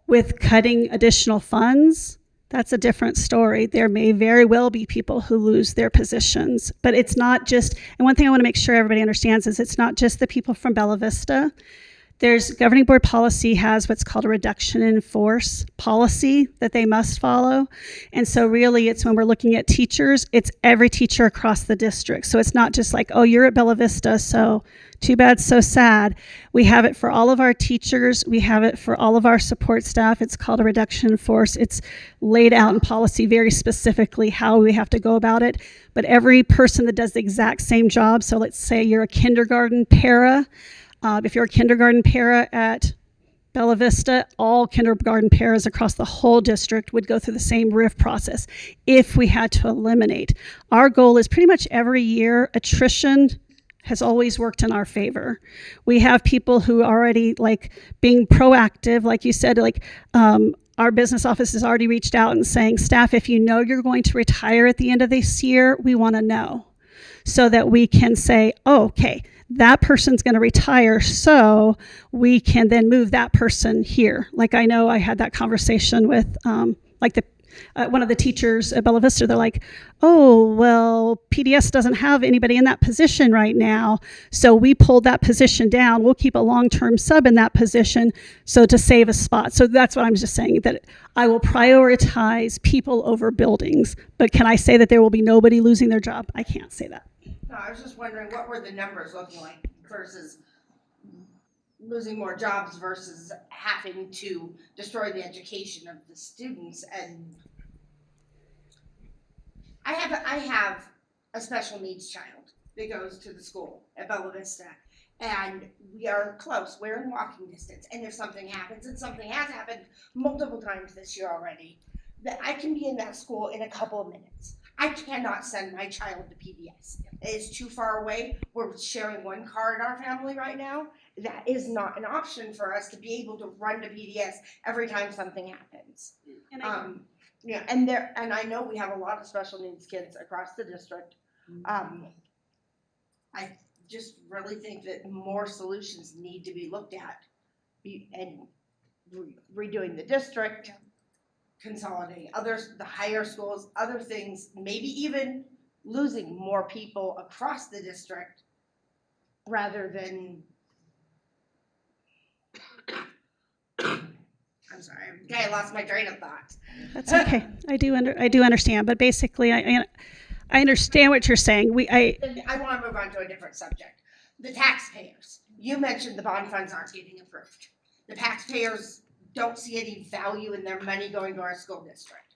With cutting additional funds, that's a different story. There may very well be people who lose their positions, but it's not just, and one thing I want to make sure everybody understands is it's not just the people from Bella Vista. There's governing board policy has what's called a reduction in force policy that they must follow. And so really it's when we're looking at teachers, it's every teacher across the district. So it's not just like, oh, you're at Bella Vista, so too bad, so sad. We have it for all of our teachers. We have it for all of our support staff. It's called a reduction in force. It's laid out in policy very specifically how we have to go about it. But every person that does the exact same job, so let's say you're a kindergarten para, if you're a kindergarten para at Bella Vista, all kindergarten paras across the whole district would go through the same RIF process if we had to eliminate. Our goal is pretty much every year, attrition has always worked in our favor. We have people who already like being proactive, like you said, like our business office has already reached out and saying, staff, if you know you're going to retire at the end of this year, we want to know so that we can say, oh, okay, that person's going to retire, so we can then move that person here. Like I know I had that conversation with one of the teachers at Bella Vista. They're like, oh, well, PDS doesn't have anybody in that position right now, so we pulled that position down. We'll keep a long-term sub in that position so to save a spot. So that's what I'm just saying, that I will prioritize people over buildings. But can I say that there will be nobody losing their job? I can't say that. No, I was just wondering what were the numbers looking like versus losing more jobs versus having to destroy the education of the students. And I have a special needs child that goes to the school at Bella Vista, and we are close. We're in walking distance. And if something happens, and something has happened multiple times this year already, that I can be in that school in a couple of minutes. I cannot send my child to PDS. It is too far away. We're sharing one car in our family right now. That is not an option for us to be able to run to PDS every time something happens. And I know we have a lot of special needs kids across the district. I just really think that more solutions need to be looked at, and redoing the district. Consolidating the higher schools, other things, maybe even losing more people across the district rather than, I'm sorry, I lost my train of thought. That's okay. I do understand, but basically I understand what you're saying. I want to move on to a different subject. The taxpayers. You mentioned the bond funds aren't getting approved. The taxpayers don't see any value in their money going to our school district.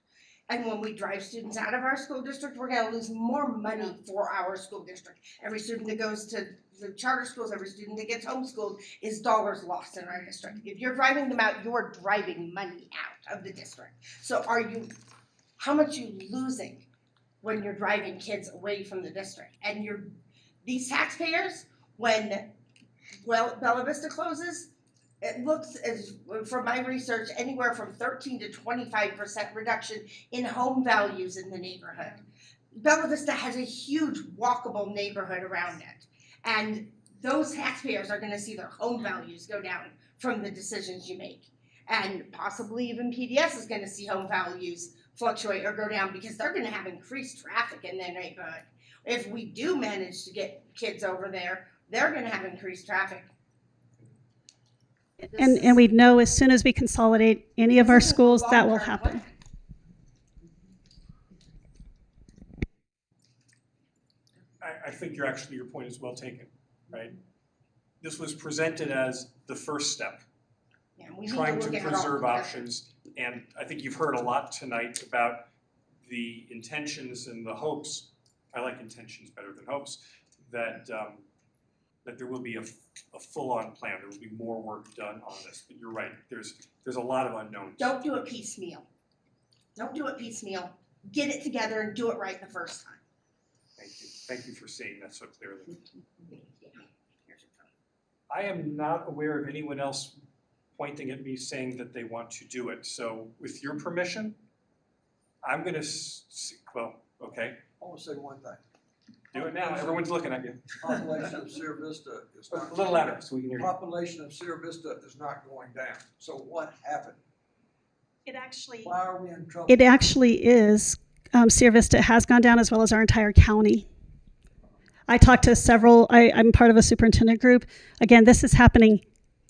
And when we drive students out of our school district, we're going to lose more money for our school district. Every student that goes to the charter schools, every student that gets homeschooled is dollars lost in our district. If you're driving them out, you're driving money out of the district. So how much are you losing when you're driving kids away from the district? And these taxpayers, when Bella Vista closes, it looks as, from my research, anywhere from 13 to 25% reduction in home values in the neighborhood. Bella Vista has a huge walkable neighborhood around it. And those taxpayers are gonna see their home values go down from the decisions you make. And possibly even PDS is gonna see home values fluctuate or go down because they're gonna have increased traffic in their neighborhood. If we do manage to get kids over there, they're gonna have increased traffic. And we know as soon as we consolidate any of our schools, that will happen. I think your point is well taken, right? This was presented as the first step, trying to preserve options. And I think you've heard a lot tonight about the intentions and the hopes. I like intentions better than hopes, that there will be a full-on plan. There will be more work done on this. But you're right. There's a lot of unknowns. Don't do it piecemeal. Don't do it piecemeal. Get it together and do it right the first time. Thank you. Thank you for saying that so clearly. I am not aware of anyone else pointing at me saying that they want to do it. So with your permission, I'm gonna, well, okay, I wanna say one thing. do it now. Everyone's looking at you. Population of Sierra Vista is A not. little louder so we can hear you. Population of Sierra Vista is not going down. So what happened? It actually. Why are we in trouble? It actually is. Sierra Vista has gone down as well as our entire county. I talked to several, I'm part of a superintendent group. Again, this is happening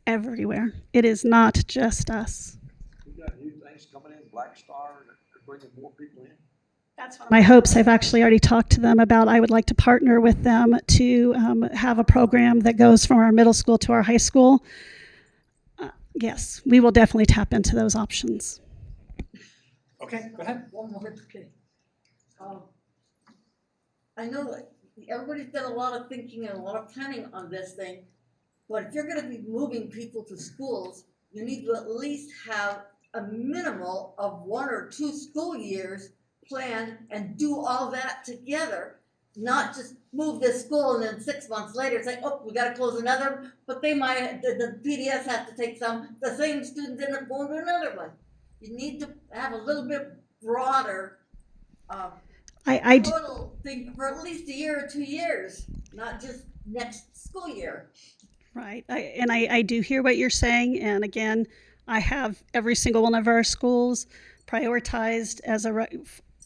everywhere. It is not just us. We got new things coming in, Black Star, they're bringing more people in. That's one of my hopes. I've actually already talked to them about I would like to partner with them to have a program that goes from our middle school to our high school. Yes, we will definitely tap into those options. Okay, go ahead. One more thing. I know that everybody's done a lot of thinking and a lot of planning on this thing, but if you're gonna be moving people to schools, you need to at least have a minimal of 1 or 2 school years planned and do all that together. Not just move this school and then 6 months later say, oh, we gotta close another, but they might, the PDS have to take some, the same students end up going to another one. You need to have a little bit broader total thing for at least 1 year or 2 years, not just next school year. Right, I do hear what you're saying, and again, I have every single one of our schools prioritized as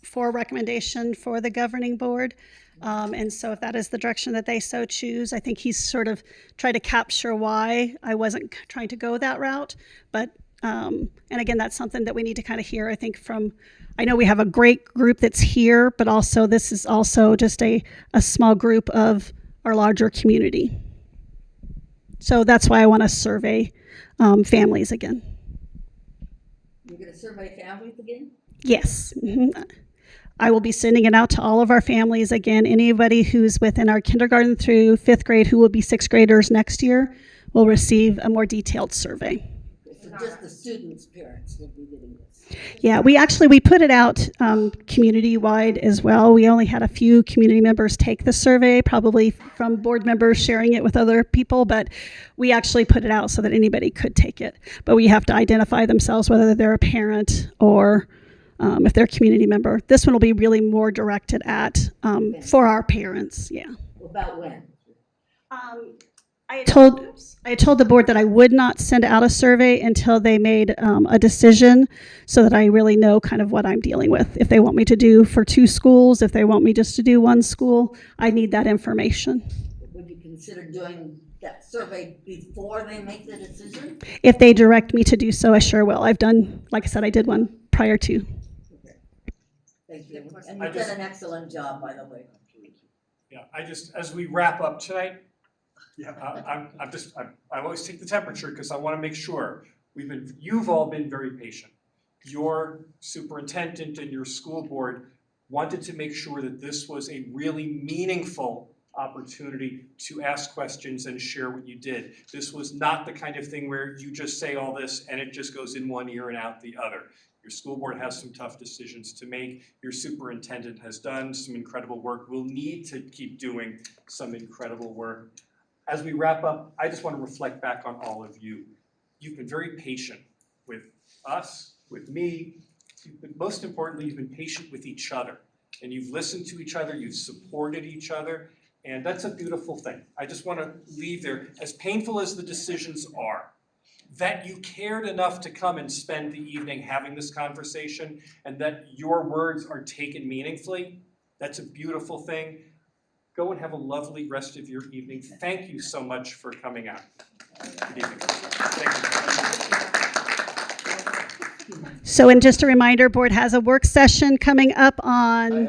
for recommendation for the governing board. And so if that is the direction that they so choose, I think he's sort of tried to capture why I wasn't trying to go that route. But, and again, that's something that we need to kind of hear, I think, from, I know we have a great group that's here, but also this is also just a small group of our larger community. So that's why I want to survey families again. You're gonna survey families again? Yes. Mm-hmm. I will be sending it out to all of our families again. Anybody who's within our kindergarten through 5th grade who will be 6th graders next year will receive a more detailed survey. So just the students' parents will be getting this. Yeah, we put it out community-wide as well. We only had a few community members take the survey, probably from board members sharing it with other people, but we actually put it out so that anybody could take it. But we have to identify themselves, whether they're a parent or if they're a community member. This one will be really more directed at for our parents, yeah. About when? I told the board that I would not send out a survey until they made a decision so that I really know kind of what I'm dealing with. If they want me to do for 2 schools, if they want me just to do 1 school, I need that information. Would you consider doing that survey before they make the decision? If they direct me to do so, I sure will. I've done, like I said, I did one prior to. Okay. Thank you. And you've done an excellent job, by the way. Yeah, as we wrap up tonight, yeah, I always take the temperature because I want to make sure you've all been very patient. Your superintendent and your school board wanted to make sure that this was a really meaningful opportunity to ask questions and share what you did. This was not the kind of thing where you just say all this and it just goes in one ear and out the other. Your school board has some tough decisions to make. Your superintendent has done some incredible work. We'll need to keep doing some incredible work. As we wrap up, I just want to reflect back on all of you. You've been very patient with us, with me, but most importantly, you've been patient with each other. And you've listened to each other, you've supported each other, and that's a beautiful thing. I just want to leave there, as painful as the decisions are, that you cared enough to come and spend the evening having this conversation, and that your words are taken meaningfully. That's a beautiful thing. Go and have a lovely rest of your evening. Thank you so much for coming out. Good evening. Thank you. So, and just a reminder, board has a work session coming up on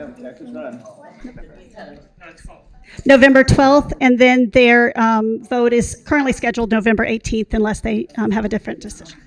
November 12th, and then their vote is currently scheduled November 18th unless they have a different decision.